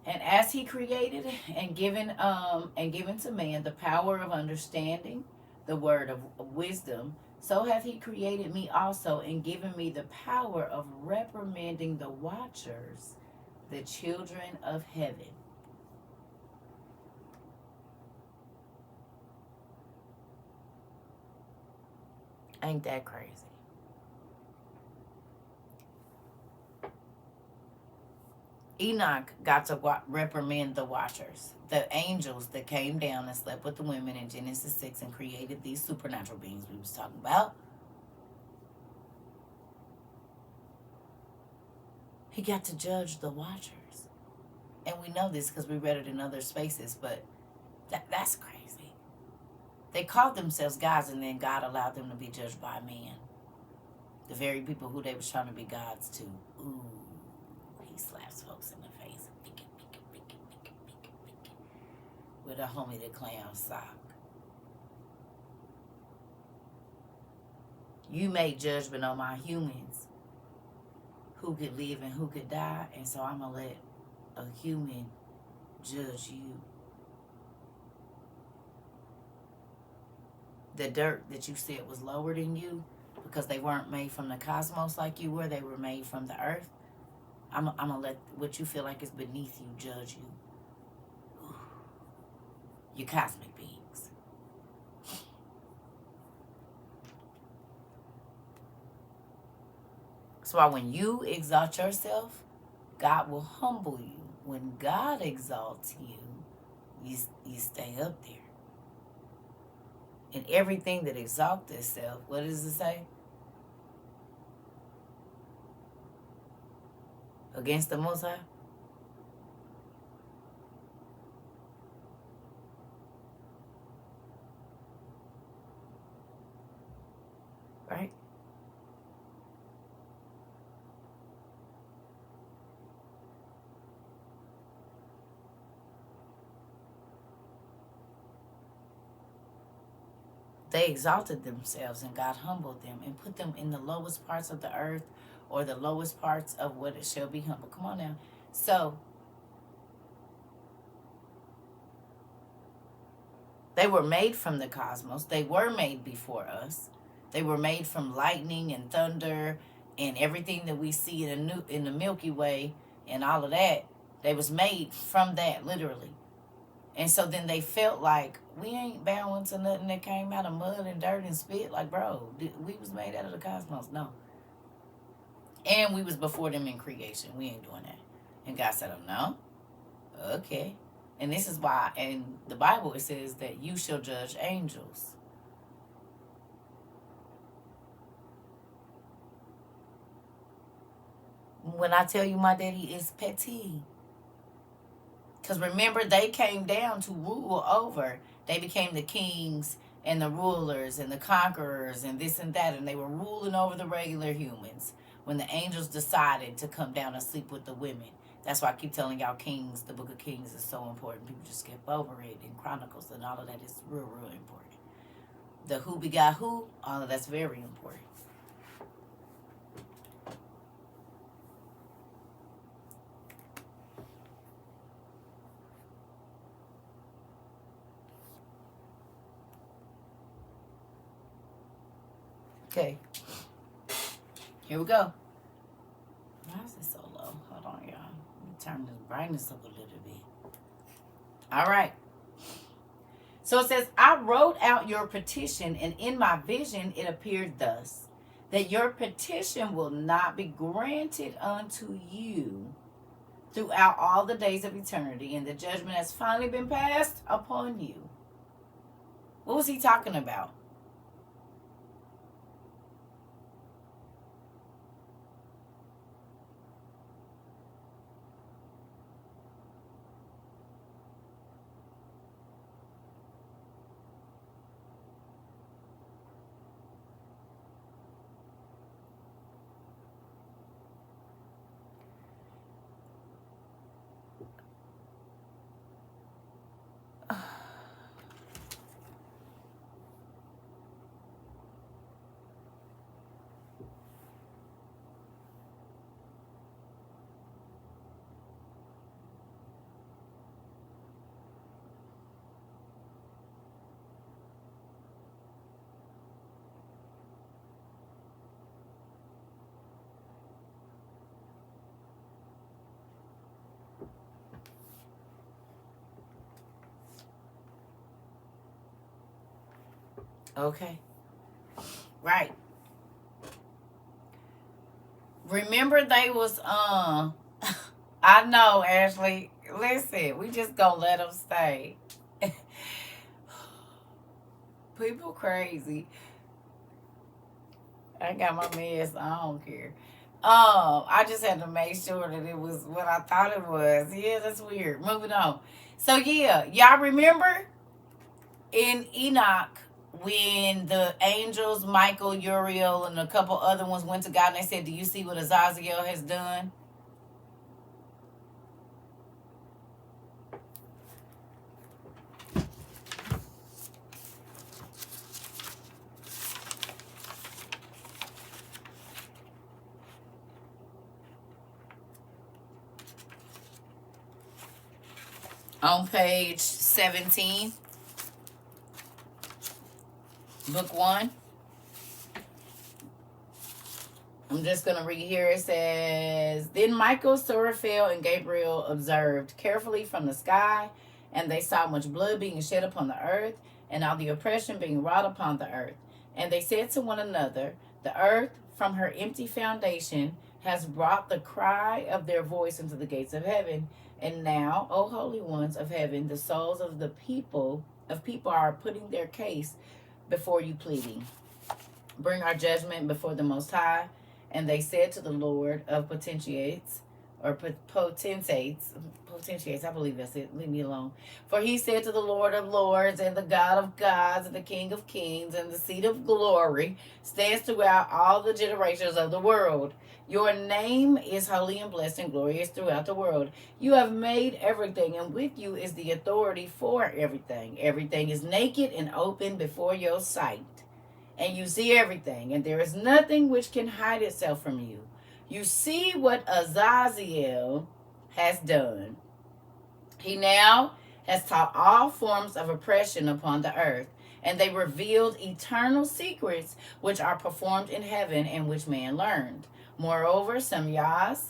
And as he created and given to man the power of understanding, the word of wisdom, So hath he created me also, and given me the power of reprimanding the watchers, the children of heaven. Ain't that crazy? Enoch got to reprimand the watchers, the angels that came down and slept with the women in Genesis 6 and created these supernatural beings we was talking about. He got to judge the watchers. And we know this because we read it in other spaces, but that's crazy. They called themselves gods, and then God allowed them to be judged by man. The very people who they was trying to be gods to. Ooh, he slaps folks in the face. With a homie the clown sock. You made judgment on my humans, who could live and who could die, and so I'm going to let a human judge you. The dirt that you said was lower than you because they weren't made from the cosmos like you were, they were made from the earth. I'm going to let what you feel like is beneath you judge you. Ooh. You cosmic beings. That's why when you exalt yourself, God will humble you. When God exalts you, you stay up there. And everything that exalts itself, what does it say? Against the Most High? Right? They exalted themselves and God humbled them and put them in the lowest parts of the earth or the lowest parts of what it shall be humble. Come on now. So, they were made from the cosmos. They were made before us. They were made from lightning and thunder and everything that we see in the Milky Way and all of that. They was made from that, literally. And so then they felt like, we ain't bound to nothing that came out of mud and dirt and spit. Like, bro, we was made out of the cosmos. No. And we was before them in creation. We ain't doing that. And God said, oh, no? Okay. And this is why in the Bible it says that you shall judge angels. When I tell you my daddy is petty. Because remember, they came down to rule over. They became the kings and the rulers and the conquerors and this and that. And they were ruling over the regular humans when the angels decided to come down and sleep with the women. That's why I keep telling y'all Kings, the book of Kings is so important. People just skip over it. And Chronicles and all of that is real, real important. The who begot who, all of that's very important. Okay. Here we go. Why is it so low? Hold on, y'all. Let me turn this brightness up a little bit. All right. So it says, I wrote out your petition, and in my vision it appeared thus, that your petition will not be granted unto you throughout all the days of eternity, and the judgment has finally been passed upon you. What was he talking about? Okay. Right. Remember they was I know, Ashley. Listen, we just gonna let them stay. People crazy. I got my mess. I don't care. I just had to make sure that it was what I thought it was. Yeah, that's weird. Moving on. So yeah, y'all remember in Enoch when the angels Michael, Uriel, and a couple other ones went to God and they said, "Do you see what Azazel has done?" On page 17, book 1. I'm just going to read here. It says, Then Michael, Seraphel, and Gabriel observed carefully from the sky, and they saw much blood being shed upon the earth, and all the oppression being wrought upon the earth. And they said to one another, The earth, from her empty foundation, has brought the cry of their voice into the gates of heaven. And now, O holy ones of heaven, the souls of the people are putting their case before you, pleading, Bring our judgment before the Most High. And they said to the Lord of potentates, I believe that's it, leave me alone. For he said to the Lord of lords, and the God of gods, and the King of kings, and the seat of glory stands throughout all the generations of the world. Your name is holy and blessed and glorious throughout the world. You have made everything, and with you is the authority for everything. Everything is naked and open before your sight, and you see everything, and there is nothing which can hide itself from you. You see what Azazel has done. He now has taught all forms of oppression upon the earth, and they revealed eternal secrets which are performed in heaven and which man learned. Moreover, Semyaz,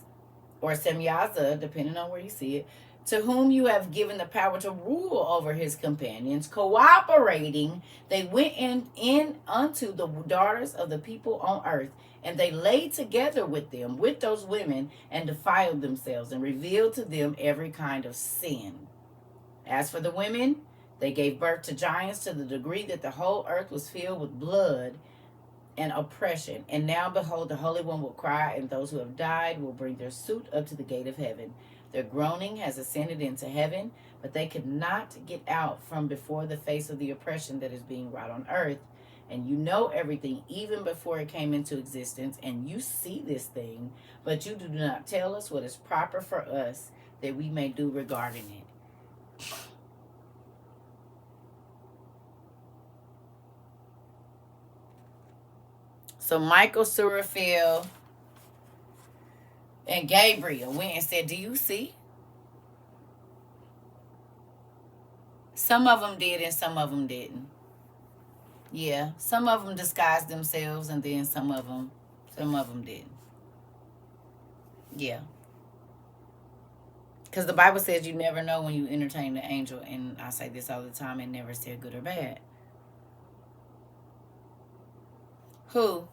or Semyaza, depending on where you see it, to whom you have given the power to rule over his companions, cooperating, they went in unto the daughters of the people on earth, and they laid together with them, with those women, and defiled themselves, and revealed to them every kind of sin. As for the women, they gave birth to giants to the degree that the whole earth was filled with blood and oppression. And now, behold, the Holy One will cry, and those who have died will bring their suit up to the gate of heaven. Their groaning has ascended into heaven, but they could not get out from before the face of the oppression that is being wrought on earth. And you know everything even before it came into existence, and you see this thing, but you do not tell us what is proper for us that we may do regarding it. So Michael, Seraphel, and Gabriel went and said, Do you see? Some of them did and some of them didn't. Yeah, some of them disguised themselves, and then some of them didn't. Yeah. Because the Bible says you never know when you entertain the angel, and I say this all the time, and never say good or bad. Who?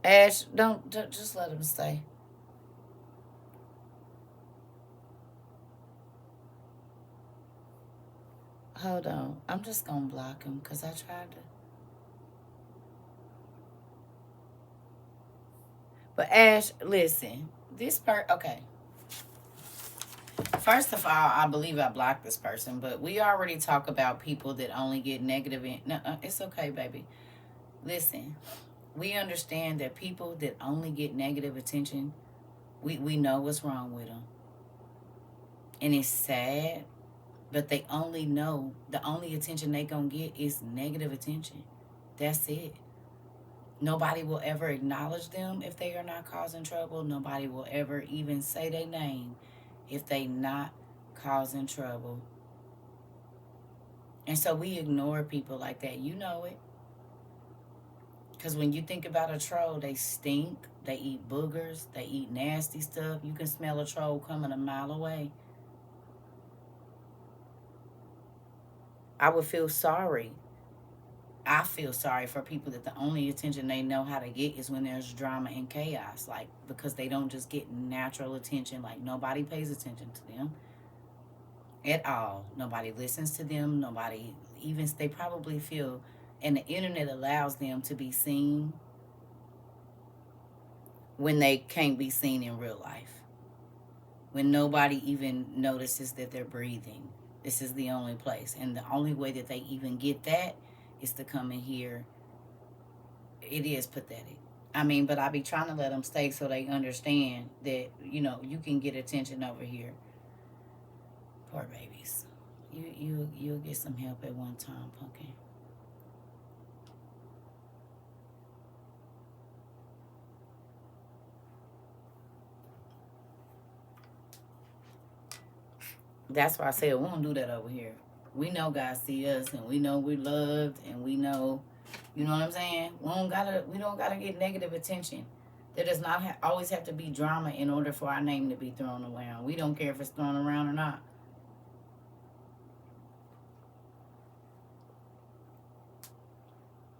Ash, don't just let him stay. Hold on. I'm just going to block him because I tried to. But Ash, listen. Okay. First of all, I believe I blocked this person, but we already talk about people that only get negative. No, it's okay, baby. Listen, we understand that people that only get negative attention, we know what's wrong with them. And it's sad, but they only know the only attention they gonna get is negative attention. That's it. Nobody will ever acknowledge them if they are not causing trouble. Nobody will ever even say their name if they not causing trouble. And so we ignore people like that. You know it. Because when you think about a troll, they stink. They eat boogers. They eat nasty stuff. You can smell a troll coming a mile away. I would feel sorry. I feel sorry for people that the only attention they know how to get is when there's drama and chaos. Like, because they don't just get natural attention. Like, nobody pays attention to them at all. Nobody listens to them. Nobody even, they probably feel, and the internet allows them to be seen when they can't be seen in real life. When nobody even notices that they're breathing. This is the only place. And the only way that they even get that is to come in here. It is pathetic. I mean, but I be trying to let them stay so they understand that, you know, you can get attention over here. Poor babies. You'll get some help at one time, Pumpkin. That's why I said we don't do that over here. We know God see us, and we know we're loved, and we know, you know what I'm saying? We don't gotta get negative attention. There does not always have to be drama in order for our name to be thrown around. We don't care if it's thrown around or not.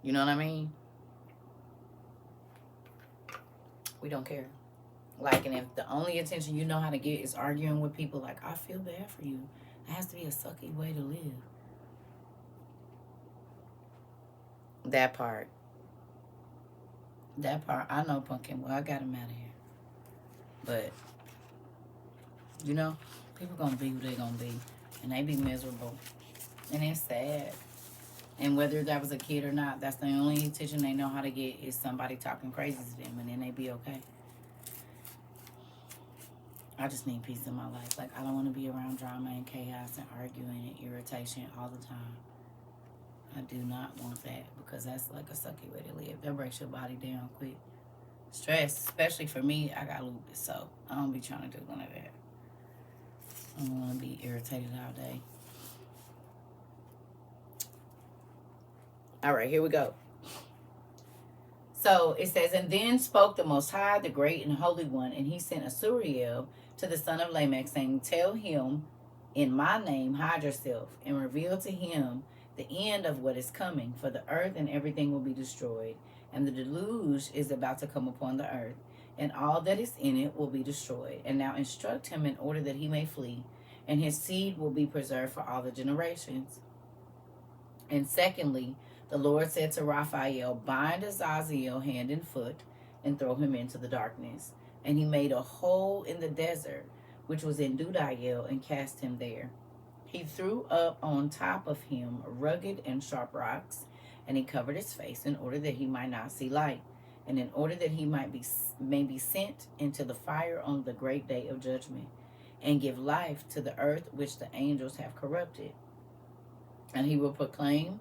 You know what I mean? We don't care. Like, and if the only attention you know how to get is arguing with people, like, I feel bad for you. It has to be a sucky way to live. That part. I know, Pumpkin. Well, I got him out of here. But, you know, people gonna be who they gonna be. And they be miserable. And it's sad. And whether that was a kid or not, that's the only attention they know how to get is somebody talking crazy to them, and then they be okay. I just need peace in my life. Like, I don't want to be around drama and chaos and arguing and irritation all the time. I do not want that, because that's like a sucky way to live. That breaks your body down quick. Stress, especially for me, I got lupus, so I don't be trying to do none of that. I don't want to be irritated all day. All right, here we go. So it says, and then spoke the Most High, the Great and Holy One, and he sent Asuriel to the son of Lamech, saying, tell him, in my name, hide yourself, and reveal to him the end of what is coming, for the earth and everything will be destroyed, and the deluge is about to come upon the earth, and all that is in it will be destroyed. And now instruct him in order that he may flee, and his seed will be preserved for all the generations. And secondly, the Lord said to Raphael, bind Azazel hand and foot, and throw him into the darkness. And he made a hole in the desert, which was in Dudael, and cast him there. He threw up on top of him rugged and sharp rocks, and he covered his face in order that he might not see light, and in order that he may be sent into the fire on the great day of judgment, and give life to the earth which the angels have corrupted. And he will proclaim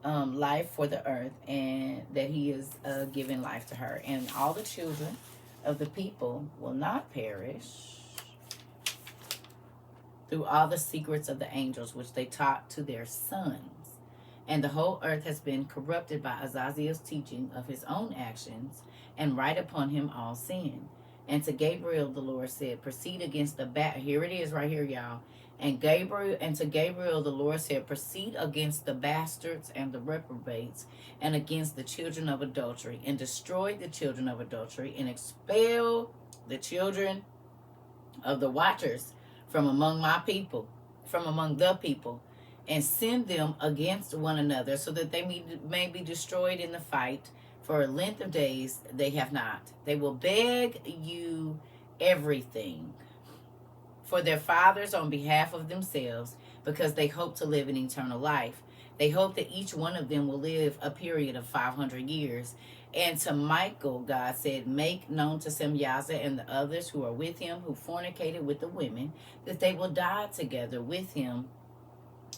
life for the earth, and that he is giving life to her. And all the children of the people will not perish through all the secrets of the angels which they taught to their sons. And the whole earth has been corrupted by Azazel's teaching of his own actions, and write upon him all sin. And to Gabriel the Lord said, proceed against the here it is right here, y'all. And to Gabriel the Lord said, proceed against the bastards and the reprobates, and against the children of adultery, and destroy the children of adultery, and expel the children of the watchers from among my people, from among the people, and send them against one another, so that they may be destroyed in the fight. For a length of days they have not. They will beg you everything for their fathers on behalf of themselves, because they hope to live an eternal life. They hope that each one of them will live a period of 500 years. And to Michael, God said, make known to Semyaza and the others who are with him, who fornicated with the women, that they will die together with them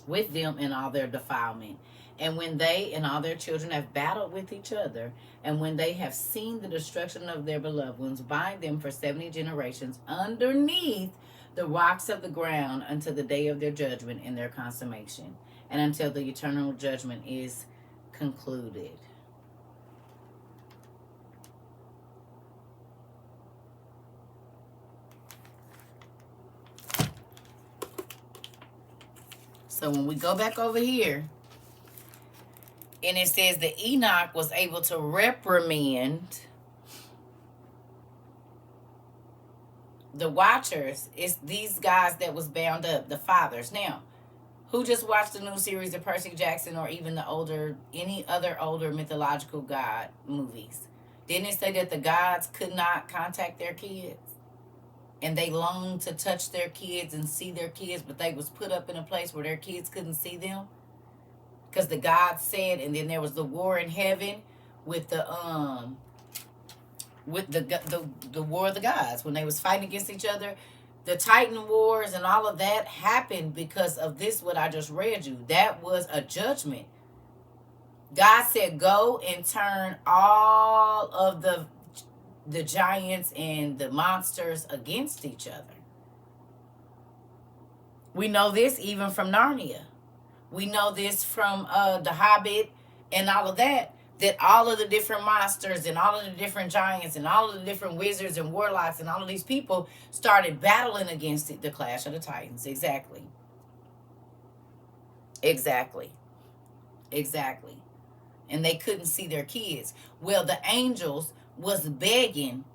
in all their defilement. And when they and all their children have battled with each other, and when they have seen the destruction of their beloved ones, bind them for 70 generations underneath the rocks of the ground until the day of their judgment and their consummation, and until the eternal judgment is concluded. So when we go back over here, and it says that Enoch was able to reprimand the watchers. It's these guys that was bound up, the fathers. Now, who just watched the new series of Percy Jackson or even any other older mythological god movies? Didn't it say that the gods could not contact their kids? And they longed to touch their kids and see their kids, but they was put up in a place where their kids couldn't see them? Because the gods said, and then there was the war in heaven with the war of the gods when they was fighting against each other. The Titan Wars and all of that happened because of this, what I just read you. That was a judgment. God said, go and turn all of the giants and the monsters against each other. We know this even from Narnia. We know this from The Hobbit and all of that all of the different monsters and all of the different giants and all of the different wizards and warlocks and all of these people started battling against it, the Clash of the Titans. Exactly. And they couldn't see their kids. Well, the angels was begging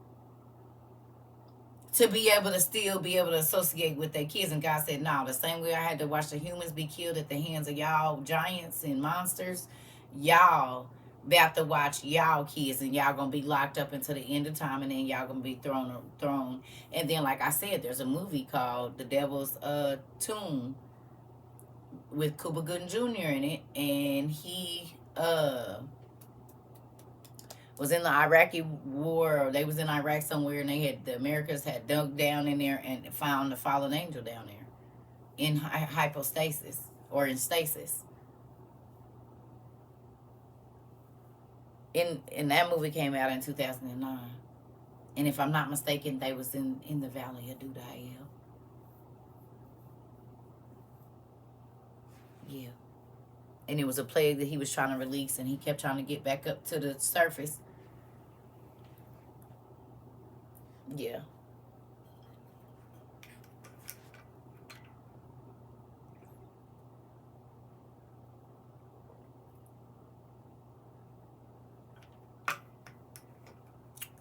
to be able to still be able to associate with their kids. And God said, no, the same way I had to watch the humans be killed at the hands of y'all giants and monsters, y'all about to watch y'all kids, and y'all gonna be locked up until the end of time, and then y'all gonna be thrown. And then, like I said, there's a movie called The Devil's Tomb with Cuba Gooding Jr. in it, and he was in the Iraqi war, or they was in Iraq somewhere, and the Americans had dug down in there and found the fallen angel down there in hypostasis or in stasis. And that movie came out in 2009. And if I'm not mistaken, they was in the Valley of Dudael. Yeah. And it was a plague that he was trying to release, and he kept trying to get back up to the surface. Yeah.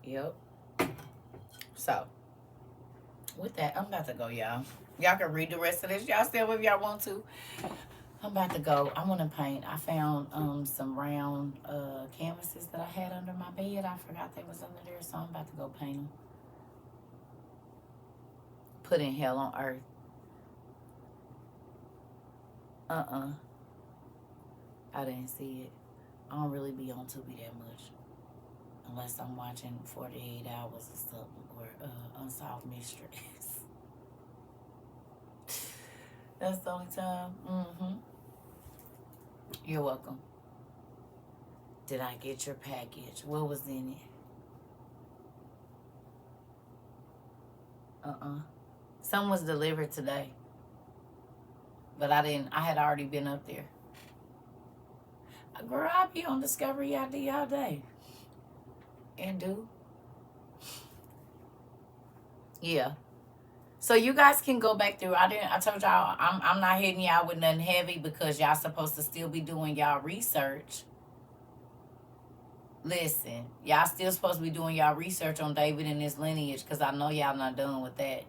Yep. So, with that, I'm about to go, y'all. Y'all can read the rest of this. Y'all stay if y'all want to. I'm about to go. I want to paint. I found some round canvases that I had under my bed. I forgot they was under there, so I'm about to go paint them. Put in hell on earth. I didn't see it. I don't really be on Tubi that much. Unless I'm watching 48 Hours or something, or Unsolved Mysteries. That's the only time. You're welcome. Did I get your package? What was in it? Some was delivered today. But I had already been up there. Girl, I be on Discovery ID all day. And do. Yeah. So you guys can go back through. I told y'all I'm not hitting y'all with nothing heavy because y'all supposed to still be doing y'all research. Listen, y'all still supposed to be doing y'all research on David and his lineage, because I know y'all not done with that.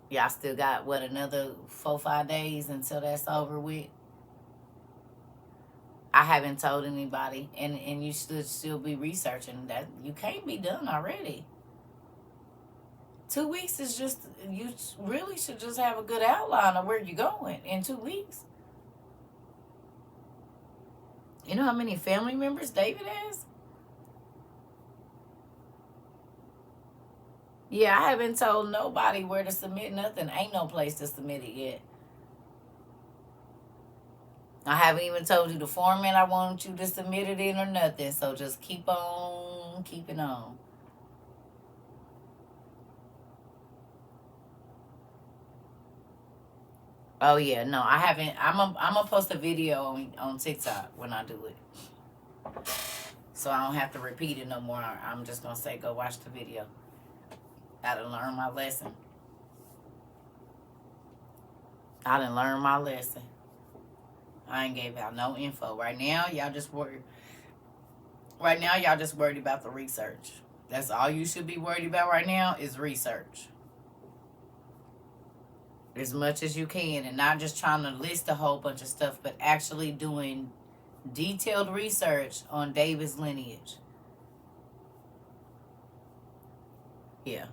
Y'all still got, what, another 4-5 days until that's over with? I haven't told anybody, and you should still be researching that. You can't be done already. 2 weeks is just, you really should just have a good outline of where you're going in 2 weeks. You know how many family members David has? Yeah, I haven't told nobody where to submit nothing. Ain't no place to submit it yet. I haven't even told you the format I want you to submit it in or nothing. So just keep on keeping on. Oh yeah, no, I haven't. I'm gonna post a video on TikTok when I do it, so I don't have to repeat it no more. I'm just gonna say go watch the video. Gotta learn my lesson. I done learned my lesson. I ain't gave out no info. Right now, y'all just worried. Right now, y'all just worried about the research. That's all you should be worried about right now is research. As much as you can, and not just trying to list a whole bunch of stuff, but actually doing detailed research on David's lineage. Yeah.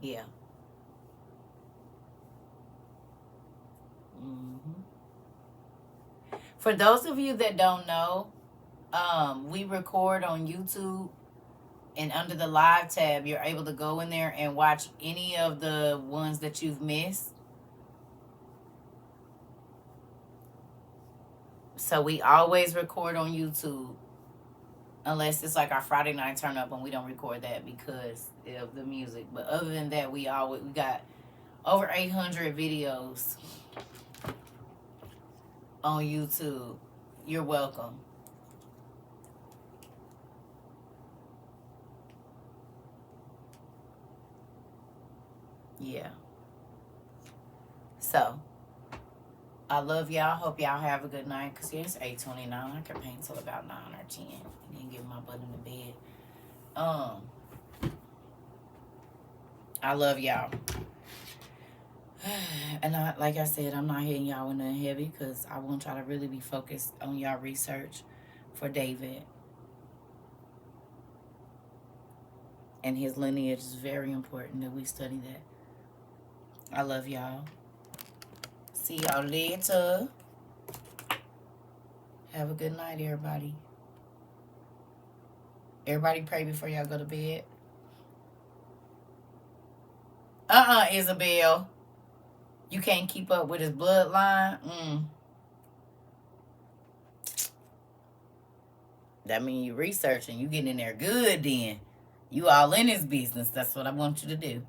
Yeah. Mm-hmm. For those of you that don't know, we record on YouTube, and under the live tab, you're able to go in there and watch any of the ones that you've missed. So we always record on YouTube, unless it's like our Friday night turn up, and we don't record that because of the music. But other than that, we got over 800 videos on YouTube. You're welcome. Yeah. So I love y'all. Hope y'all have a good night. Cause yeah, it's 8:29. I can paint till about 9 or 10, and then get my butt in the bed. I love y'all. And like I said, I'm not hitting y'all with nothing heavy because I want y'all to really be focused on y'all research for David. And his lineage is very important that we study that. I love y'all. See y'all later. Have a good night, everybody. Everybody pray before y'all go to bed. Isabel. You can't keep up with his bloodline. That means you researching. You getting in there good then. You all in his business. That's what I want you to do.